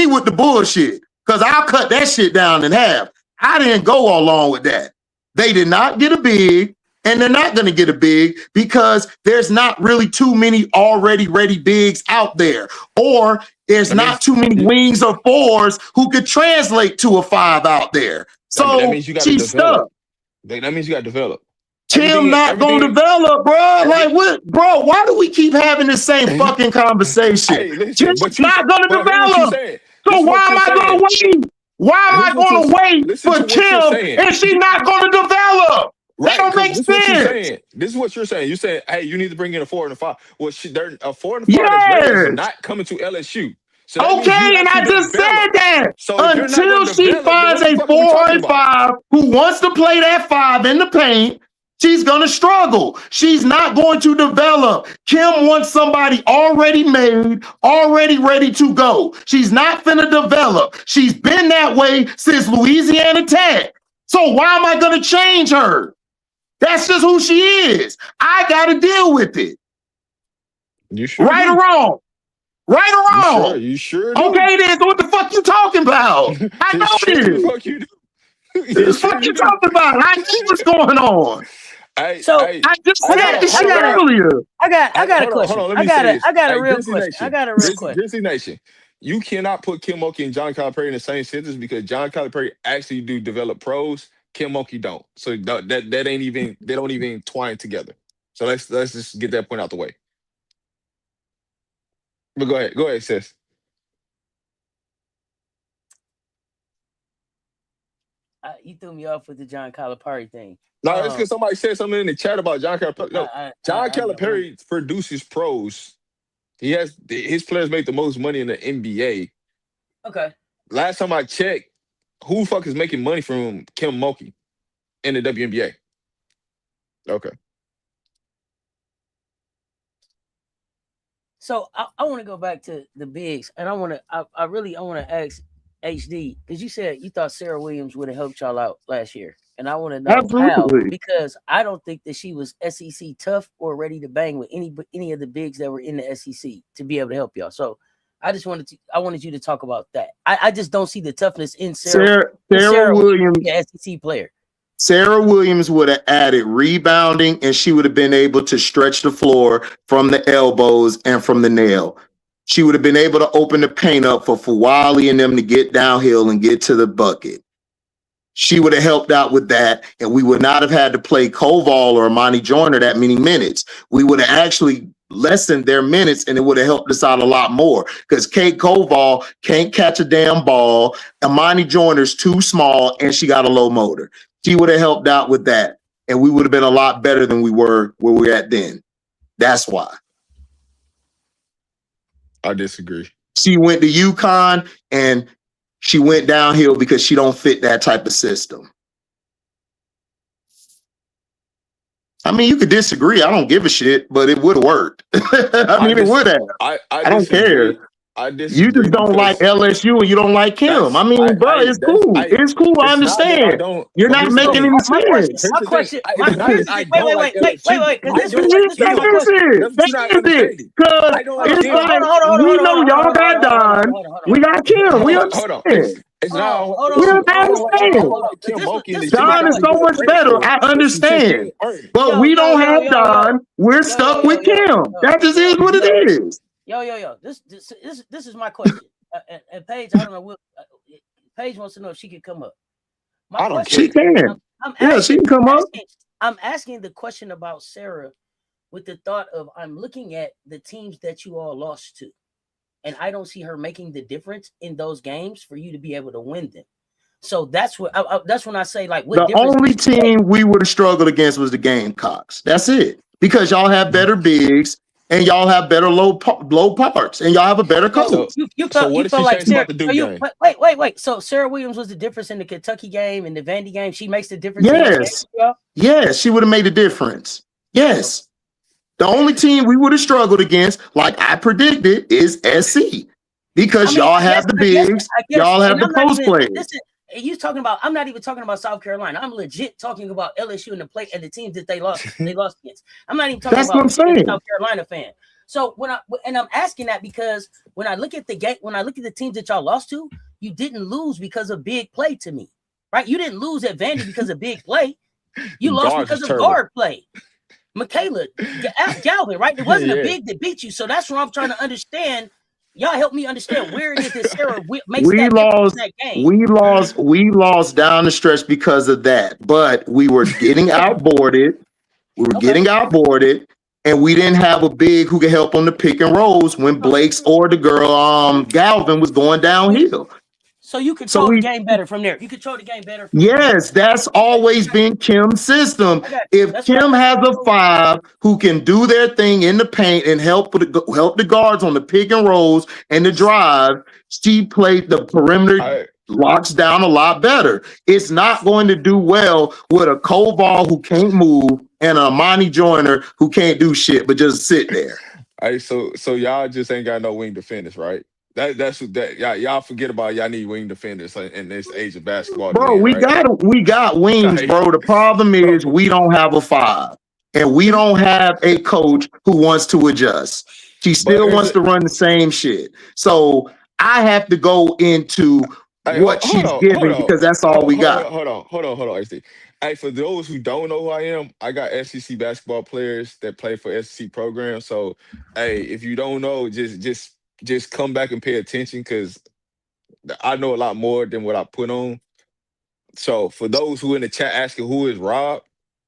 with the bullshit, because I'll cut that shit down in half. I didn't go along with that. They did not get a big, and they're not going to get a big because there's not really too many already ready bigs out there, or there's not too many wings or fours who could translate to a 5 out there. So that means you got to develop. That means you got to develop. Kim not gonna develop, bro. Like what, bro? Why do we keep having the same fucking conversation? Kim's not gonna develop. So why am I gonna wait? Why am I gonna wait for Kim and she's not gonna develop? That don't make sense. This is what you're saying. You're saying, hey, you need to bring in a 4 and a 5. Well, a 4 and a 5 is not coming to LSU. So okay, and I just said that. So until she finds a 4 and 5 who wants to play that 5 in the paint, she's going to struggle. She's not going to develop. Kim wants somebody already made, already ready to go. She's not finna develop. She's been that way since Louisiana Tech. So why am I going to change her? That's just who she is. I got to deal with it. You sure? Right or wrong? Right or wrong? You sure do. Okay, then. So what the fuck you talking about? I know this. What the fuck you talking about? I know what's going on. I just said this shit earlier. I got a question. Hold on, I got a real question. I got a real question. Grizzly Nation, you cannot put Kim Mulkey and John Calipari in the same sentence because John Calipari actually do develop pros. Kim Mulkey don't. So that ain't even, they don't even twine together. So let's just get that point out the way. But go ahead, Cess. You threw me off with the John Calipari thing. No, it's because somebody said something in the chat about John Calipari. No, John Calipari produces pros. His players make the most money in the NBA. Okay. Last time I checked, who the fuck is making money from Kim Mulkey in the WNBA? Okay. So I want to go back to the bigs, and I want to ask HD, because you said you thought Sarah Williams would have helped y'all out last year, and I want to know how, because I don't think that she was SEC tough or ready to bang with any of the bigs that were in the SEC to be able to help y'all. So I wanted you to talk about that. I just don't see the toughness in Sarah Williams, the SEC player. Sarah Williams would have added rebounding, and she would have been able to stretch the floor from the elbows and from the nail. She would have been able to open the paint up for Fawali and them to get downhill and get to the bucket. She would have helped out with that, and we would not have had to play Koval or Amani Joyner that many minutes. We would have actually lessened their minutes, and it would have helped us out a lot more, because Kate Koval can't catch a damn ball. Amani Joyner's too small, and she got a low motor. She would have helped out with that, and we would have been a lot better than we were where we're at then. That's why. I disagree. She went to UConn, and she went downhill because she don't fit that type of system. I mean, you could disagree. I don't give a shit, but it would have worked. It would have. I don't care. You just don't like LSU and you don't like Kim. I mean, bro, it's cool. It's cool. I understand. You're not making any sense. My question. Wait. Because it's like we know y'all got Don. We got Kim. We understand. Don is so much better. I understand. But we don't have Don. We're stuck with Kim. That just is what it is. Yo. This is my question. and Paige, I don't know. Paige wants to know if she can come up. I don't She care. can. I'm Yeah, she can come up. I'm asking the question about Sarah with the thought of I'm looking at the teams that you all lost to, and I don't see her making the difference in those games for you to be able to win them. So that's what that's when I say, like, what The only team we would have struggled against was the Gamecocks. That's it. Because y'all have better bigs and y'all have better low parts and y'all have a better coach. So what did she change about the Duke game? Wait. So Sarah Williams was the difference in the Kentucky game and the Vandy game. She makes the difference. Yes. Yes, she would have made a difference. Yes. The only team we would have struggled against, like I predicted, is SC. Because y'all have the bigs, y'all have the post players. Listen, you talking about? I'm not even talking about South Carolina. I'm legit talking about LSU and the teams that they lost. They lost against. I'm not even talking about being a South Carolina fan. So I'm asking that because when I look at the game, when I look at the teams that y'all lost to, you didn't lose because of big play to me, right? You didn't lose at Vandy because of big play. You lost because of guard play. Michaela, Galvin, right? It wasn't a big that beat you. So that's what I'm trying to understand. Y'all help me understand where it is that Sarah makes that difference in that game. We lost down the stretch because of that, but we were getting outboarded. And we didn't have a big who could help on the pick and rolls when Blake's or the girl Galvin was going downhill. So you control the game better from there. You control the game better. Yes, that's always been Kim's system. If Kim has a 5 who can do their thing in the paint and help the guards on the pick and rolls and the drive, she played the perimeter locks down a lot better. It's not going to do well with a Koval who can't move and a Amani Joyner who can't do shit but just sit there. All right, so y'all just ain't got no wing defenders, right? That's what y'all forget about. Y'all need wing defenders in this age of basketball. Bro, we got wings, bro. The problem is we don't have a 5, and we don't have a coach who wants to adjust. She still wants to run the same shit. So I have to go into what she's giving because that's all we got. Hold on, HD. Hey, for those who don't know who I am, I got SEC basketball players that play for SEC programs. So, hey, if you don't know, just come back and pay attention because I know a lot more than what I put on. So for those who in the chat asking who is Rob,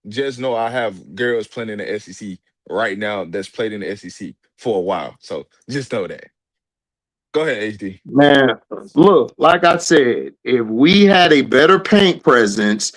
just know I have girls playing in the SEC right now that's played in the SEC for a while. So just know that. Go ahead, HD. Man, look, like I said, if we had a better paint presence,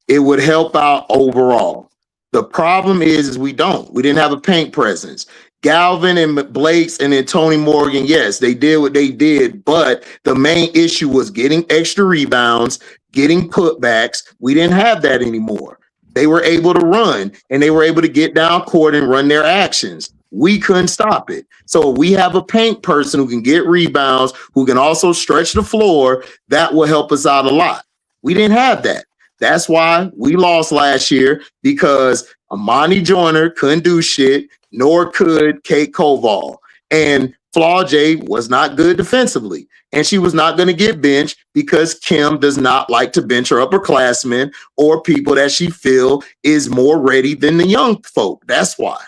it would help out overall. The problem is we don't. We didn't have a paint presence. Galvin and Blake's and then Tony Morgan, yes, they did what they did, but the main issue was getting extra rebounds, getting putbacks. We didn't have that anymore. They were able to run and they were able to get down court and run their actions. We couldn't stop it. So we have a paint person who can get rebounds, who can also stretch the floor. That will help us out a lot. We didn't have that. That's why we lost last year because Amani Joyner couldn't do shit, nor could Kate Koval. And Flau'jae was not good defensively. And she was not going to get benched because Kim does not like to bench her upperclassmen or people that she feel is more ready than the young folk. That's why.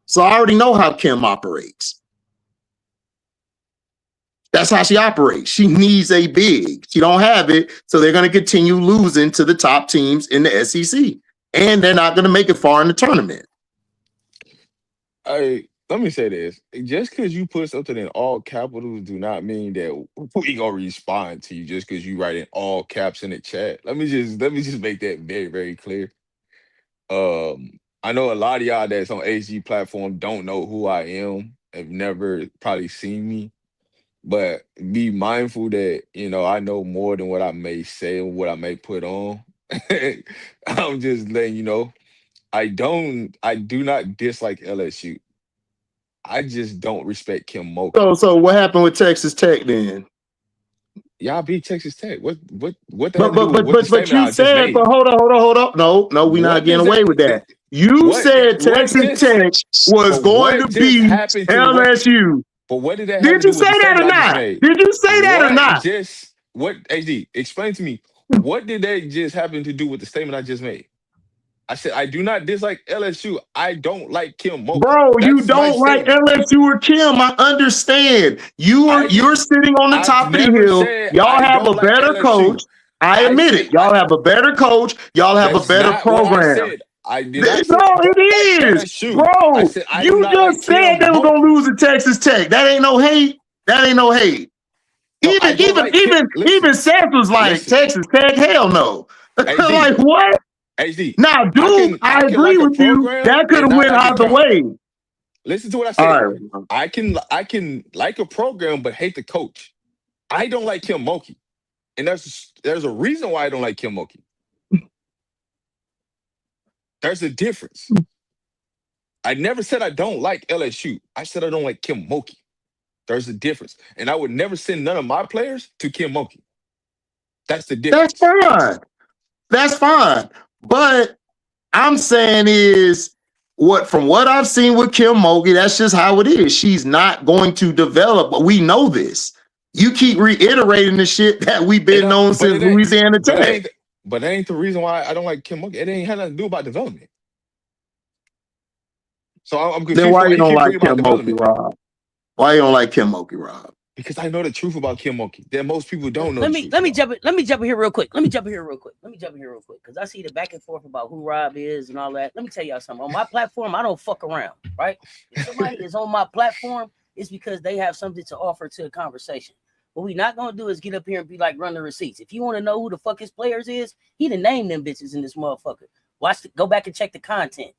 So I already know how Kim operates. That's how she operates. She needs a big. She don't have it, so they're going to continue losing to the top teams in the SEC. And they're not going to make it far in the tournament. Hey, let me say this. Just because you put something in all capitals do not mean that we going to respond to you just because you write in all caps in the chat. Let me just make that very, very clear. I know a lot of y'all that's on HG platform don't know who I am, have never probably seen me. But be mindful that, I know more than what I may say and what I may put on. I'm just letting you know, I do not dislike LSU. I just don't respect Kim Mulkey. So what happened with Texas Tech then? Y'all beat Texas Tech. What the but you said, but hold on. No, we're not getting away with that. You said Texas Tech was going to beat LSU. But what did that Did you say that or not? Did you say that or not? HD, explain to me, what did that just happen to do with the statement I just made? I said I do not dislike LSU. I don't like Kim Mulkey. Bro, you That's my don't like statement. LSU or Kim. I understand. You're sitting on the I've top of the never hill. said Y'all I have don't a like better coach. LSU. I I admit said it. Y'all have a better coach. Y'all have a that's better not what I program. said. I did No, not say I don't like it is. LSU. I Bro, said I do you not like just said Kim they were Mulkey. gonna lose to Texas Tech. That ain't no hate. That ain't no hate. No, I don't like Kim. Even Seth was like, Listen, Texas Tech, hell no. HD, Like what? HD. Now, dude, I can agree like a with you. program That could and have not went like a either coach. way. Listen to what I All said. right. I can like a program but hate the coach. I don't like Kim Mulkey, and there's a reason why I don't like Kim Mulkey. There's a difference. I never said I don't like LSU. I said I don't like Kim Mulkey. There's a difference, and I would never send none of my players to Kim Mulkey. That's the difference. That's fine. That's fine. But I'm saying is from what I've seen with Kim Mulkey, that's just how it is. She's not going to develop, but we know this. You keep reiterating the shit that we've been known since Louisiana Tech. But that ain't the reason why I don't like Kim Mulkey. It ain't had nothing to do about development. So I'm confused. Then why you keep don't like reading about Kim Mulkey, development. Rob? Why you don't like Kim Mulkey, Rob? Because I know the truth about Kim Mulkey that most people don't know. Let me jump in here real quick. Because I see the back and forth about who Rob is and all that. Let me tell y'all something. On my platform, I don't fuck around, right? If somebody is on my platform, it's because they have something to offer to a conversation. What we not gonna do is get up here and be like, run the receipts. If you want to know who the fuck his players is, he done named them bitches in this motherfucker. Go back and check the content.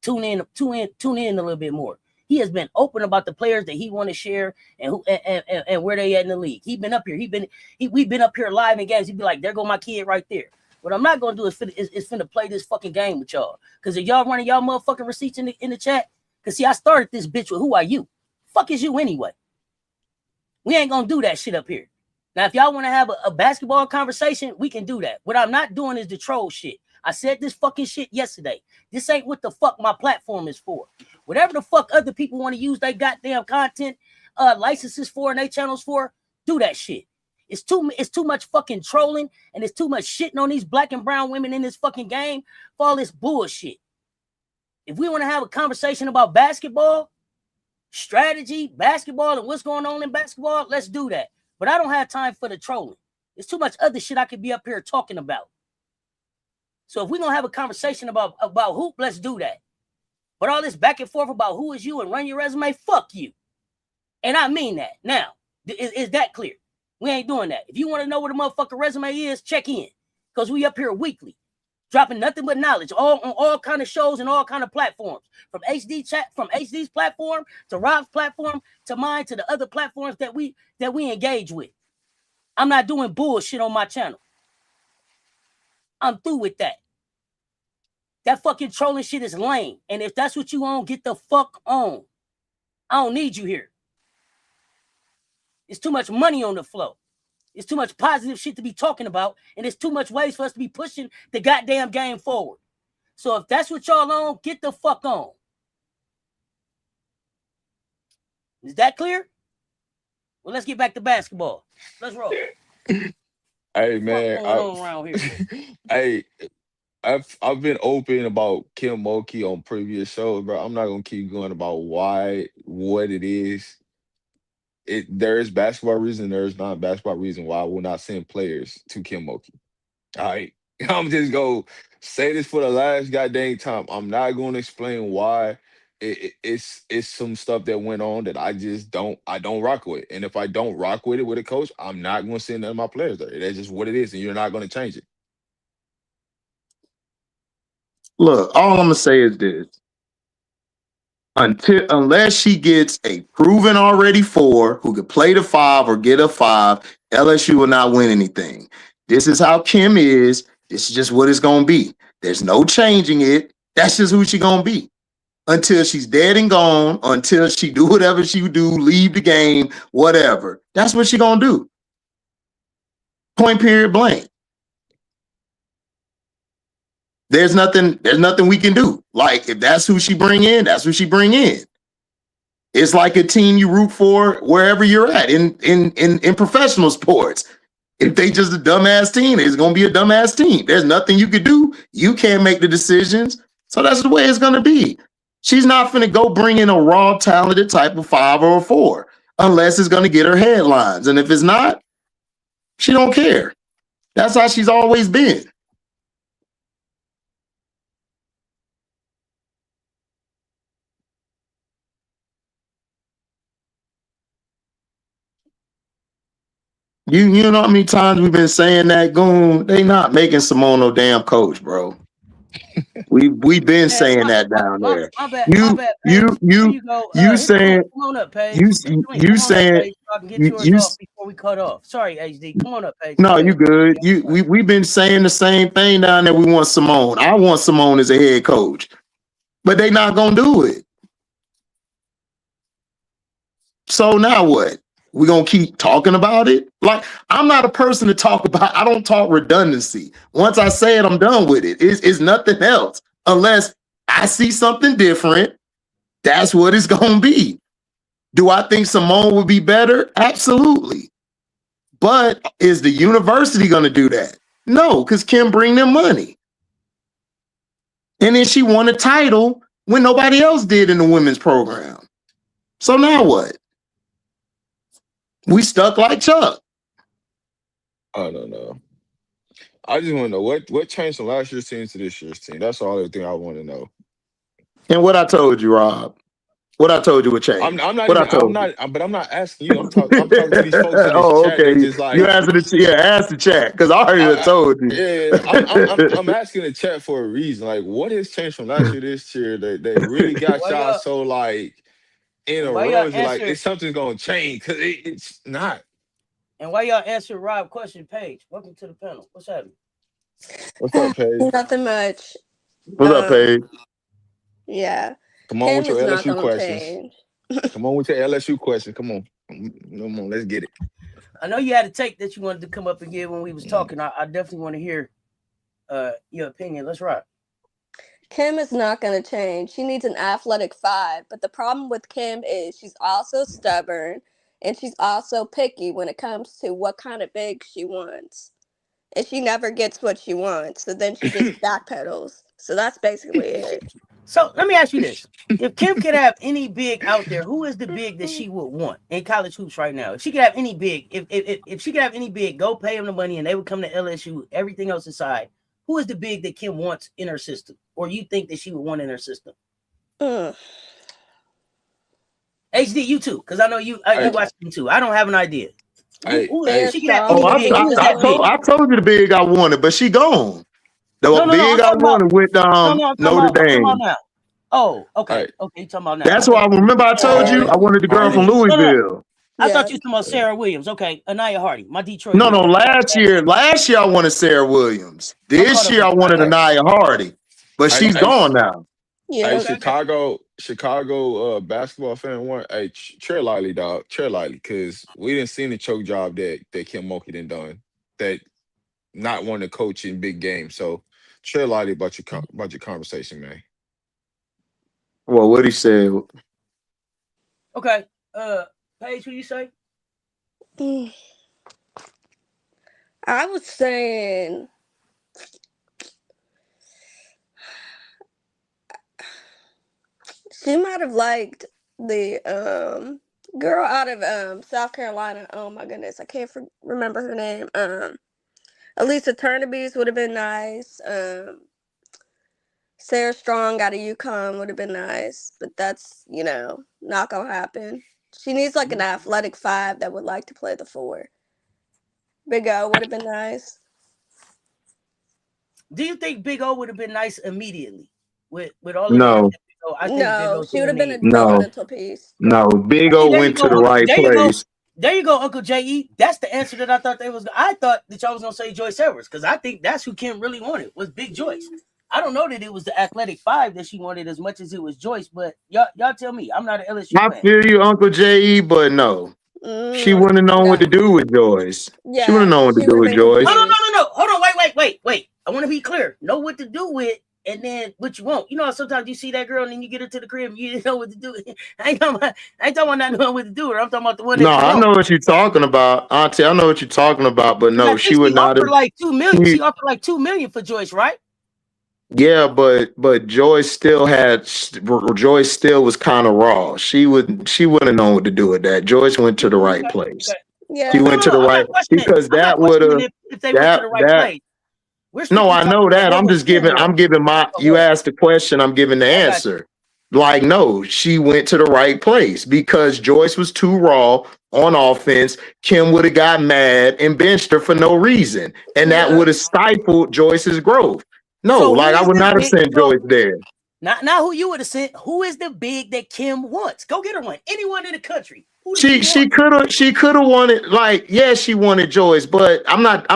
Tune in a little bit more. He has been open about the players that he want to share and who and where they at in the league. He's been up here. We've been up here live in games. He'd be like, there go my kid right there. What I'm not gonna do is finna play this fucking game with y'all. Cause if y'all running y'all motherfucking receipts in the chat, cause see, I started this bitch with who are you? Fuck is you anyway? We ain't gonna do that shit up here. Now, if y'all want to have a basketball conversation, we can do that. What I'm not doing is the troll shit. I said this fucking shit yesterday. This ain't what the fuck my platform is for. Whatever the fuck other people want to use their goddamn content licenses for and their channels for, do that shit. It's too much fucking trolling and it's too much shitting on these black and brown women in this fucking game for all this bullshit. If we want to have a conversation about basketball, strategy, basketball, and what's going on in basketball, let's do that. But I don't have time for the trolling. There's too much other shit I could be up here talking about. So if we're going to have a conversation about hoop, let's do that. But all this back and forth about who is you and run your resume, fuck you. And I mean that. Now, is that clear? We ain't doing that. If you want to know what a motherfucking resume is, check in. Because we up here weekly. Dropping nothing but knowledge on all kind of shows and all kind of platforms. From HD's platform to Rob's platform to mine to the other platforms that we engage with. I'm not doing bullshit on my channel. I'm through with that. That fucking trolling shit is lame. And if that's what you want, get the fuck on. I don't need you here. It's too much money on the flow. It's too much positive shit to be talking about. And there's too much ways for us to be pushing the goddamn game forward. So if that's what y'all on, get the fuck on. Is that clear? Well, let's get back to basketball. Let's roll. Hey, man. Hey, I've been open about Kim Mulkey on previous shows, bro. I'm not gonna keep going about what it is. There is basketball reason, there is not basketball reason why I will not send players to Kim Mulkey. All right. I'm just gonna say this for the last goddamn time. I'm not gonna explain why. It's some stuff that went on that I don't rock with. And if I don't rock with it with a coach, I'm not gonna send none of my players there. That's just what it is, and you're not gonna change it. Look, all I'm gonna say is this. Unless she gets a proven already 4 who could play the 5 or get a 5, LSU will not win anything. This is how Kim is. This is just what it's gonna be. There's no changing it. That's just who she gonna be. Until she's dead and gone, until she do whatever she do, leave the game, whatever. That's what she gonna do. Point, period, blank. There's nothing we can do. Like, if that's who she bring in, that's who she bring in. It's like a team you root for wherever you're at in professional sports. If they just a dumbass team, it's gonna be a dumbass team. There's nothing you could do. You can't make the decisions. So that's the way it's gonna be. She's not finna go bring in a raw, talented type of 5 or a 4 unless it's gonna get her headlines. And if it's not, she don't care. That's how she's always been. You know how many times we've been saying that, Goon? They not making Simone no damn coach, bro. We've been saying that down there. My bad. You saying come on up, Paige. You saying so I can get yours off before we cut off. Sorry, HD. Come on up, Paige. No, you good. We've been saying the same thing down there. We want Simone. I want Simone as a head coach, but they not gonna do it. So now what? We gonna keep talking about it? Like, I'm not a person to talk about. I don't talk redundancy. Once I say it, I'm done with it. It's nothing else unless I see something different. That's what it's gonna be. Do I think Simone would be better? Absolutely. But is the university gonna do that? No, because Kim bring them money. And then she won a title when nobody else did in the women's program. So now what? We stuck like Chuck. I don't know. I just want to know what changed from last year's team to this year's team. That's all the thing I want to know. And what I told you, Rob. What I told you would change. I'm not asking you. I'm talking to these folks in this chat. Okay. Just like, you ask the chat because I already told you. Yeah, I'm asking the chat for a reason. Like, what has changed from last year this year that really got y'all so like in a row? Like, something's gonna change because it's not. And while y'all answer Rob's question, Paige, welcome to the panel. What's happening? What's up, Paige? Nothing much. What's up, Paige? Yeah. Come on with your LSU questions. Come on with your LSU question. Come on, let's get it. I know you had a take that you wanted to come up and give when we was talking. I definitely want to hear your opinion. Let's rock. Kim is not going to change. She needs an athletic 5. But the problem with Kim is she's also stubborn and she's also picky when it comes to what kind of big she wants. And she never gets what she wants. So then she just backpedals. So that's basically it. So let me ask you this. If Kim could have any big out there, who is the big that she would want in college hoops right now? If she could have any big, if she could have any big, go pay them the money and they would come to LSU, everything else aside, who is the big that Kim wants in her system? Or you think that she would want in her system? HD, you too, because I know you watch them too. I don't have an idea. I told you the big I wanted, but she gone. The big I wanted with Notre Dame. Oh, okay. Right. Okay, you talking about now. That's why I remember I told you I wanted the girl from Louisville. I thought you were talking about Sarah Williams. Okay, Anaya Hardy, my Detroit. No, last year I wanted Sarah Williams. This year I wanted Anaya Hardy, but she's gone now. Yeah, Chicago basketball fan one. Hey, tread lightly, dog. Tread lightly, because we didn't see the choke job that Kim Mulkey done. That not wanting to coach in big games. So tread lightly about your conversation, man. Well, what he said. Okay, Paige, what you say? I was saying. She might have liked the girl out of South Carolina. Oh my goodness, I can't remember her name. Elisa Turnaby's would have been nice. Sarah Strong out of UConn would have been nice, but that's not gonna happen. She needs like an athletic 5 that would like to play the 4. Big O would have been nice. Do you think Big O would have been nice immediately with all of no? No, she would have been a developmental piece. No, Big O went to the right place. There you go, Uncle J.E. That's the answer that I thought they was. I thought that y'all was gonna say Joyce Edwards because I think that's who Kim really wanted was Big Joyce. I don't know that it was the athletic 5 that she wanted as much as it was Joyce, but y'all tell me. I'm not an LSU fan. I feel you, Uncle J.E., but no. She wouldn't have known what to do with Joyce. She wouldn't have known what to do with Joyce. No. Hold on, wait. I want to be clear. Know what to do with and then what you want. You know, sometimes you see that girl and then you get her to the crib and you didn't know what to do. I ain't talking about not knowing what to do. I'm talking about the one that No, you I want. know what you're talking about, Auntie. I know what you're talking about, but no, she would not have. Like $2 million. She offered like $2 million for Joyce, right? Yeah, but Joyce still was kind of raw. She wouldn't have known what to do with that. Joyce went to the right place. Okay. Yeah. She went to the right because that would have if they went to the right place. No, I know that. I'm giving my you asked the question, I'm giving the answer. Like, no, she went to the right place because Joyce was too raw on offense. Kim would have got mad and benched her for no reason. And that would have stifled Joyce's growth. No, So like I would not have sent Joyce there. Not who you would have sent. Who is the big that Kim wants? Go get her one. Anyone in the country. She could have wanted, like, yeah, she wanted Joyce, but I'm not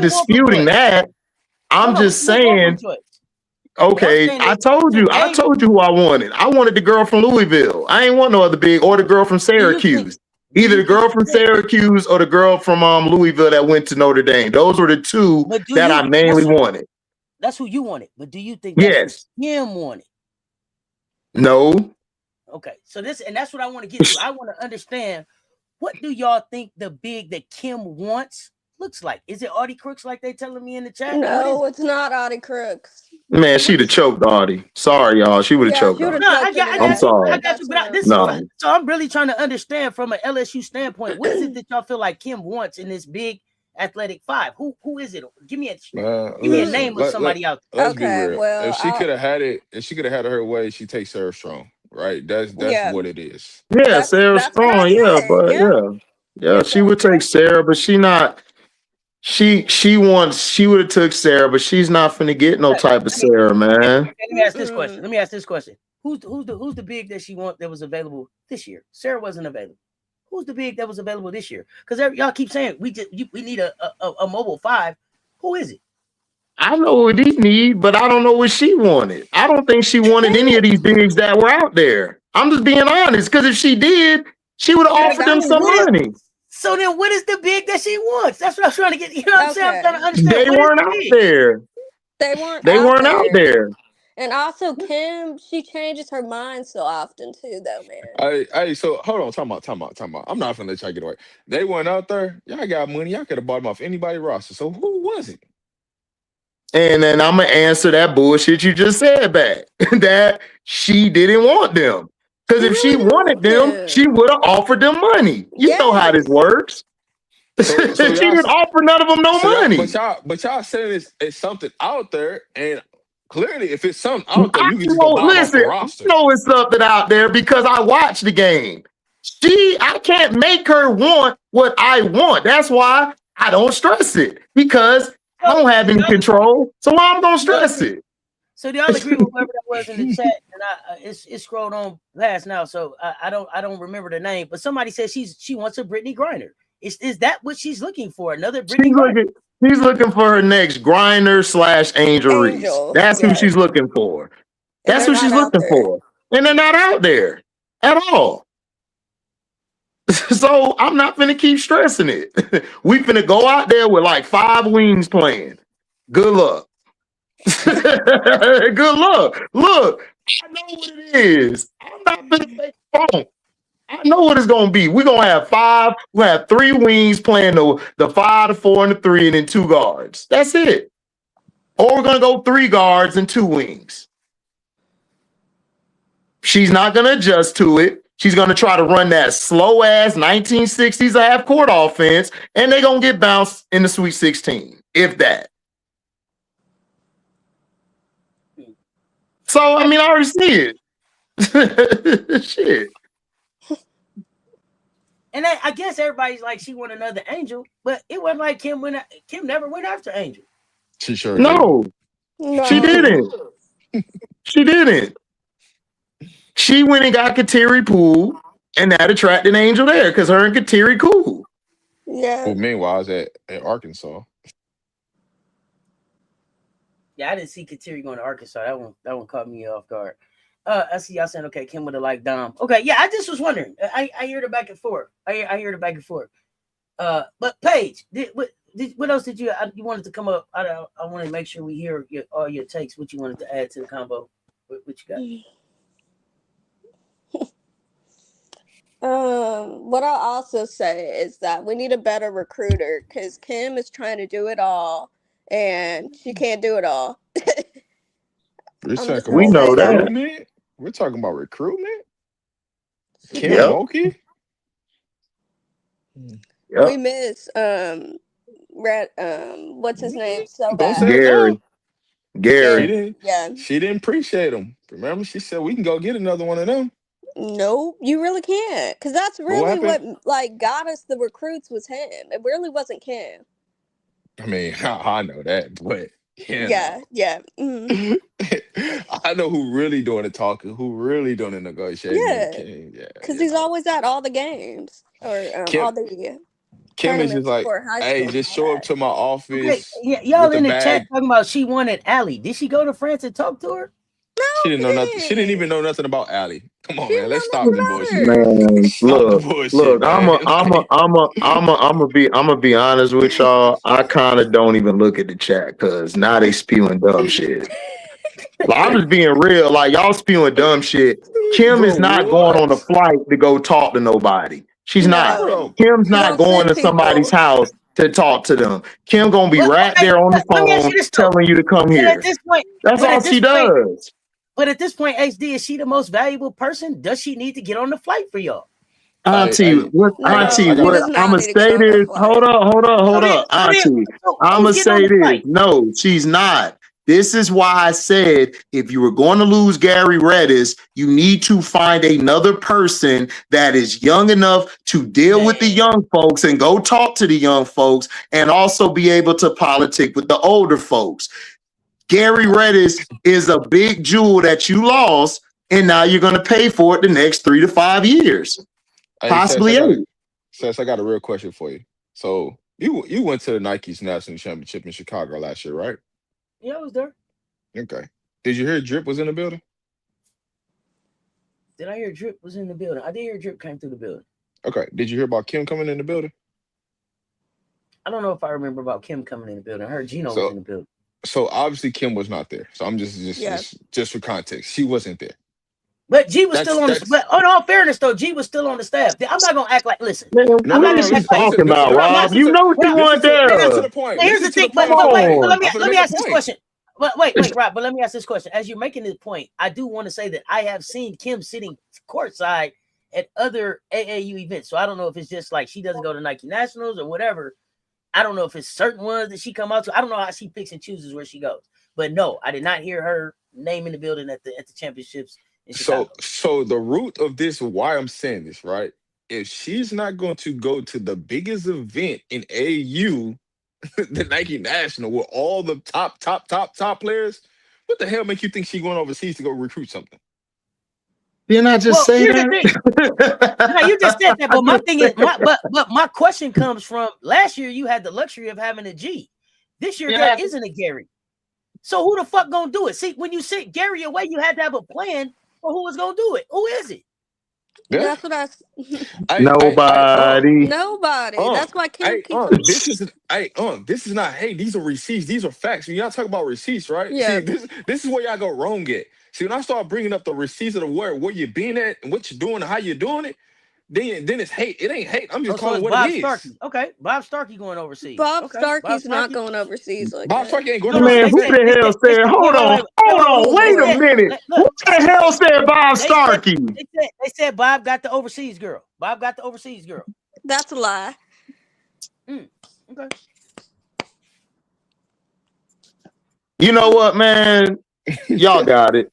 disputing that. I'm just saying, okay, I told you who I wanted. I wanted the girl from Louisville. I ain't want no other big, or the girl from Syracuse. Either the girl from Syracuse or the girl from Louisville that went to Notre Dame. Those were the two that I mainly wanted. That's who you wanted. But do you think that's who Kim wanted? No. Okay. So that's what I want to get to. I want to understand, what do y'all think the big that Kim wants looks like? Is it Audie Crooks like they telling me in the chat? No, it's not Audie Crooks. Man, she'd have choked Audie. Sorry, y'all. She would have choked Audie. No, I'm sorry. I got you. But no. So I'm really trying to understand from an LSU standpoint, what is it that y'all feel like Kim wants in this big athletic five? Who is it? Give me a name of somebody out there. Let's be real. Well, if she could have had it, if she could have had it her way, she takes Sarah Strong. Right? That's what it is. Yeah, Sarah Strong, yeah, she would take Sarah, but she not. She would have took Sarah, but she's not finna get no type of Sarah, man. Let me ask this question. Who's the big that she want that was available this year? Sarah wasn't available. Who's the big that was available this year? Because y'all keep saying we need a mobile five. Who is it? I know what he need, but I don't know what she wanted. I don't think she wanted any of these bigs that were out there. I'm just being honest, because if she did, she would have offered them some money. So then what is the big that she wants? That's what I'm trying to get. You know what I'm saying? I'm trying to understand. They weren't out there. They weren't out there. And also, Kim, she changes her mind so often too, though, man. Hey, so hold on, time out. I'm not finna let y'all get away. They weren't out there. Y'all got money. Y'all could have bought them off anybody's roster. So who was it? And then I'm gonna answer that bullshit you just said back. That she didn't want them. Because if she wanted them, she would have offered them money. You know how this works. So she didn't offer none of them no money. But y'all saying it's something out there, and clearly, if it's something out there, you can just go buy off the roster. I know it's something out there because I watched the game. I can't make her want what I want. That's why I don't stress it, because I don't have any control. So why I'm gonna stress it? So do y'all agree with whoever that was in the chat? And it's scrolled on last now, so I don't remember the name. But somebody said she wants a Brittany Griner. Is that what she's looking for? Another Brittany Griner? She's looking for her next Griner / Angel Reese. That's who she's looking for. That's who she's looking for. And they're not out there at all. So I'm not finna keep stressing it. We finna go out there with like 5 wings playing. Good luck. Good luck. Look, I know what it is. I'm not finna fake phone. I know what it's gonna be. We're gonna have 5. We're gonna have 3 wings playing the 5, the 4, and the 3, and then 2 guards. That's it. Or we're gonna go 3 guards and 2 wings. She's not gonna adjust to it. She's gonna try to run that slow ass 1960s half court offense, and they're gonna get bounced in the Sweet 16, if that. So I mean, I already see it. Shit. And I guess everybody's like, she want another Angel, but it wasn't like Kim never went after Angel. She sure no. She didn't. She didn't. She went and got Kateri Poole, and that attracted Angel there because her and Kateri cool. Yeah. Well, meanwhile, I was at Arkansas. Yeah, I didn't see Kateri going to Arkansas. That one caught me off guard. I see y'all saying, okay, Kim would have liked Dom. Okay, yeah, I just was wondering. I hear the back and forth. I hear the back and forth. But Paige, what else did you wanted to come up? I want to make sure we hear all your takes. What you wanted to add to the combo? What you got? What I'll also say is that we need a better recruiter because Kim is trying to do it all and she can't do it all. We know that. We're talking about recruitment. Kim Yep. Mulkey. Yep. We miss what's his name? So Don't bad. say his name. Gary. She didn't appreciate him. Remember, she said we can go get another one of them. No, you really can't, because that's really what like got us the recruits was him. It really wasn't Kim. I mean, I know that, but yeah. Mm-hmm. I know who really doing the talking, who really doing the negotiating. Because he's always at all the games or all the. Kim is just like, hey, just show up to my office. Okay. Y'all in the chat talking about she wanted Allie. Did she go to France and talk to her? No, she didn't know nothing. She didn't even know nothing about Allie. Come on, man. Let's stop the bullshit. Man, look. I'm gonna be honest with y'all. I kind of don't even look at the chat because now they spewing dumb shit. Like, I'm just being real. Like y'all spewing dumb shit. Kim is not going on a flight to go talk to nobody. She's not. Kim's not going to somebody's house to talk to them. Kim gonna be right there on the phone telling you to come here. At this point, that's all she does. But at this point, HD, is she the most valuable person? Does she need to get on the flight for y'all? Auntie, I'm gonna say this. Hold up. Auntie, I'm gonna say this. No, she's not. This is why I said if you were going to lose Gary Redis, you need to find another person that is young enough to deal with the young folks and go talk to the young folks and also be able to politic with the older folks. Gary Redis is a big jewel that you lost, and now you're going to pay for it the next 3 to 5 years. Possibly 8. Cess, I got a real question for you. So you went to the Nike's National Championship in Chicago last year, right? Yeah, I was there. Okay. Did you hear Drip was in the building? Did I hear Drip was in the building? I did hear Drip came through the building. Okay. Did you hear about Kim coming in the building? I don't know if I remember about Kim coming in the building. I heard Gino was in the building. So obviously Kim was not there. So I'm just for context, she wasn't there. But G was still on the. But in all fairness, though, G was still on the staff. I'm not gonna act like. Listen, what are you talking about, Rob? You know she wasn't there. Here's the thing. But let me ask this question. But wait, Rob. But let me ask this question. As you're making this point, I do want to say that I have seen Kim sitting courtside at other AAU events. So I don't know if it's just like she doesn't go to Nike Nationals or whatever. I don't know if it's certain ones that she come out to. I don't know how she picks and chooses where she goes. But no, I did not hear her name in the building at the championships. So the root of this, why I'm saying this, right? If she's not going to go to the biggest event in AU, the Nike National, with all the top players, what the hell make you think she's going overseas to go recruit something? Didn't I just say that? No, you just said that. But my thing is, but my question comes from last year. You had the luxury of having a G. This year there isn't a Gary. So who the fuck gonna do it? See, when you sent Gary away, you had to have a plan. Who was gonna do it? Who is it? Yeah. That's what Nobody. Nobody. That's why Kim this is not. Hey, these are receipts. These are facts. Y'all talk about receipts, right? Yeah. See, this is where y'all go wrong at. See, when I start bringing up the receipts of the where you're being at and what you're doing and how you're doing it, then it's hate. It ain't hate. I'm just calling it what Bob it is. Starkey. Okay, Bob Starkey going overseas. Starkey's not going overseas like Bob that. Starkey ain't going overseas. Man, overseas. who the hell said? Hold on. Wait a minute. Who the hell said Bob Starkey? They said Bob got the overseas girl. That's a lie. Okay. You know what, man? Y'all got it.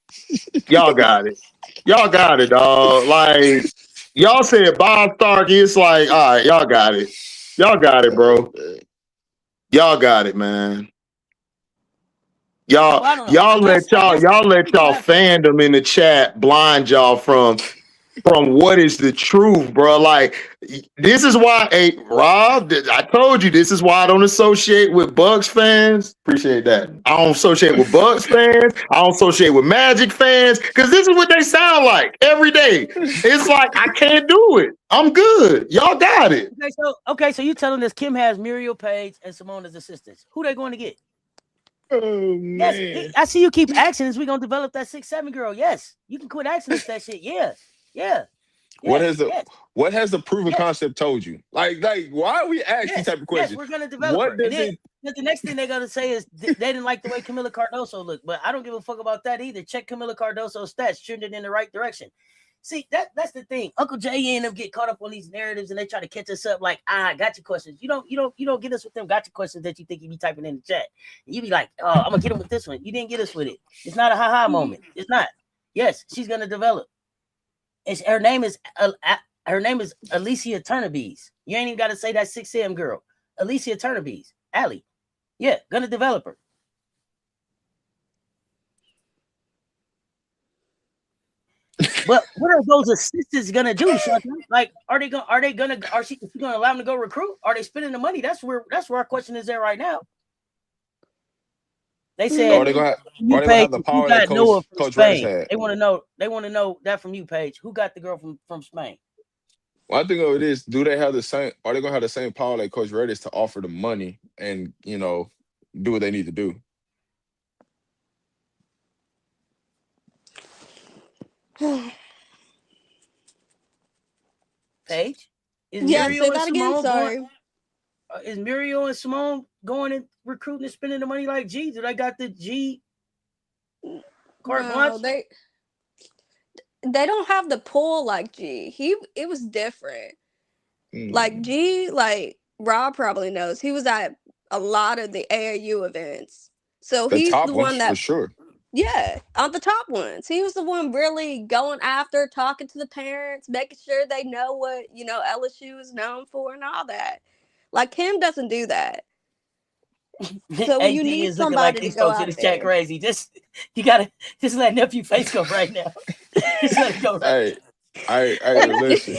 Y'all got it, dog. Like, y'all said Bob Starkey. It's like, all right, y'all got it. Y'all got it, bro. Y'all got it, man. Y'all let y'all fandom in the chat blind y'all from from what is the truth, bro. Like, this is why, hey, Rob, I told you, this is why I don't associate with Bucks fans. Appreciate that. I don't associate with Bucks fans. I don't associate with Magic fans, because this is what they sound like every day. It's like, I can't do it. I'm good. Y'all got it. Okay, so you telling us Kim has Muriel Page and Simone as assistants. Who they going to get? Oh, man. Yes, I see you keep asking us. We gonna develop that 6'7" girl. Yes, you can quit asking us that shit. Yeah. What has the proven concept told you? Like, why are we asking these type of questions? Yes, we're gonna develop What her. does And then, it? the next thing they're gonna say is they didn't like the way Camila Cardoso looked, but I don't give a fuck about that either. Check Camila Cardoso's stats, trending in the right direction. See, that's the thing. Uncle Jay and them get caught up on these narratives and they try to catch us up like, gotcha questions. You don't get us with them gotcha questions that you think you be typing in the chat. And you be like, oh, I'm gonna get them with this one. You didn't get us with it. It's not a ha-ha moment. It's not. Yes, she's gonna develop. Her name is Alicia Turnabees. You ain't even gotta say that 6'7" girl. Alicia Turnabees. Allie. Yeah, gonna develop her. But what are those assistants gonna do, Shanta? Like, is she gonna allow them to go recruit? Are they spending the money? That's where our question is there right now. They said, Are they gonna have the power that Coach Reddish had? They want to know that from you, Paige. Who got the girl from Spain? Well, I think of it is, do they have the same? Are they gonna have the same power like Coach Reddish to offer the money and do what they need to do? Paige? Say that again. Sorry. Is Muriel and Simone going and recruiting and spending the money like G? Do they got the G carte blanche? They don't have the pull like G. It was different. Like G, like Rob probably knows. He was at a lot of the AAU events. So he's the one that, for sure. Yeah, on the top ones. He was the one really going after, talking to the parents, making sure they know what, LSU is known for and all that. Like, Kim doesn't do that. So AD you need is looking like somebody these to go folks in out this there. chat crazy. You gotta just let nephew face go right now. Just let it go right listen.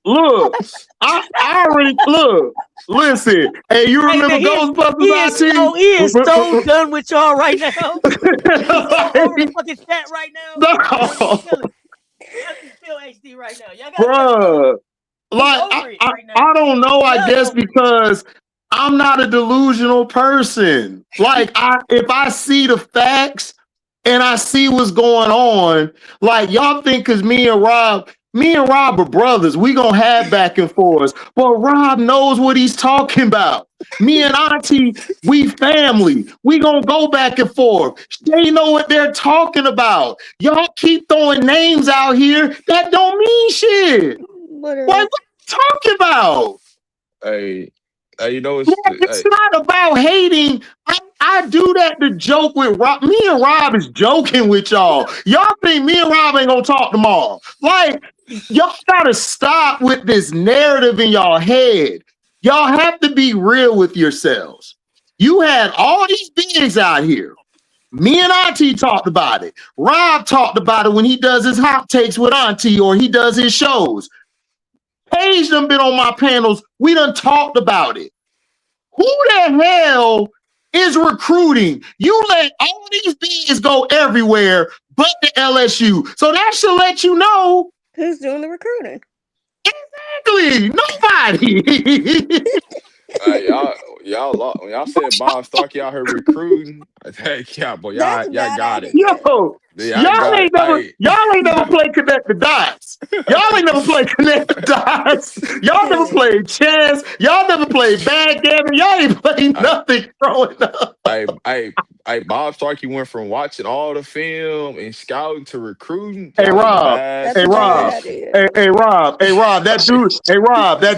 Look. I already look. Listen, hey, you remember Ghostbusters? He is so done with y'all right now. He's over the fucking chat right now. No. He's still HD right now. Y'all Bruh. Like, I don't know. I guess because I'm not a delusional person. Like, if I see the facts and I see what's going on, like, y'all think because me and Rob are brothers, we gonna have back and forth. But Rob knows what he's talking about. Me and Auntie, we family. We gonna go back and forth. They know what they're talking about. Y'all keep throwing names out here that don't mean shit. What are you talking about? Hey, it's not about hating. I do that to joke with Rob. Me and Rob is joking with y'all. Y'all think me and Rob ain't gonna talk tomorrow. Like, y'all gotta stop with this narrative in y'all head. Y'all have to be real with yourselves. You had all these bigs out here. Me and Auntie talked about it. Rob talked about it when he does his hot takes with Auntie or he does his shows. Paige done been on my panels. We done talked about it. Who the hell is recruiting? You let all these bees go everywhere but the LSU. So that should let you know who's doing the recruiting. Exactly. Nobody. Y'all said Bob Starkey out here recruiting. Yeah, boy, y'all got it. Yo, y'all ain't never played Connect the Dots. Y'all ain't never played Connect the Dots. Y'all never played chess. Y'all never played backgammon. Y'all ain't played nothing growing up. Bob Starkey went from watching all the film and scouting to recruiting. Hey Rob, that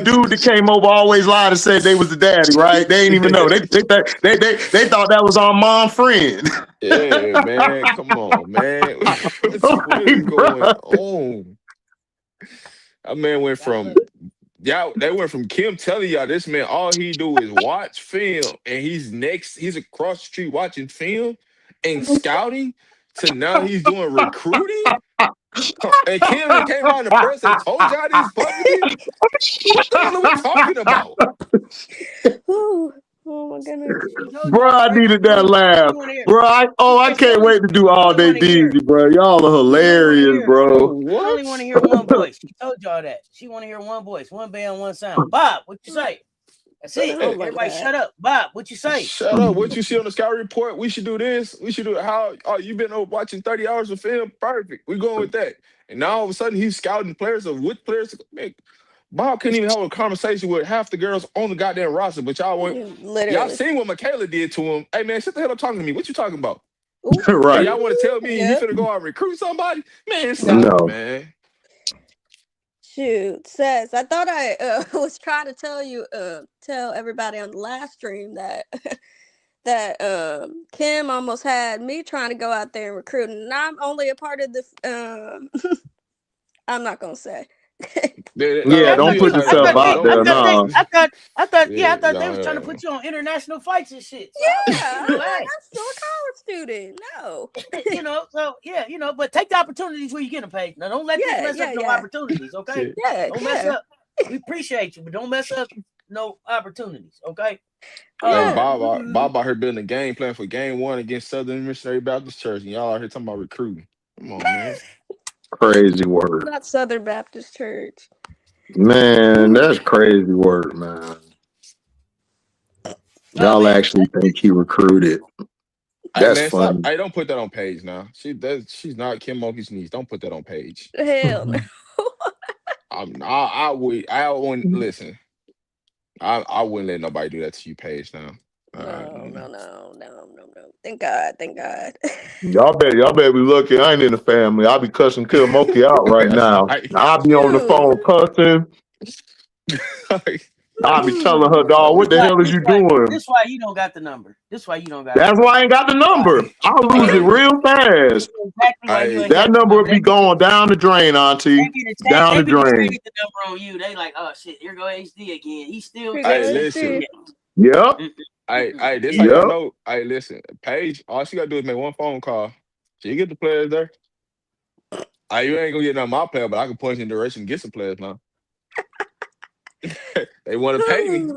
dude that came over always lied and said they was the daddy, right? They ain't even know. They thought that was our mom friend. Yeah, man, come on, man. What is going on? That man went from they went from Kim telling y'all this man all he do is watch film and he's across the street watching film and scouting to now he's doing recruiting. And Kim came out in the press and told y'all this publicly. What the hell are we talking about? Ooh, oh my goodness. Bro, I needed that laugh. Bro, I can't wait to do all day Deezy, bro. Y'all are hilarious, bro. I only want to hear one voice. She told y'all that. She want to hear one voice, one band, one sound. Bob, what you say? That's it. Oh, everybody shut up. Bob, what you say? Shut up. What you see on the scout report? We should do this. We should do how. Oh, you been over watching 30 hours of film? Perfect. We going with that. And now all of a sudden he's scouting players of which players to make. Bob couldn't even have a conversation with half the girls on the goddamn roster, but y'all went. Literally. Y'all seen what Michaela did to him. Hey man, shut the hell up talking to me. What you talking about? Right. And y'all want to tell me you finna go out and recruit somebody? Man, stop, man. Shoot, Cess, I thought I was trying to tell everybody on the last stream that Kim almost had me trying to go out there and recruit, and I'm only a part of the. I'm not gonna say. Don't put yourself out there. No. I thought they was trying to put you on international fights and shit. So I'm still a college student. No. But take the opportunities where you get them paid. Now don't let this mess up no opportunities, okay? Don't mess up. We appreciate you, but don't mess up no opportunities, okay? Bob out here building a game plan for game 1 against Southern Missionary Baptist Church, and y'all out here talking about recruiting. Come on, man. Crazy word. Not Southern Baptist Church. Man, that's crazy word, man. Y'all actually think he recruited. That's funny. Hey, don't put that on page now. She's not Kim Mulkey's niece. Don't put that on page. Hell no. I wouldn't listen. I wouldn't let nobody do that to you, Paige. Now. No. Thank God. Y'all better be lucky I ain't in the family. I'll be cussing Kim Mulkey out right now. I'll be on the phone cussing. I'll be telling her, dog, what the hell are you doing? This why you don't got the number. That's why I ain't got the number. I'll lose it real fast. That number will be going down the drain, Auntie. Down the drain. The number on you. They like, oh shit, here go HD again. He's still. Hey, listen. Yep. Hey, this how you know. Hey, listen, Paige, all she gotta do is make one phone call. She get the players there. You ain't gonna get none of my player, but I can point you in the direction and get some players now. They want to pay me.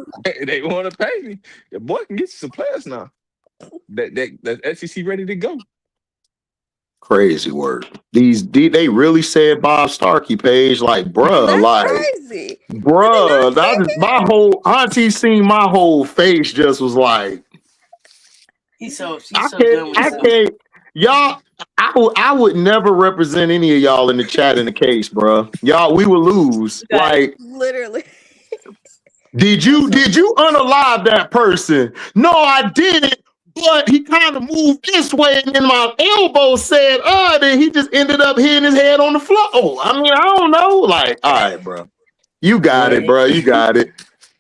They want to pay me. The boy can get you some players now. That SEC ready to go. Crazy word. They really said Bob Starkey, Page, like, bruh, that's like, crazy. Bruh, my whole auntie seen my whole face just was like, she's so done with I can't, y'all. I would never represent any of y'all in the chat in the case, bruh. Y'all, we would lose. Like, literally. Did you unalive that person? No, I didn't. But he kind of moved this way, and then my elbow said, then he just ended up hitting his head on the floor. Oh, I mean, I don't know. Like, all right, bro. You got it, bro. You got it.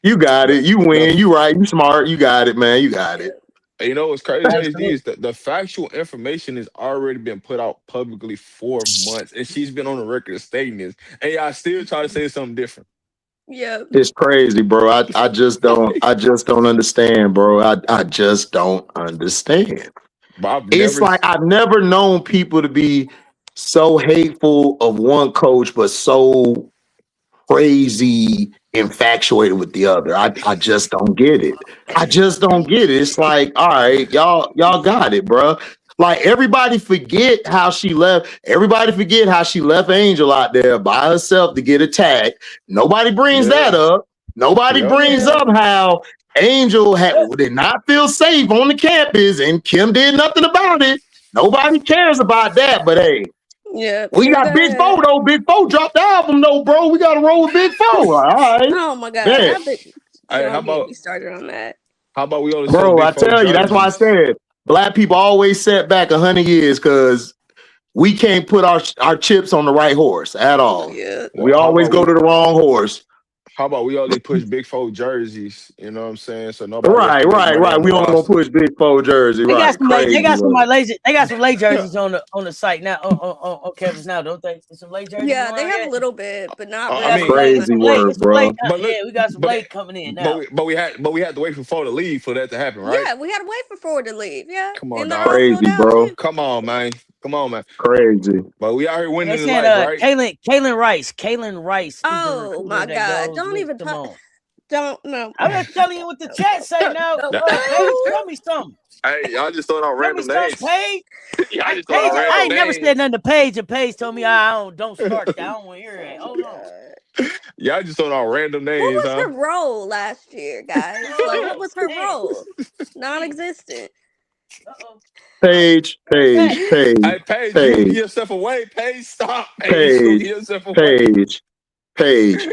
You got it. You win. You right. You smart. You got it, man. You got it. You know what's crazy is that the factual information has already been put out publicly for months, and she's been on the record stating this, and y'all still try to say something different. Yeah, it's crazy, bro. I just don't understand, bro. I just don't understand. It's like I've never known people to be so hateful of one coach, but so crazy infatuated with the other. I just don't get it. I just don't get it. It's like, all right, y'all got it, bro. Like everybody forget how she left. Everybody forget how she left Angel out there by herself to get attacked. Nobody brings that up. Nobody brings up how Angel did not feel safe on the campus and Kim did nothing about it. Nobody cares about that. But hey, we got Big Four though. Big Four dropped the album though, bro. We got to roll with Big Four. All right. Oh my God. How about we started on that? How about we only bro? I tell you, that's why I said. Black people always set back 100 years because we can't put our chips on the right horse at all. Yeah. We always go to the wrong horse. How about we only push Big Four jerseys? You know what I'm saying? So nobody. Right. We only gonna push Big Four jerseys. They got some late jerseys on the site now on campus now, don't they? Some late jerseys. Yeah, they have a little bit, but not really. I mean, crazy word, bro. We got some late coming in now. But we had to wait for Four to leave for that to happen, right? Yeah, we had to wait for Four to leave. Yeah. Come on, dog. Crazy, bro. Come on, man. Come on, man. Crazy. But we out here They winning in said life, right? Kaylin Rice. Kaylin Rice is the Oh recruiter my that God! goes Don't with even talk. Simone. Don't know. I'm just telling you what the chat say now. Paige, tell me something. Hey, y'all just throwing out Tell me random something, names. Paige. Y'all just throwing Paige, out I random ain't never names. said nothing to Paige, and Paige told me I don't start that. I don't want to hear it. Hold on. Y'all just throwing out random What names, was huh? her role last year, guys? Like, what was her role? Non-existent. Uh-oh. Paige. Hey, Paige, you gonna give yourself away? Paige, stop. Paige, you gonna give yourself away? Paige.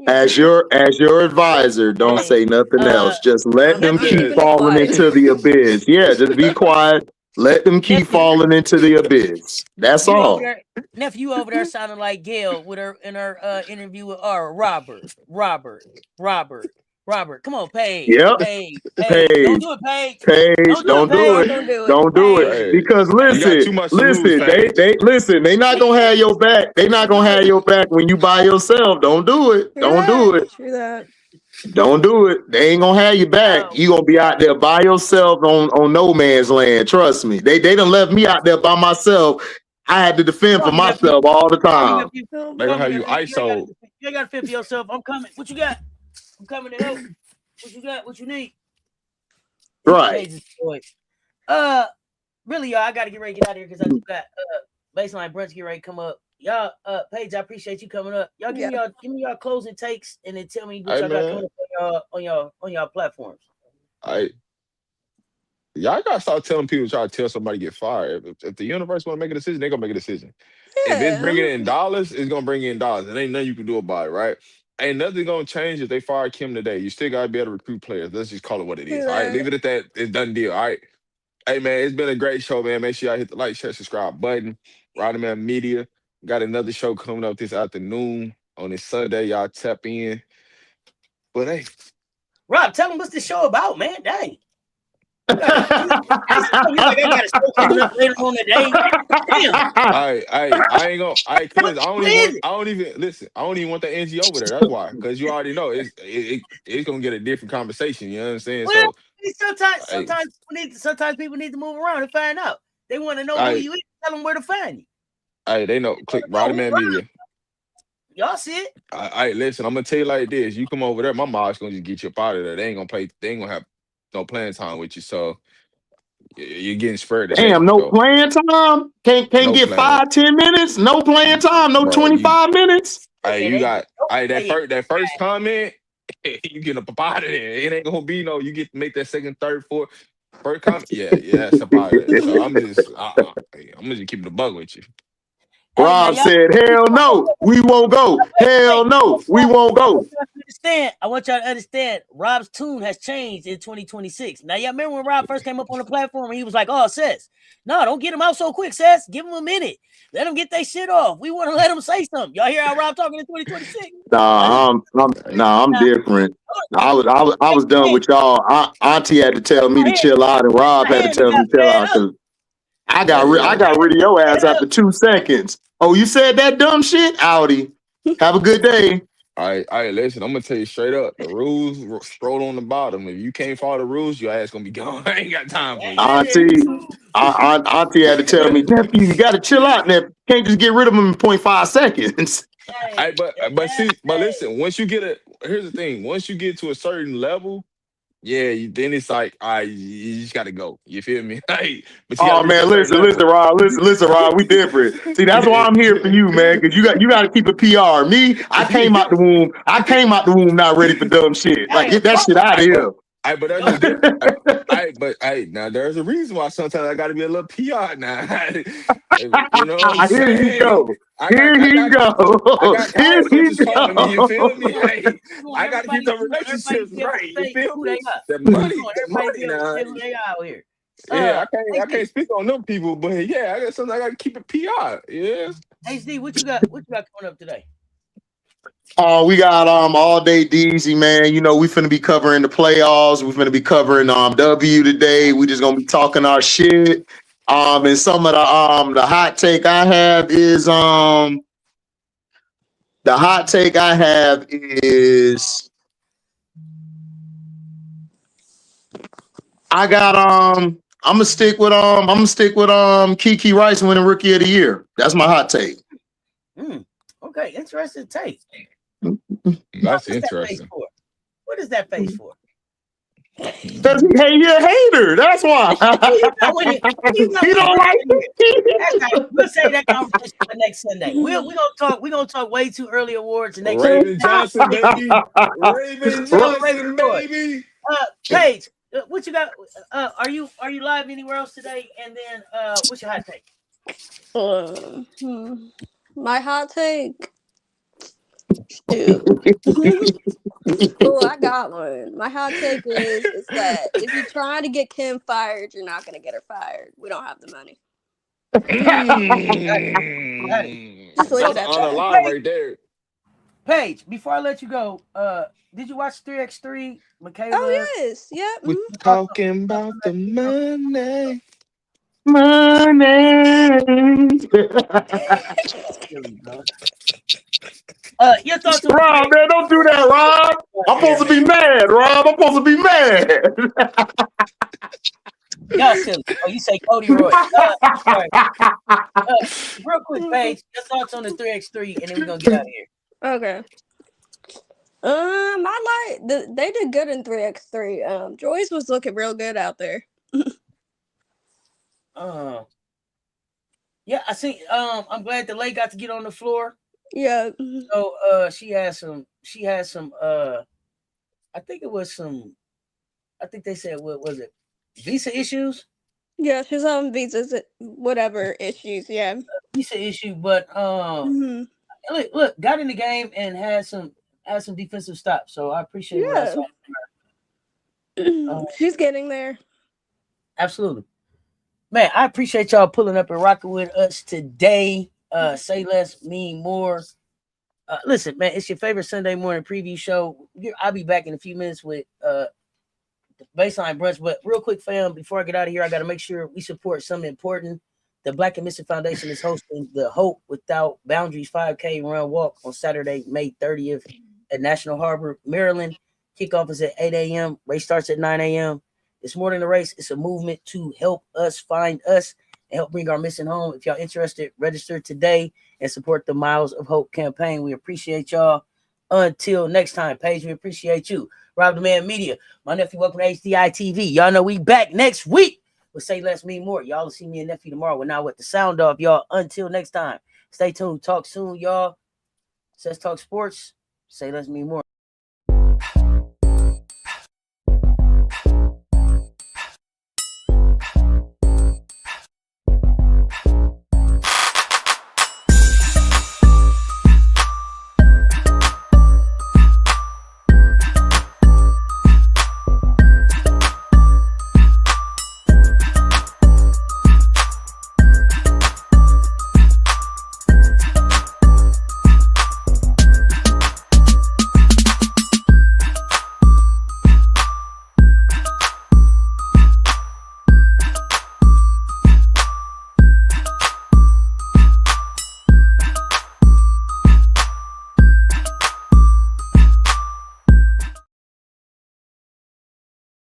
As your advisor, don't Hey, say nothing else. Just let them I'm keep keeping it falling quiet. into the abyss. Yeah, just be quiet. Let them keep falling into the abyss. That's you over all. there, nephew, you over there sounding like Gail with her in her interview with Robert. Come on, Paige. Yep. Paige. Don't Paige. do it, Paige. Paige, don't do Y'all it. don't do it. Don't do it. Hey, Because you got too much to lose, listen, Paige. they listen, they not gonna have your back. They not gonna have your back when you by yourself. Don't do it. Don't do it. True that. Don't do it. They ain't gonna have you back. You gonna be out there by yourself on no man's land. Trust me. They done left me out there by myself. I had to defend for myself all the time. They gonna have you ISO. You ain't got to fend for yourself. I'm coming. What you got? I'm coming to help. What you got? What you need? Right. Really, y'all, I gotta get ready to get out of here because I just got baseline brunch get ready to come up. Y'all, Paige, I appreciate you coming up. Y'all give me y'all closing takes and then tell me what y'all got coming up on y'all platforms. Y'all gotta start telling people try to tell somebody to get fired. If the universe want to make a decision, they gonna make a decision. Yeah. If it's bringing in dollars, it's gonna bring in dollars. And ain't nothing you can do about it, right? Ain't nothing gonna change if they fire Kim today. You still gotta be able to recruit players. Let's just call it what it is. All right, leave it at that. It's done deal. All right. Hey man, it's been a great show, man. Make sure y'all hit the like, share, subscribe button. RobDaManMedia got another show coming up this afternoon on this Sunday. Y'all tap in. But hey, Rob, tell them what's the show about, man. Dang. You like I got a show coming up later on today. Damn. I ain't gonna. Cause I don't even want the NG over there. That's why. Cause you already know it's gonna get a different conversation. You know what I'm saying? Well, sometimes people need to move around and find out. They want to know who you is. Tell them where to find you. Hey, they know. Click RobDaManMedia. Y'all see it? Listen, I'm gonna tell you like this. You come over there, my mom's gonna just get you up out of there. They ain't gonna play. They ain't gonna have no playing time with you. So you're getting spared today. Damn, no playing time? Can't get 5-10 minutes? No playing time, no 25 minutes. That first comment, you get up out of there. It ain't gonna be no, you get to make that second, third, fourth. First comment, that's up out of there. So I'm just keeping the bug with you. Rob said, hell no, we won't go. Hell no, we won't go. I want y'all to understand, Rob's tune has changed in 2026. Now, y'all remember when Rob first came up on the platform and he was like, oh, Cess, no, don't get him out so quick, Cess. Give him a minute. Let him get their shit off. We want to let him say something. Y'all hear how Rob talking in 2026? I'm different. I was done with y'all. Auntie had to tell me to chill out, and Rob had to tell me to chill out because I got rid of your ass after 2 seconds. Oh, you said that dumb shit? Audi. Have a good day. All right, listen, I'm gonna tell you straight up. The rules scroll on the bottom. If you can't follow the rules, your ass gonna be gone. I ain't got time for you. Auntie had to tell me, nephew, you gotta chill out, nephew. Can't just get rid of them in 0.5 seconds. But listen, here's the thing. Once you get to a certain level, then it's like, all right, you just gotta go. You feel me? Oh man, listen, Rob, we different. See, that's why I'm here for you, man, because you got to keep a PR. Me, I came out the womb not ready for dumb shit. Like, get that shit out of here. But that's just different. Now there's a reason why sometimes I gotta be a little PR now. You know what I'm saying? Here he go. Here he go. You feel me? Hey, I gotta keep the relationships right. You feel me? The money now. Yeah, I can't speak on them people, but I guess sometimes I gotta keep it PR. Yeah. Hey Steve, what you got coming up today? We got all day DZ, man. You know, we finna be covering the playoffs. We finna be covering W today. We just gonna be talking our shit. And some of the hot take I have is I'm gonna stick with Kiki Rice winning Rookie of the Year. That's my hot take. Okay, interesting take. That's interesting. What is that face for? Because you're a hater. That's why. He don't like it. We'll say that conversation for next Sunday. We're gonna talk way too early awards next Raven Johnson, baby. Raven Johnson, baby. Paige, what you got? Are you live anywhere else today? And then what's your hot take? My hot take. Oh, I got one. My hot take is that if you're trying to get Kim fired, you're not gonna get her fired. We don't have the money. Just leave it at on the that. line right there. Paige, before I let you go, did you watch 3x3? Michaela? Oh yes, yeah. We're talking about the money. Your thoughts on Rob, man, don't do that, Rob. I'm supposed to be mad, Rob. I'm supposed to be mad. Y'all silly. Oh, you say Cody Roy. Real quick, Paige, your thoughts on the 3x3, and then we're gonna get out of here. Okay. They did good in 3x3. Joyce was looking real good out there. Yeah, I see. I'm glad the lady got to get on the floor. Yeah. So she had some I think they said, what was it? Visa issues? Yeah, she's on visas, whatever issues, yeah. Visa issue, but look, got in the game and had some defensive stops. So I appreciate what I saw from her. She's getting there. Absolutely. Man, I appreciate y'all pulling up and rocking with us today. Say less, mean more. Listen, man, it's your favorite Sunday morning preview show. I'll be back in a few minutes with Baseline Brunch. But real quick, fam, before I get out of here, I got to make sure we support something important. The Black and Missing Foundation is hosting the Hope Without Boundaries 5K Run Walk on Saturday, May 30th at National Harbor, Maryland. Kickoff is at 8 a.m. Race starts at 9 a.m. It's more than a race. It's a movement to help us find us and help bring our missing home. If y'all interested, register today and support the Miles of Hope campaign. We appreciate y'all. Until next time, Paige, we appreciate you. RobDaManMedia, my nephew, welcome to HDI TV. Y'all know we back next week with Say Less, Mean More. Y'all will see me and nephew tomorrow. We're now with the sound off, y'all. Until next time, stay tuned. Talk soon, y'all. Cess Talks Sports. Say Less, Mean More.